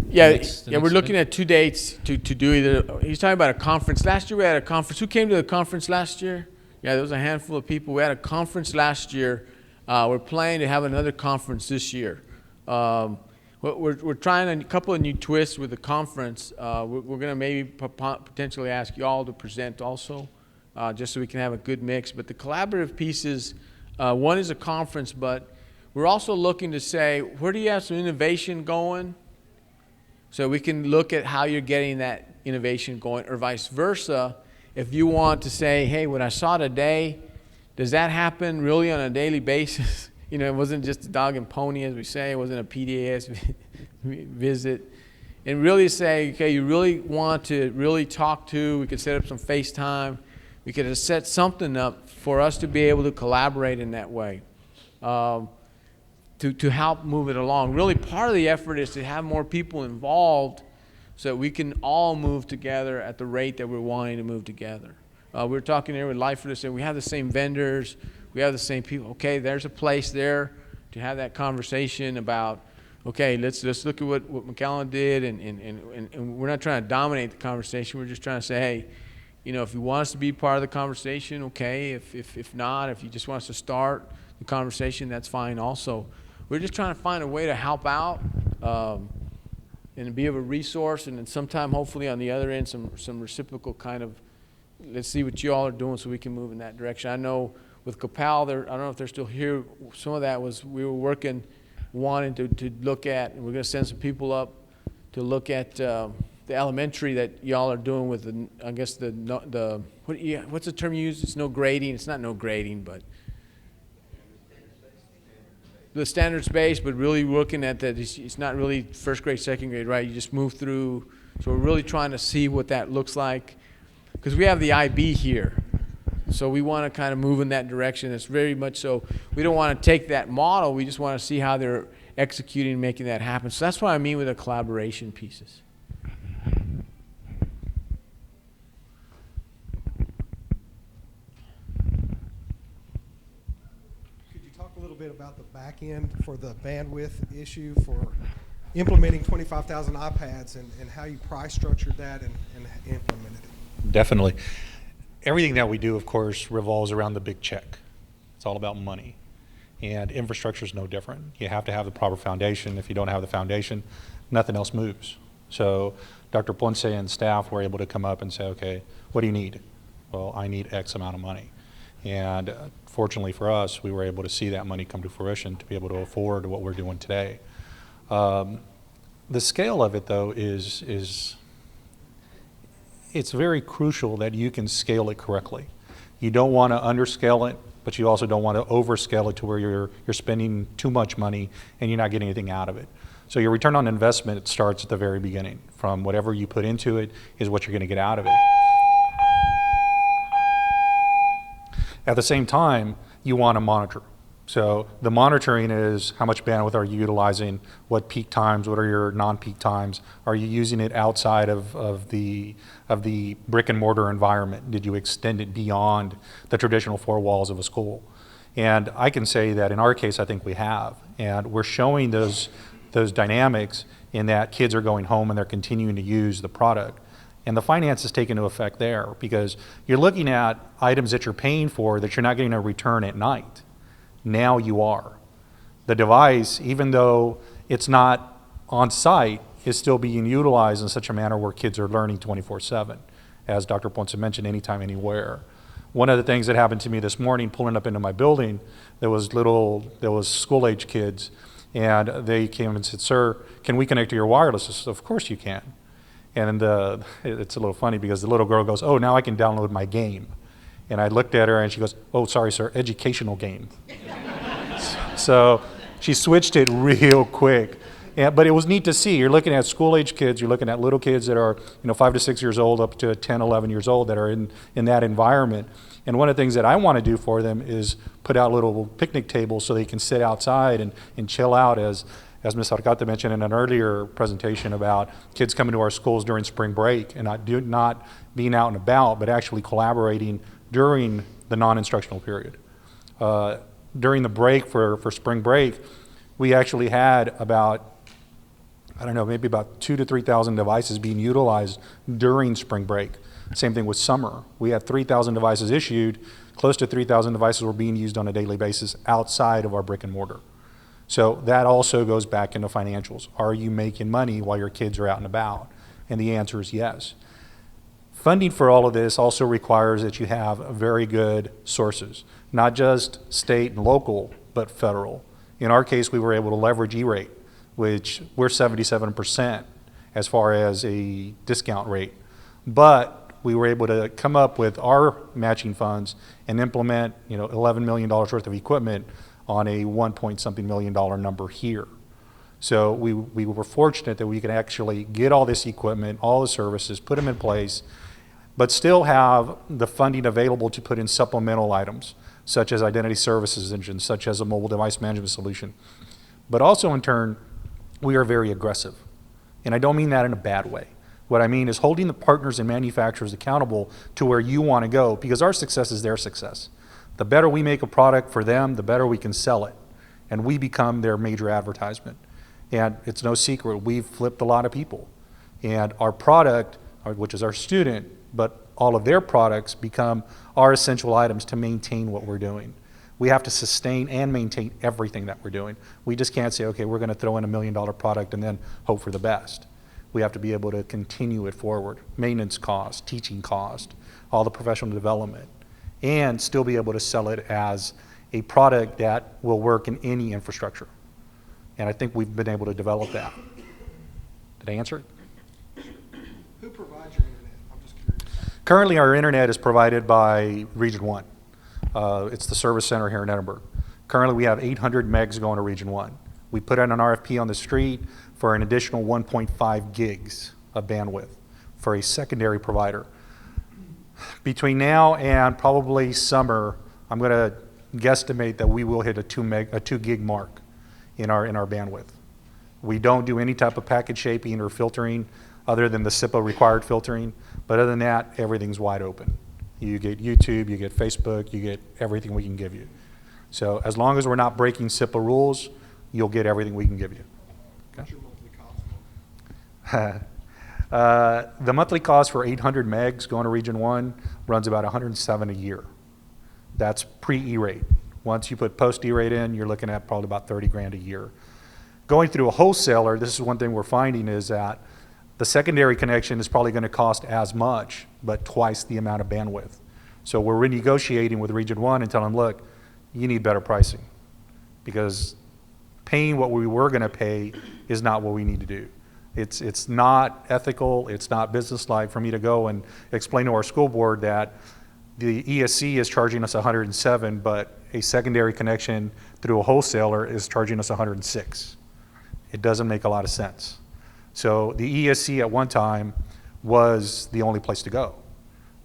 Yeah, we're looking at 2 dates to do either. He's talking about a conference. Last year we had a conference. Who came to the conference last year? Yeah, there was a handful of people. We had a conference last year. We're planning to have another conference this year. We're trying a couple of new twists with the conference. We're going to maybe potentially ask y'all to present also, just so we can have a good mix. But the collaborative pieces, one is a conference, but We're also looking to say, where do you have some innovation going? So we can look at how you're getting that innovation going, or vice versa. If you want to say, hey, what I saw today, does that happen really on a daily basis? You know, it wasn't just a dog and pony, as we say. It wasn't a PDAS visit. And really say, okay, you really want to really talk to, we could set up some FaceTime. We could set something up for us to be able to collaborate in that way, to help move it along. Really, part of the effort is to have more people involved so that we can all move together at the rate that we're wanting to move together. We were talking here with Lifer, saying we have the same vendors, we have the same people. Okay, there's a place there to have that conversation about, okay, let's look at what McAllen did, and we're not trying to dominate the conversation. We're just trying to say, hey, you know, if you want us to be part of the conversation, okay. If not, if you just want us to start the conversation, that's fine also. We're just trying to find a way to help out and be of a resource, and then sometime, hopefully, on the other end, some reciprocal kind of, let's see what you all are doing so we can move in that direction. I know with Capal, I don't know if they're still here, some of that was we were working, wanting to look at, and we're going to send some people up to look at the elementary that y'all are doing with the, I guess what's the term you use? It's no grading. It's not no grading, but the standards-based, but really looking at that, it's not really first grade, second grade, right? You just move through. So we're really trying to see what that looks like, because we have the IB here. So we want to kind of move in that direction. It's very much so. We don't want to take that model. We just want to see how they're executing and making that happen. So that's what I mean with the collaboration pieces. Could you talk a little bit about the back end for the bandwidth issue for implementing 25,000 iPads and how you price structured that and implemented it? Definitely. Everything that we do, of course, revolves around the big check. It's all about money. And infrastructure is no different. You have to have the proper foundation. If you don't have the foundation, nothing else moves. So Dr. Ponce and staff were able to come up and say, okay, what do you need? Well, I need X amount of money. And fortunately for us, we were able to see that money come to fruition to be able to afford what we're doing today. The scale of it, though, is it's very crucial that you can scale it correctly. You don't want to underscale it, but you also don't want to overscale it to where you're spending too much money and you're not getting anything out of it. So your return on investment starts at the very beginning. From whatever you put into it is what you're going to get out of it. At the same time, you want to monitor. So the monitoring is how much bandwidth are you utilizing, what peak times, what are your non-peak times, are you using it outside of the brick and mortar environment? Did you extend it beyond the traditional four walls of a school? And I can say that in our case, I think we have. And we're showing those dynamics in that kids are going home and they're continuing to use the product. And the finance is taken into effect there because you're looking at items that you're paying for that you're not getting a return at night. Now you are. The device, even though it's not on site, is still being utilized in such a manner where kids are learning 24/7. As Dr. Ponce mentioned, anytime, anywhere. One of the things that happened to me this morning, pulling up into my building, there was school-age kids, and they came and said, "Sir, can we connect to your wireless?" I said, "Of course you can." And it's a little funny because the little girl goes, "Oh, now I can download my game." And I looked at her and she goes, "Oh, sorry, sir, educational game." So she switched it real quick. But it was neat to see. You're looking at school-age kids, you're looking at little kids that are 5 to 6 years old up to 10, 11 years old that are in that environment. And one of the things that I want to do for them is put out little picnic tables so they can sit outside and chill out, as Ms. Arcata mentioned in an earlier presentation about kids coming to our schools during spring break and not being out and about, but actually collaborating during the non-instructional period. During the break for spring break, we actually had maybe about 2,000 to 3,000 devices being utilized during spring break. Same thing with summer. We had 3,000 devices issued. Close to 3,000 devices were being used on a daily basis outside of our brick and mortar. So that also goes back into financials. Are you making money while your kids are out and about? And the answer is yes. Funding for all of this also requires that you have very good sources, not just state and local. In our case, we were able to leverage E-rate, which we're 77% as far as a discount rate. But we were able to come up with our matching funds and implement, $11 million worth of equipment on a $1-point-something million number here. So we were fortunate that we could actually get all this equipment, all the services, put them in place, but still have the funding available to put in supplemental items, such as identity services engine, such as a mobile device management solution. But also in turn, we are very aggressive. And I don't mean that in a bad way. What I mean is holding the partners and manufacturers accountable to where you want to go, because our success is their success. The better we make a product for them, the better we can sell it. And we become their major advertisement. And it's no secret, we've flipped a lot of people. And our product, which is our student, but all of their products become our essential items to maintain what we're doing. We have to sustain and maintain everything that we're doing. We just can't say, okay, we're going to throw in $1 million product and then hope for the best. We have to be able to continue it forward. Maintenance cost, teaching cost, all the professional development, and still be able to sell it as a product that will work in any infrastructure. And I think we've been able to develop that. Did I answer it? Who provides your internet? I'm just curious. Currently, our internet is provided by Region 1. It's the service center here in Edinburgh. Currently, we have 800 megs going to Region 1. We put out an RFP on the street for an additional 1.5 gigs of bandwidth for a secondary provider. Between now and probably summer, I'm going to guesstimate that we will hit a 2 gig mark in our bandwidth. We don't do any type of packet shaping or filtering other than the SIPA required filtering, but other than that, everything's wide open. You get YouTube, you get Facebook, you get everything we can give you. So as long as we're not breaking SIPA rules, you'll get everything we can give you. What's your monthly cost? The monthly cost for 800 megs going to Region 1 runs about $107 a year. That's pre-E-rate. Once you put post-E-rate in, you're looking at probably about 30 grand a year. Going through a wholesaler, this is one thing we're finding is that the secondary connection is probably going to cost as much, but twice the amount of bandwidth. So we're renegotiating with Region 1 and telling them, look, you need better pricing, because paying what we were going to pay is not what we need to do. It's not ethical, it's not businesslike for me to go and explain to our school board that the ESC is charging us 107, but a secondary connection through a wholesaler is charging us 106. It doesn't make a lot of sense. So the ESC at one time was the only place to go.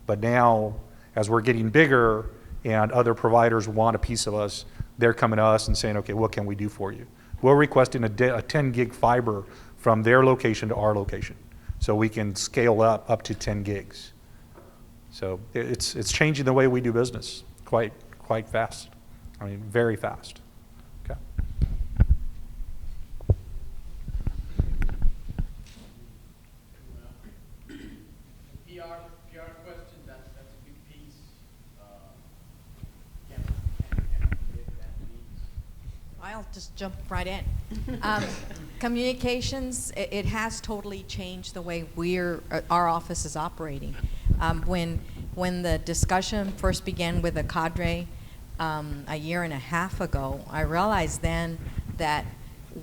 But now, as we're getting bigger and other providers want a piece of us, they're coming to us and saying, okay, what can we do for you? We're requesting a 10 gig fiber from their location to our location, so we can scale up to 10 gigs. So it's changing the way we do business quite fast. I mean, very fast. Okay. PR question, that's a big piece. I'll just jump right in. Communications, it has totally changed the way our office is operating. When the discussion first began with the cadre a year and a half ago, I realized then that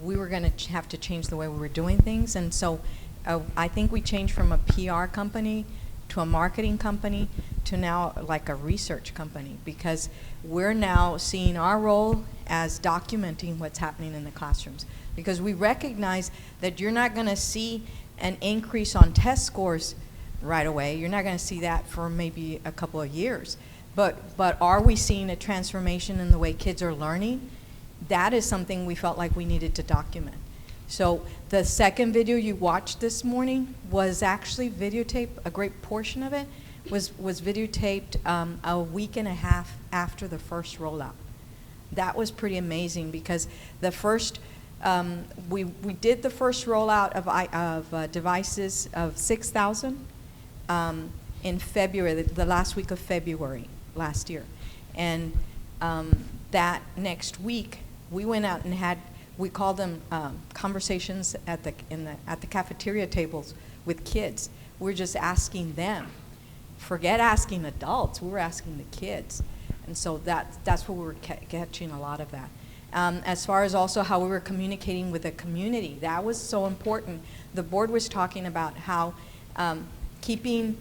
we were going to have to change the way we were doing things. And so I think we changed from a PR company to a marketing company to now like a research company, because we're now seeing our role as documenting what's happening in the classrooms. Because we recognize that you're not going to see an increase on test scores right away. You're not going to see that for maybe a couple of years. But are we seeing a transformation in the way kids are learning? That is something we felt like we needed to document. So the second video you watched this morning was actually videotaped. A great portion of it was videotaped a week and a half after the first rollout. That was pretty amazing, because the first we did the first rollout of devices of 6,000 in February, the last week of February last year, and that next week we went out and had, we call them conversations at the cafeteria tables with kids. We're just asking them. Forget asking adults. We were asking the kids, and so that's where we were catching a lot of that. As far as also how we were communicating with the community, that was so important. The board was talking about how keeping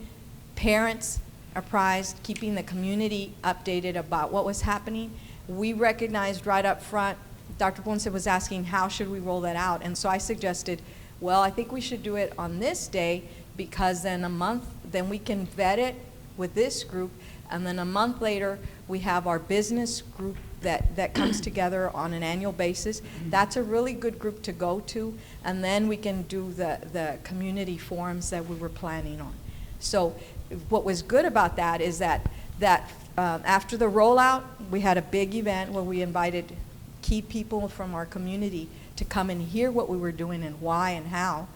parents apprised, keeping the community updated about what was happening. We recognized right up front, Dr. Ponce was asking how should we roll that out, and so I suggested, well, I think we should do it on this day, because then a month, then we can vet it with this group, and then a month later, we have our business group that comes together on an annual basis. That's a really good group to go to, and then we can do the community forums that we were planning on. So what was good about that is that after the rollout, we had a big event where we invited key people from our community to come and hear what we were doing and why and how.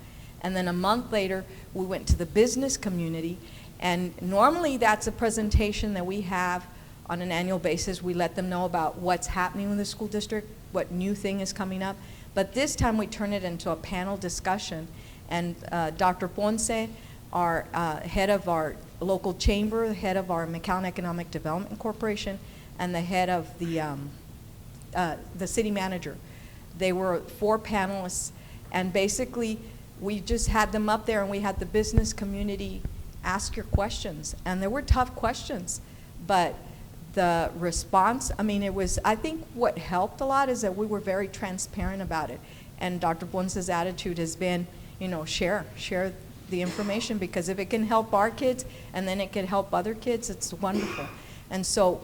And then a month later, we went to the business community, and normally that's a presentation that we have on an annual basis. We let them know about what's happening with the school district, what new thing is coming up. But this time we turn it into a panel discussion, and Dr. Ponce, our head of our local chamber, the head of our McAllen Economic Development Corporation, and the head of the city manager. They were 4 panelists, and basically we just had them up there and we had the business community ask your questions. And there were tough questions, but the response, I mean, it was, I think what helped a lot is that we were very transparent about it. And Dr. Ponce's attitude has been, you know, share the information, because if it can help our kids and then it can help other kids, it's wonderful. And so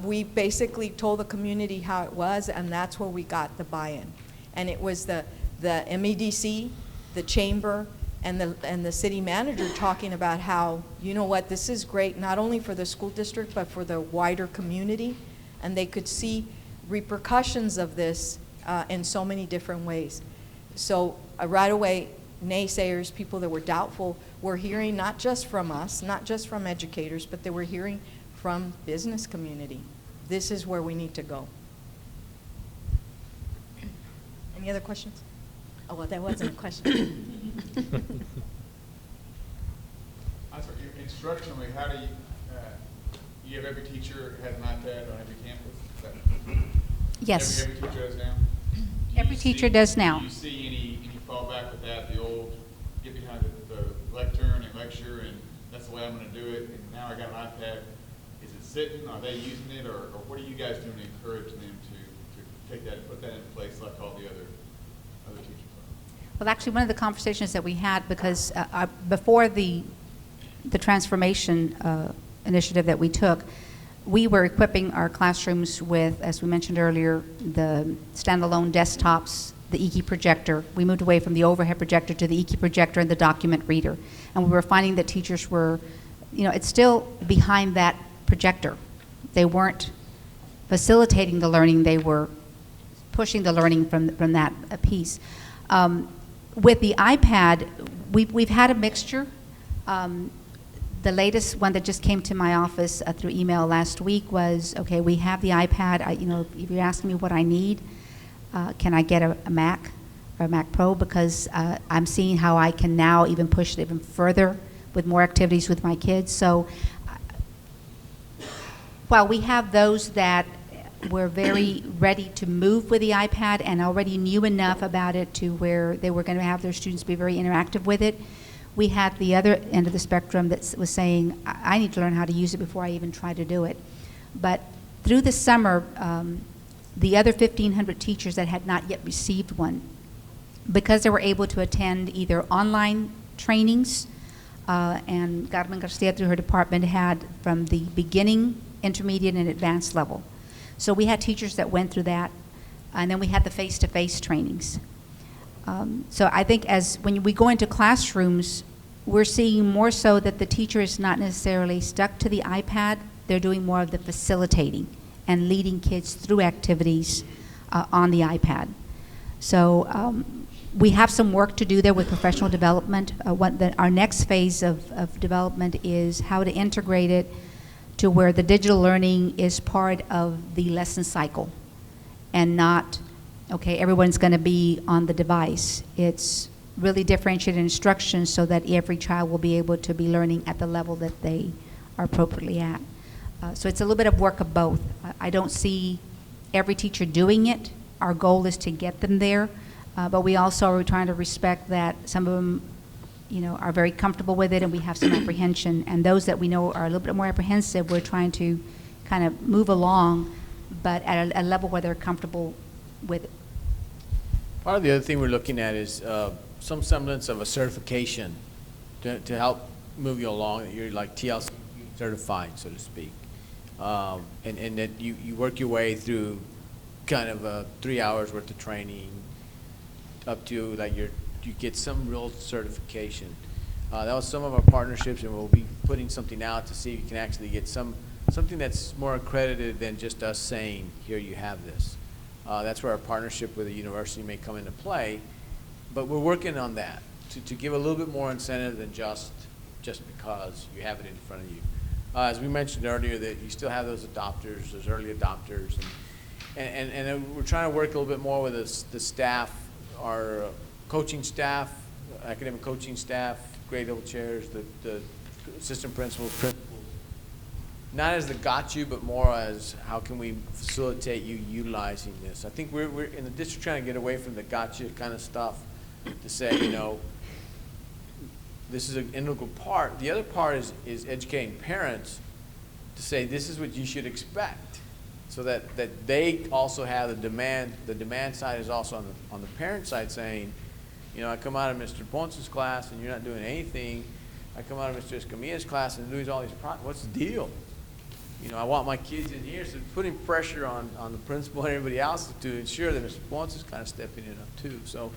we basically told the community how it was, and that's where we got the buy-in. And it was the MEDC, the chamber, and the city manager talking about how, you know what, this is great not only for the school district but for the wider community, and they could see repercussions of this in so many different ways. So right away, naysayers, people that were doubtful, were hearing not just from us, not just from educators, but they were hearing from business community. This is where we need to go. Any other questions? Oh, well, that wasn't a question. I'm sorry, instructionally, how do you have every teacher has an iPad on every campus? Yes. Every teacher does now? Every teacher does now. Do you see any fallback with that, the old get behind the lectern and lecture, and that's the way I'm going to do it, and now I got an iPad? Is it sitting? Are they using it? Or what are you guys doing to encourage them to take that and put that in place like all the other teachers are? Well, actually, one of the conversations that we had, because before the transformation initiative that we took, we were equipping our classrooms with, as we mentioned earlier, the standalone desktops, the EKI projector. We moved away from the overhead projector to the EKI projector and the document reader. And we were finding that teachers were, you know, it's still behind that projector. They weren't facilitating the learning, they were pushing the learning from that piece. With the iPad, we've had a mixture. The latest one that just came to my office through email last week was, okay, we have the iPad. You know, if you're asking me what I need, can I get a Mac or a Mac Pro? Because I'm seeing how I can now even push it even further with more activities with my kids. So while we have those that were very ready to move with the iPad and already knew enough about it to where they were going to have their students be very interactive with it, we had the other end of the spectrum that was saying, I need to learn how to use it before I even try to do it. But through the summer, the other 1,500 teachers that had not yet received one, because they were able to attend either online trainings, and Carmen Garcia through her department had from the beginning, intermediate, and advanced level. So we had teachers that went through that, and then we had the face-to-face trainings. So I think when we go into classrooms, we're seeing more so that the teacher is not necessarily stuck to the iPad. They're doing more of the facilitating and leading kids through activities on the iPad. So we have some work to do there with professional development. Our next phase of development is how to integrate it to where the digital learning is part of the lesson cycle and not, okay, everyone's going to be on the device. It's really differentiated instruction so that every child will be able to be learning at the level that they are appropriately at. So it's a little bit of work of both. I don't see every teacher doing it. Our goal is to get them there, but we also are trying to respect that some of them, are very comfortable with it, and we have some apprehension. And those that we know are a little bit more apprehensive, we're trying to kind of move along, but at a level where they're comfortable with it. Part of the other thing we're looking at is some semblance of a certification to help move you along, that you're like TLC certified, so to speak. And that you work your way through kind of 3 hours worth of training up to like you get some real certification. That was some of our partnerships, and we'll be putting something out to see if you can actually get something that's more accredited than just us saying, here you have this. That's where our partnership with the university may come into play, but we're working on that to give a little bit more incentive than just because you have it in front of you. As we mentioned earlier, that you still have those adopters, those early adopters, and then we're trying to work a little bit more with the staff, our coaching staff, academic coaching staff, grade level chairs, the assistant principals, not as the got you, but more as how can we facilitate you utilizing this. I think we're in the district trying to get away from the gotcha kind of stuff to say, this is an integral part. The other part is educating parents to say this is what you should expect, so that they also have the demand. The demand side is also on the parent side saying, I come out of Mr. Ponce's class and you're not doing anything. I come out of Mr. Escamilla's class and doing all these projects. What's the deal? I want my kids in here, so putting pressure on the principal and everybody else to ensure that Mr. Ponce is kind of stepping in up too. So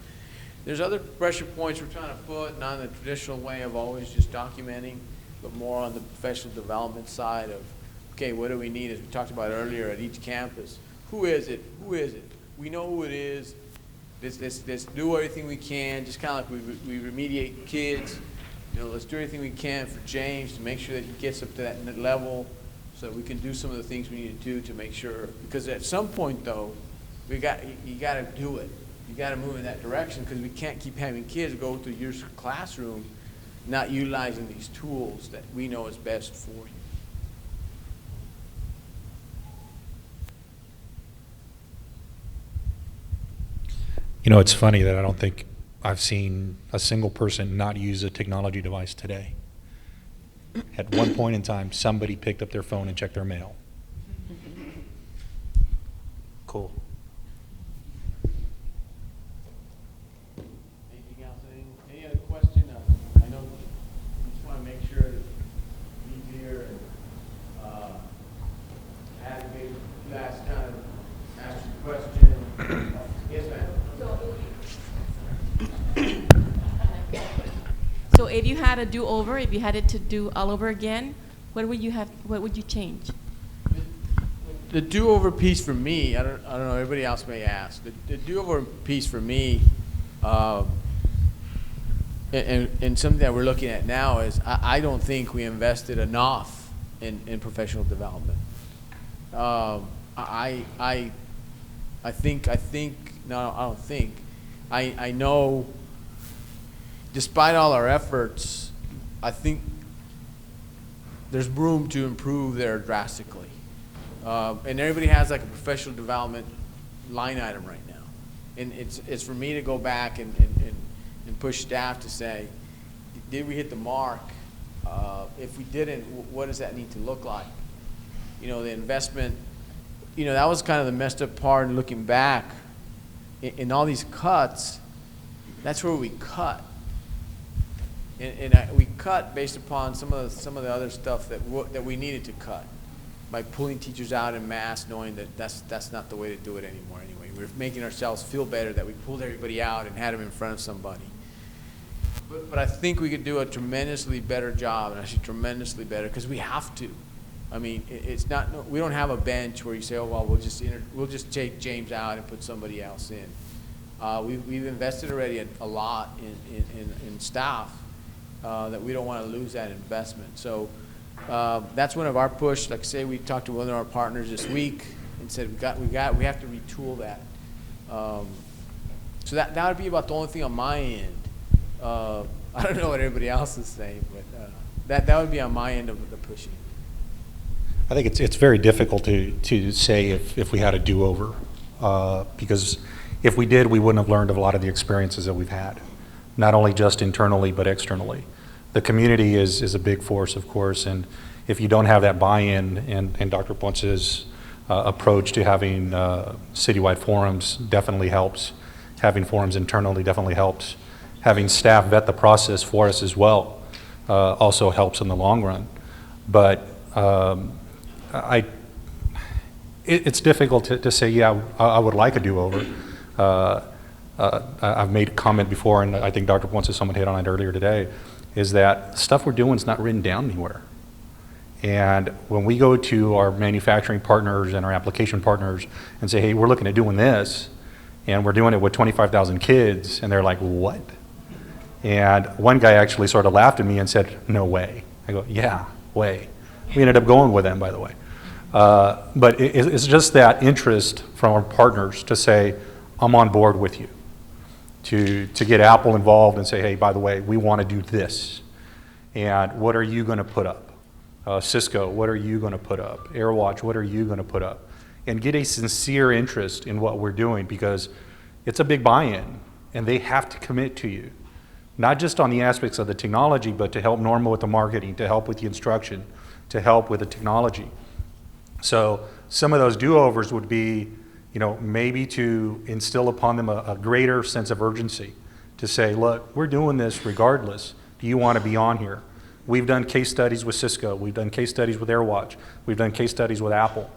there's other pressure points we're trying to put, not in the traditional way of always just documenting, but more on the professional development side of, okay, what do we need, as we talked about earlier, at each campus? Who is it? Who is it? We know who it is. Let's do everything we can, just kind of like we remediate kids. Let's do everything we can for James to make sure that he gets up to that level so that we can do some of the things we need to do to make sure. Because at some point, though, you got to do it. You got to move in that direction, because we can't keep having kids go through your classroom not utilizing these tools that we know is best for you. It's funny that I don't think I've seen a single person not use a technology device today. At one point in time, somebody picked up their phone and checked their mail. Cool. Anything else? Any other question? I know we just want to make sure that we here and advocate last time, ask a question. Yes, ma'am. So if you had a do-over, if you had it to do all over again, what would you change? The do-over piece for me, I don't know, everybody else may ask. The do-over piece for me, and something that we're looking at now is I don't think we invested enough in professional development. I know, despite all our efforts, I think there's room to improve there drastically. And everybody has like a professional development line item right now. And it's for me to go back and push staff to say, did we hit the mark? If we didn't, what does that need to look like? The investment, that was kind of the messed up part looking back. In all these cuts, that's where we cut. We cut based upon some of the other stuff that we needed to cut, by pulling teachers out en masse, knowing that that's not the way to do it anymore. Anyway, we're making ourselves feel better that we pulled everybody out and had them in front of somebody. But I think we could do a tremendously better job, and actually tremendously better, because we have to. I mean, it's not. We don't have a bench where you say, oh well, we'll just take James out and put somebody else in. We've invested already a lot in staff. That we don't want to lose that investment. So that's one of our push. Like I say, we talked to one of our partners this week and said we have to retool that. So that would be about the only thing on my end. I don't know what everybody else is saying, but that would be on my end of the pushing. I think it's very difficult to say if we had a do-over, because if we did, we wouldn't have learned of a lot of the experiences that we've had, not only just internally but externally. The community is a big force, of course, and if you don't have that buy-in and Dr. Ponce's approach to having citywide forums definitely helps. Having forums internally definitely helps. Having staff vet the process for us as well also helps in the long run. But it's difficult to say, yeah, I would like a do-over. I've made a comment before, and I think Dr. Ponce, someone hit on it earlier today, is that stuff we're doing is not written down anywhere. And when we go to our manufacturing partners and our application partners and say, hey, we're looking at doing this, and we're doing it with 25,000 kids, and they're like, what? And one guy actually sort of laughed at me and said, no way. I go, yeah, way. We ended up going with them, by the way. But it's just that interest from our partners to say, I'm on board with you. To get Apple involved and say, hey, by the way, we want to do this. And what are you going to put up? Cisco, what are you going to put up? AirWatch, what are you going to put up? And get a sincere interest in what we're doing, because it's a big buy-in and they have to commit to you. Not just on the aspects of the technology, but to help Norma with the marketing, to help with the instruction, to help with the technology. So some of those do-overs would be, maybe to instill upon them a greater sense of urgency, to say, look, we're doing this regardless. Do you want to be on here? We've done case studies with Cisco. We've done case studies with AirWatch. We've done case studies with Apple.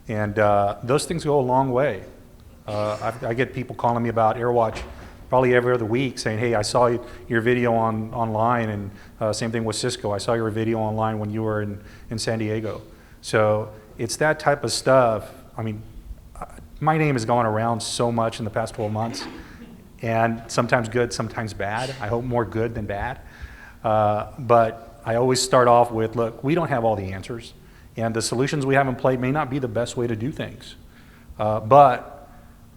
And those things go a long way. I get people calling me about AirWatch probably every other week saying, hey, I saw your video online, and same thing with Cisco. I saw your video online when you were in San Diego. So it's that type of stuff. I mean, my name has gone around so much in the past 12 months, and sometimes good, sometimes bad. I hope more good than bad. But I always start off with, look, we don't have all the answers, and the solutions we have in play may not be the best way to do things. But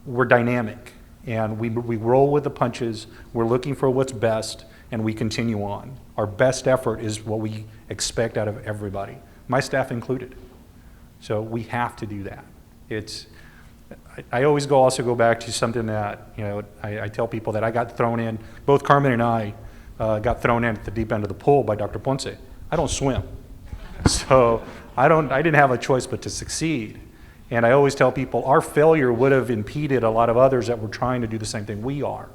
we're dynamic, and we roll with the punches. We're looking for what's best, and we continue on. Our best effort is what we expect out of everybody, my staff included. So we have to do that. I always also go back to something that, I tell people that I got thrown in, both Carmen and I got thrown in at the deep end of the pool by Dr. Ponce. I don't swim. So I didn't have a choice but to succeed. And I always tell people our failure would have impeded a lot of others that were trying to do the same thing we are.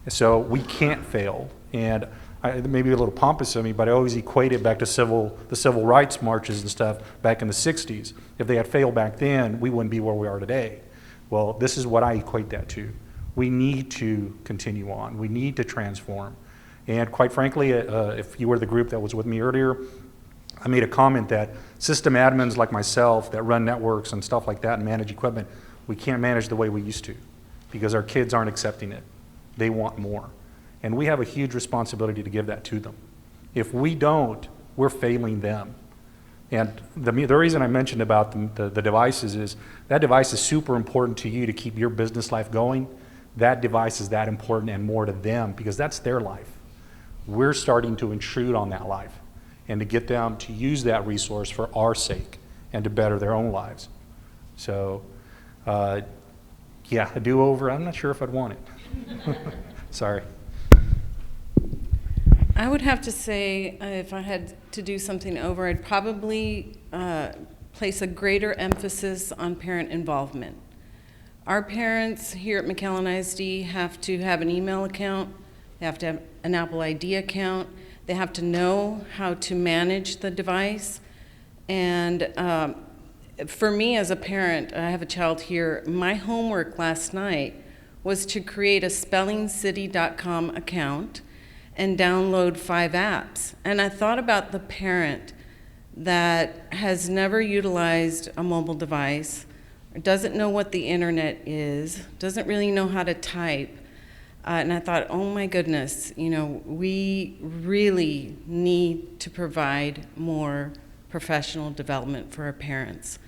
So we can't fail. And maybe a little pompous of me, but I always equate it back to the civil rights marches and stuff back in the 60s. If they had failed back then, we wouldn't be where we are today. Well, this is what I equate that to. We need to continue on. We need to transform. And quite frankly, if you were the group that was with me earlier, I made a comment that system admins like myself that run networks and stuff like that and manage equipment, we can't manage the way we used to because our kids aren't accepting it. They want more. And we have a huge responsibility to give that to them. If we don't, we're failing them. And the reason I mentioned about the devices is that device is super important to you to keep your business life going. That device is that important and more to them because that's their life. We're starting to intrude on that life and to get them to use that resource for our sake and to better their own lives. So, yeah, a do-over, I'm not sure if I'd want it. Sorry. I would have to say, if I had to do something over, I'd probably place a greater emphasis on parent involvement. Our parents here at McAllen ISD have to have an email account, they have to have an Apple ID account, they have to know how to manage the device. And for me as a parent, I have a child here, my homework last night was to create a spellingcity.com account and download 5 apps. And I thought about the parent that has never utilized a mobile device, or doesn't know what the internet is, doesn't really know how to type. And I thought, oh my goodness, we really need to provide more professional development for our parents.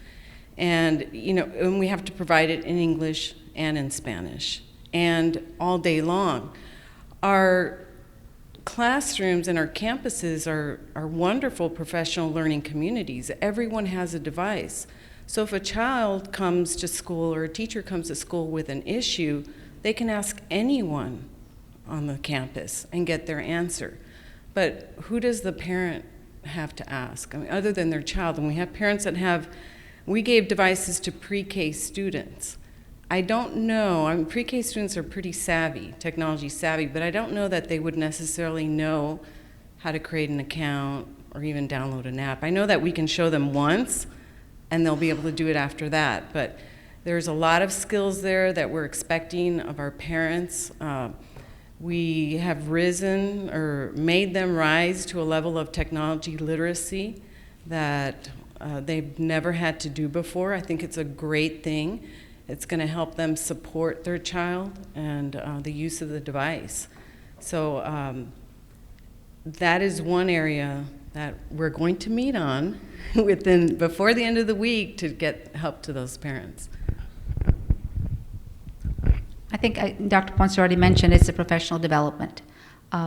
And, and we have to provide it in English and in Spanish, and all day long. Our classrooms and our campuses are wonderful professional learning communities. Everyone has a device. So if a child comes to school or a teacher comes to school with an issue, they can ask anyone on the campus and get their answer. But who does the parent have to ask? I mean, other than their child. And we have parents that we gave devices to pre-K students. I don't know, I mean, pre-K students are pretty savvy, technology savvy, but I don't know that they would necessarily know how to create an account or even download an app. I know that we can show them once and they'll be able to do it after that, but there's a lot of skills there that we're expecting of our parents. We have risen or made them rise to a level of technology literacy that they've never had to do before. I think it's a great thing. It's going to help them support their child and the use of the device. So that is one area that we're going to meet on before the end of the week to get help to those parents. I think Dr. Ponce already mentioned it's a professional development.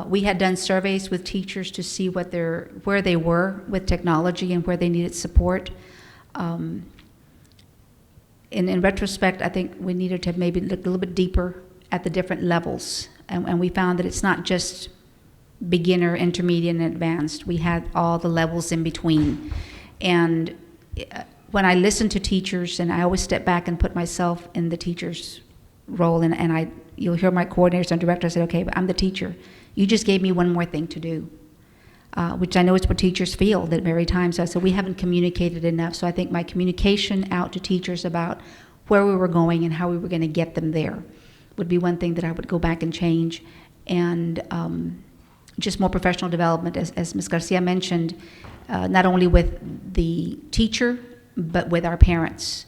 We had done surveys with teachers to see where they were with technology and where they needed support. In retrospect, I think we needed to maybe look a little bit deeper at the different levels. And we found that it's not just beginner, intermediate, and advanced. We had all the levels in between. And when I listen to teachers, and I always step back and put myself in the teacher's role, and you'll hear my coordinators and directors say, okay, but I'm the teacher. You just gave me one more thing to do, which I know is what teachers feel at very times. So I said, we haven't communicated enough. So I think my communication out to teachers about where we were going and how we were going to get them there would be one thing that I would go back and change. And just more professional development, as Ms. Garcia mentioned, not only with the teacher, but with our parents.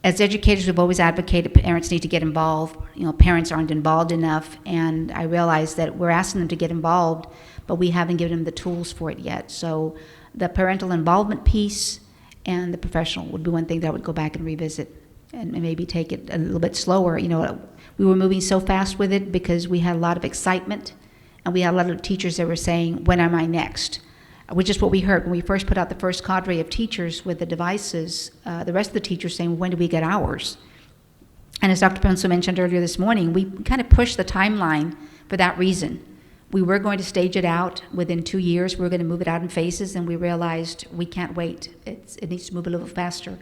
As educators, we've always advocated parents need to get involved. Parents aren't involved enough, and I realize that we're asking them to get involved, but we haven't given them the tools for it yet. So the parental involvement piece and the professional would be one thing that I would go back and revisit and maybe take it a little bit slower. We were moving so fast with it because we had a lot of excitement, and we had a lot of teachers that were saying, when am I next? Which is what we heard when we first put out the first cadre of teachers with the devices, the rest of the teachers saying, when do we get ours? And as Dr. Ponce mentioned earlier this morning, we kind of pushed the timeline for that reason. We were going to stage it out within 2 years. We were going to move it out in phases, and we realized we can't wait. It needs to move a little faster.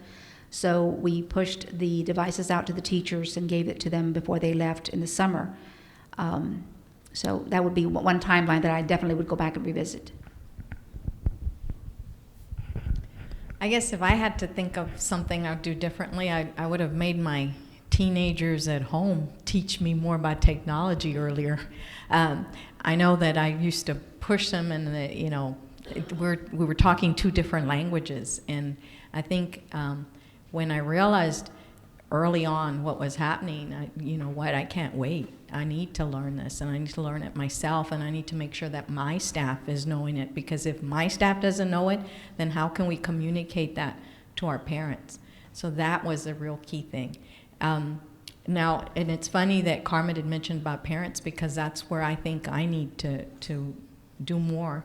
So we pushed the devices out to the teachers and gave it to them before they left in the summer. So that would be one timeline that I definitely would go back and revisit. I guess if I had to think of something I'd do differently, I would have made my teenagers at home teach me more about technology earlier. I know that I used to push them, and we were talking two different languages, and I think when I realized early on what was happening, I can't wait. I need to learn this, and I need to learn it myself, and I need to make sure that my staff is knowing it, because if my staff doesn't know it, then how can we communicate that to our parents? So that was a real key thing. Now, and it's funny that Carmen had mentioned about parents, because that's where I think I need to do more.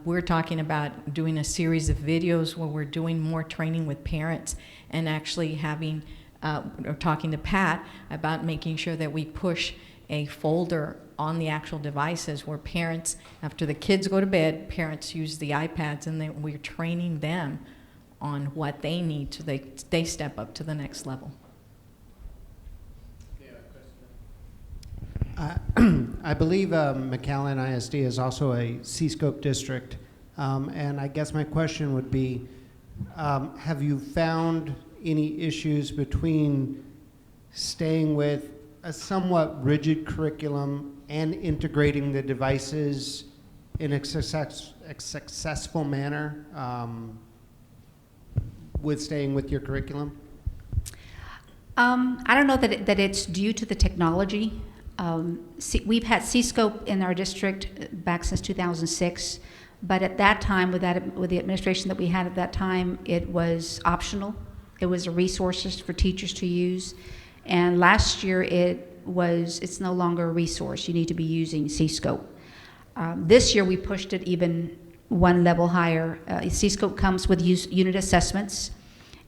We're talking about doing a series of videos where we're doing more training with parents and actually having or talking to Pat about making sure that we push a folder on the actual devices where parents, after the kids go to bed, parents use the iPads, and then we're training them on what they need so they step up to the next level. I believe McAllen ISD is also a C-scope district, and I guess my question would be, have you found any issues between staying with a somewhat rigid curriculum and integrating the devices in a successful manner with staying with your curriculum? I don't know that it's due to the technology. We've had C-scope in our district back since 2006, but at that time, with the administration that we had at that time, it was optional. It was a resource for teachers to use, and last year it's no longer a resource. You need to be using C-scope. This year, we pushed it even one level higher. C-Scope comes with unit assessments,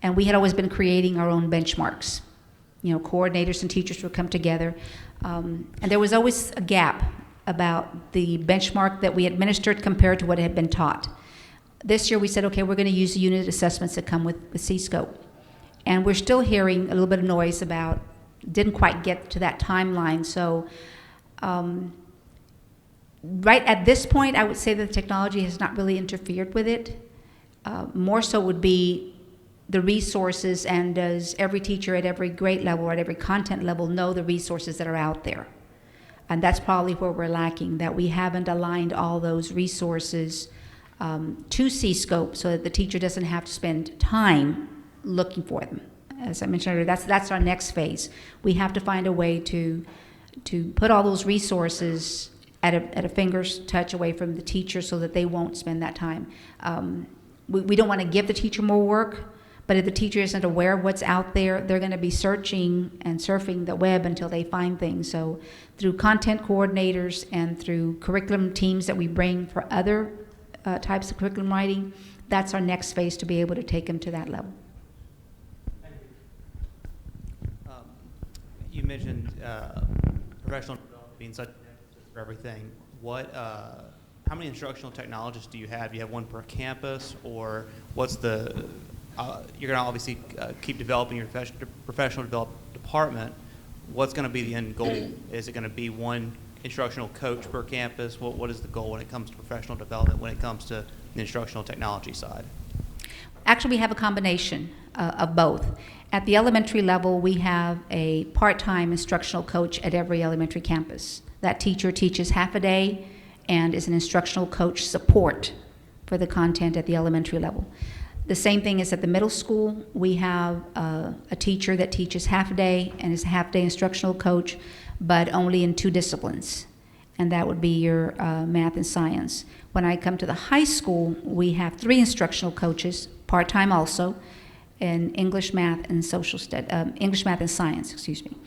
and we had always been creating our own benchmarks. You know, coordinators and teachers would come together, and there was always a gap about the benchmark that we administered compared to what had been taught. This year, we said, okay, we're going to use the unit assessments that come with C-Scope. And we're still hearing a little bit of noise about, didn't quite get to that timeline. So right at this point, I would say that the technology has not really interfered with it. More so would be the resources, and does every teacher at every grade level or at every content level know the resources that are out there? And that's probably where we're lacking, that we haven't aligned all those resources to C-Scope so that the teacher doesn't have to spend time looking for them. As I mentioned earlier, that's our next phase. We have to find a way to put all those resources at a finger's touch away from the teacher so that they won't spend that time. We don't want to give the teacher more work, but if the teacher isn't aware of what's out there, they're going to be searching and surfing the web until they find things. So through content coordinators and through curriculum teams that we bring for other types of curriculum writing, that's our next phase to be able to take them to that level. You mentioned professional development being such an emphasis for everything. How many instructional technologists do you have? Do you have one per campus, or what's the? You're going to obviously keep developing your professional development department. What's going to be the end goal? Is it going to be one instructional coach per campus? What is the goal when it comes to professional development, when it comes to the instructional technology side? Actually, we have a combination of both. At the elementary level, we have a part-time instructional coach at every elementary campus. That teacher teaches half a day and is an instructional coach support for the content at the elementary level. The same thing is at the middle school. We have a teacher that teaches half a day and is a half-day instructional coach, but only in 2 disciplines, and that would be your math and science. When I come to the high school, we have 3 instructional coaches, part-time also, in English, math, and English, math, and science, excuse me.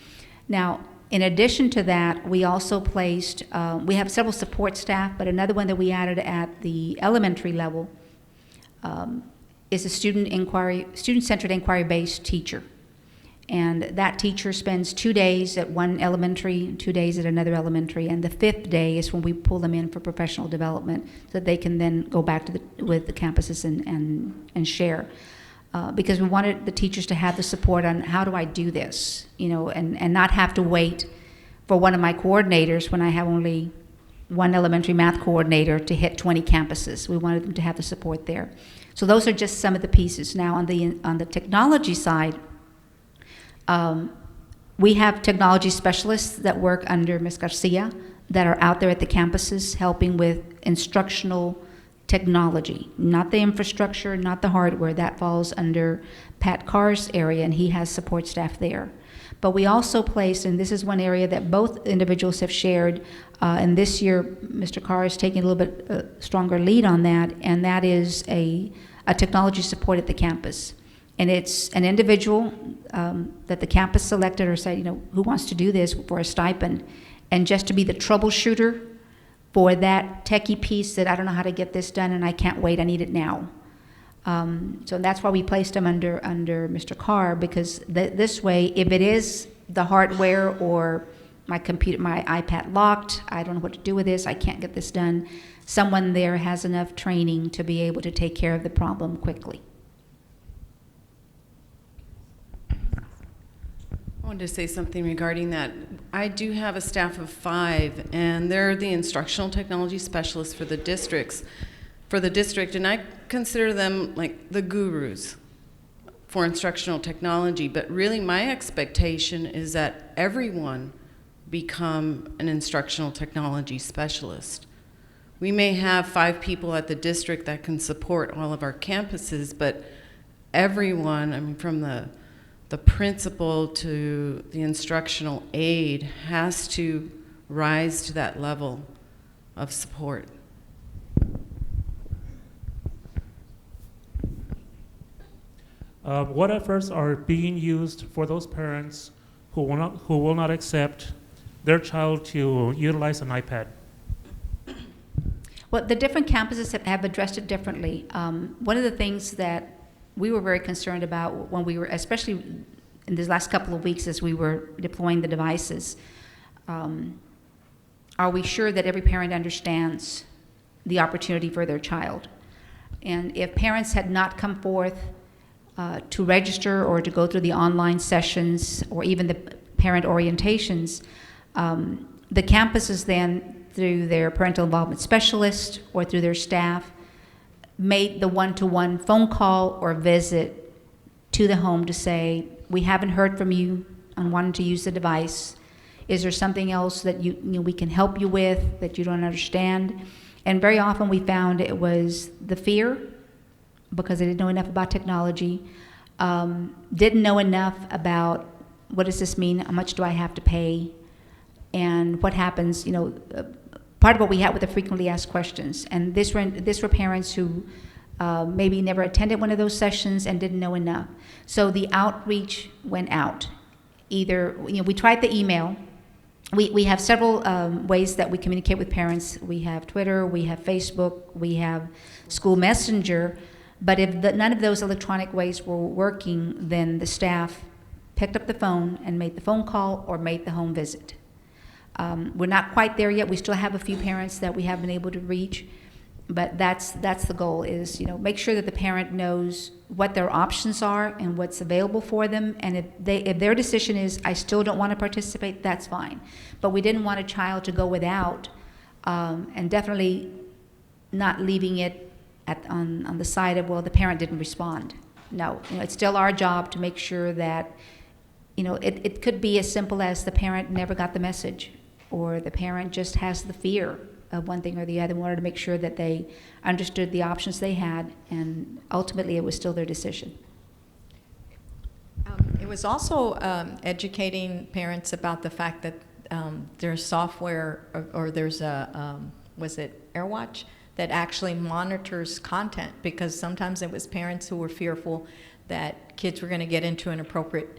Now, in addition to that, we also placed, we have several support staff, but another one that we added at the elementary level is a student-centered inquiry-based teacher. And that teacher spends 2 days at one elementary, 2 days at another elementary, and the 5th day is when we pull them in for professional development so that they can then go back to with the campuses and share. Because we wanted the teachers to have the support on how do I do this, and not have to wait for one of my coordinators when I have only one elementary math coordinator to hit 20 campuses. We wanted them to have the support there. So those are just some of the pieces. Now on the technology side, we have technology specialists that work under Ms. Garcia that are out there at the campuses helping with instructional technology, not the infrastructure, not the hardware. That falls under Pat Carr's area, and he has support staff there. But we also place, and this is one area that both individuals have shared, and this year Mr. Carr is taking a little bit stronger lead on that, and that is a technology support at the campus. And it's an individual that the campus selected or said, who wants to do this for a stipend, and just to be the troubleshooter for that techie piece that I don't know how to get this done and I can't wait, I need it now. So that's why we placed him under Mr. Carr, because this way, if it is the hardware or my iPad locked, I don't know what to do with this, I can't get this done, someone there has enough training to be able to take care of the problem quickly. I wanted to say something regarding that. I do have a staff of 5, and they're the instructional technology specialists for the district, and I consider them like the gurus for instructional technology. But really, my expectation is that everyone become an instructional technology specialist. We may have 5 people at the district that can support all of our campuses, but everyone, from the principal to the instructional aide has to rise to that level of support. What efforts are being used for those parents who will not accept their child to utilize an iPad? Well, the different campuses have addressed it differently. One of the things that we were very concerned about when we were, especially in these last couple of weeks as we were deploying the devices, are we sure that every parent understands the opportunity for their child? And if parents had not come forth to register or to go through the online sessions or even the parent orientations, the campuses then, through their parental involvement specialist or through their staff, made the one-to-one phone call or visit to the home to say, we haven't heard from you on wanting to use the device. Is there something else that we can help you with that you don't understand? And very often we found it was the fear, because they didn't know enough about technology, didn't know enough about what does this mean, how much do I have to pay, and what happens, part of what we had with the frequently asked questions. And this were parents who maybe never attended one of those sessions and didn't know enough. So the outreach went out. Either, we tried the email. We have several ways that we communicate with parents. We have Twitter, we have Facebook, we have School Messenger. But if none of those electronic ways were working, then the staff picked up the phone and made the phone call or made the home visit. We're not quite there yet. We still have a few parents that we haven't been able to reach, but that's the goal, is make sure that the parent knows what their options are and what's available for them. And if their decision is, I still don't want to participate, that's fine. But we didn't want a child to go without, and definitely not leaving it on the side of, well, the parent didn't respond. No, it's still our job to make sure that it could be as simple as the parent never got the message, or the parent just has the fear of one thing or the other. We wanted to make sure that they understood the options they had, and ultimately it was still their decision. It was also educating parents about the fact that there's software, or there's a, was it AirWatch, that actually monitors content, because sometimes it was parents who were fearful that kids were going to get into inappropriate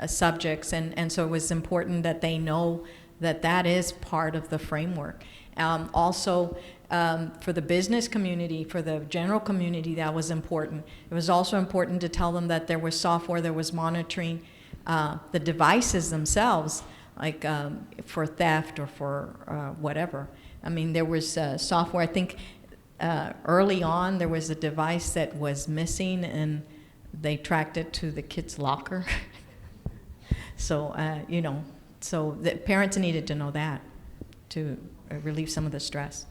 subjects, and so it was important that they know that that is part of the framework. Also, for the business community, for the general community, that was important. It was also important to tell them that there was software that was monitoring the devices themselves, like for theft or for whatever. I mean, there was software, I think early on there was a device that was missing, and they tracked it to the kid's locker. So, so the parents needed to know that to relieve some of the stress.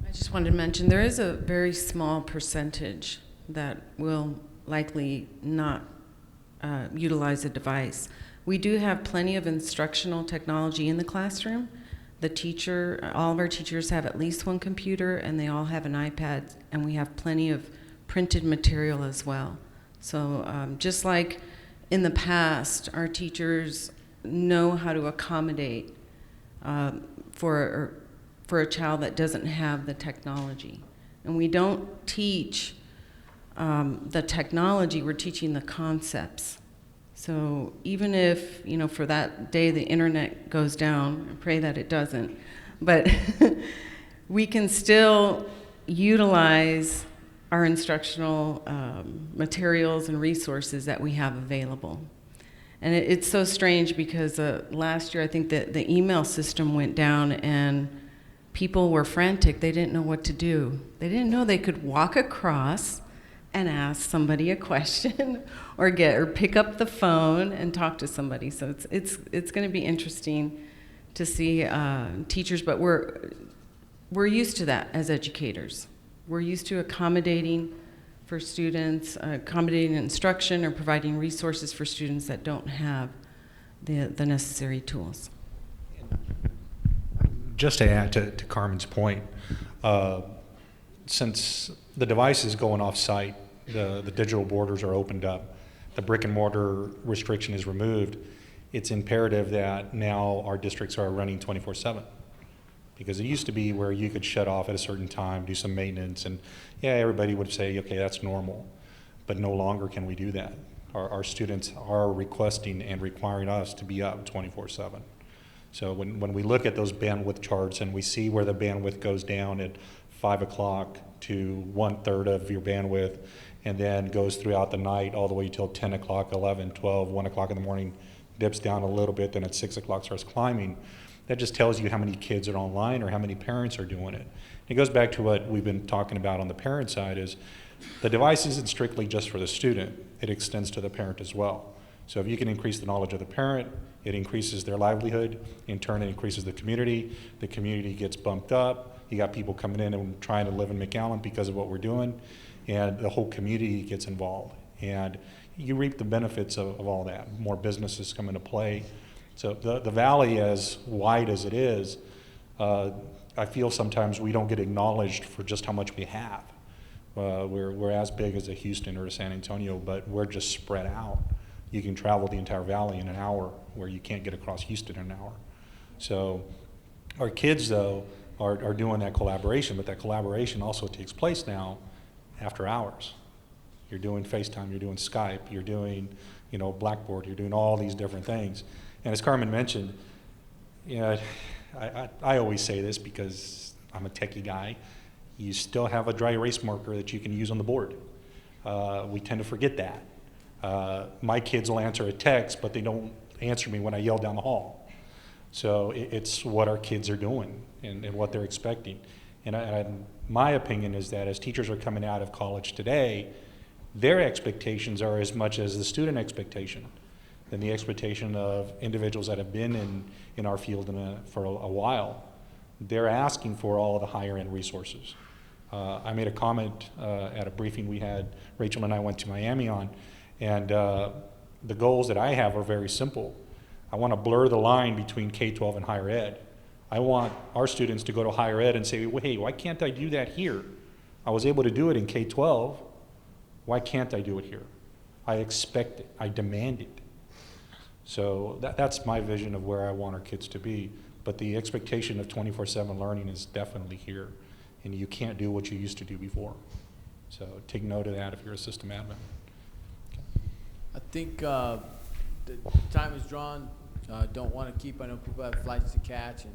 I just wanted to mention there is a very small percentage that will likely not utilize a device. We do have plenty of instructional technology in the classroom. All of our teachers have at least one computer, and they all have an iPad, and we have plenty of printed material as well. So just like in the past, our teachers know how to accommodate for a child that doesn't have the technology. And we don't teach the technology, we're teaching the concepts. So even if, for that day the internet goes down, I pray that it doesn't, but we can still utilize our instructional materials and resources that we have available. And it's so strange because last year I think that the email system went down and people were frantic. They didn't know what to do. They didn't know they could walk across and ask somebody a question or pick up the phone and talk to somebody. So it's going to be interesting to see teachers, but we're used to that as educators. We're used to accommodating for students, accommodating instruction or providing resources for students that don't have the necessary tools. Just to add to Carmen's point, since the device is going off-site, the digital borders are opened up, the brick and mortar restriction is removed, it's imperative that now our districts are running 24/7. Because it used to be where you could shut off at a certain time, do some maintenance, and yeah, everybody would say, okay, that's normal. But no longer can we do that. Our students are requesting and requiring us to be up 24/7. So when we look at those bandwidth charts and we see where the bandwidth goes down at 5 o'clock to 1/3 of your bandwidth, and then goes throughout the night all the way till 10 o'clock, 11, 12, 1 o'clock in the morning, dips down a little bit, then at 6 o'clock starts climbing, that just tells you how many kids are online or how many parents are doing it. It goes back to what we've been talking about on the parent side is the device isn't strictly just for the student, it extends to the parent as well. So if you can increase the knowledge of the parent, it increases their livelihood, in turn it increases the community gets bumped up, you got people coming in and trying to live in McAllen because of what we're doing, and the whole community gets involved. And you reap the benefits of all that. More businesses come into play. So the valley, as wide as it is, I feel sometimes we don't get acknowledged for just how much we have. We're as big as a Houston or a San Antonio, but we're just spread out. You can travel the entire valley in an hour where you can't get across Houston in an hour. So our kids, though, are doing that collaboration, but that collaboration also takes place now after hours. You're doing FaceTime, you're doing Skype, you're doing, Blackboard, you're doing all these different things. And as Carmen mentioned, I always say this because I'm a techie guy, you still have a dry erase marker that you can use on the board. We tend to forget that. My kids will answer a text, but they don't answer me when I yell down the hall. So it's what our kids are doing and what they're expecting. And my opinion is that as teachers are coming out of college today, their expectations are as much as the student expectation and the expectation of individuals that have been in our field for a while. They're asking for all of the higher end resources. I made a comment at a briefing we had, Rachel and I went to Miami on, and the goals that I have are very simple. I want to blur the line between K-12 and higher ed. I want our students to go to higher ed and say, hey, why can't I do that here? I was able to do it in K-12. Why can't I do it here? I expect it. I demand it. So that's my vision of where I want our kids to be. But the expectation of 24/7 learning is definitely here. And you can't do what you used to do before. So take note of that if you're a system admin. I think the time is drawn. Don't want to keep, I know people have flights to catch and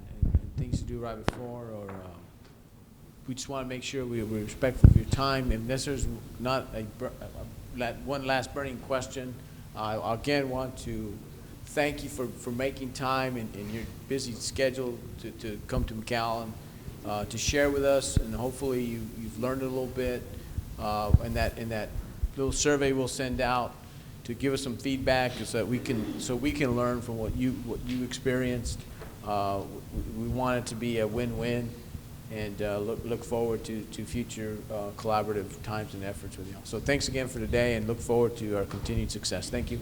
things to do right before, or we just want to make sure we're respectful of your time. If there's not one last burning question, I again want to thank you for making time in your busy schedule to come to McAllen, to share with us, and hopefully you've learned a little bit, and that little survey we'll send out to give us some feedback so we can learn from what you experienced. We want it to be a win-win, and look forward to future collaborative times and efforts with you all. So thanks again for today, and look forward to our continued success. Thank you.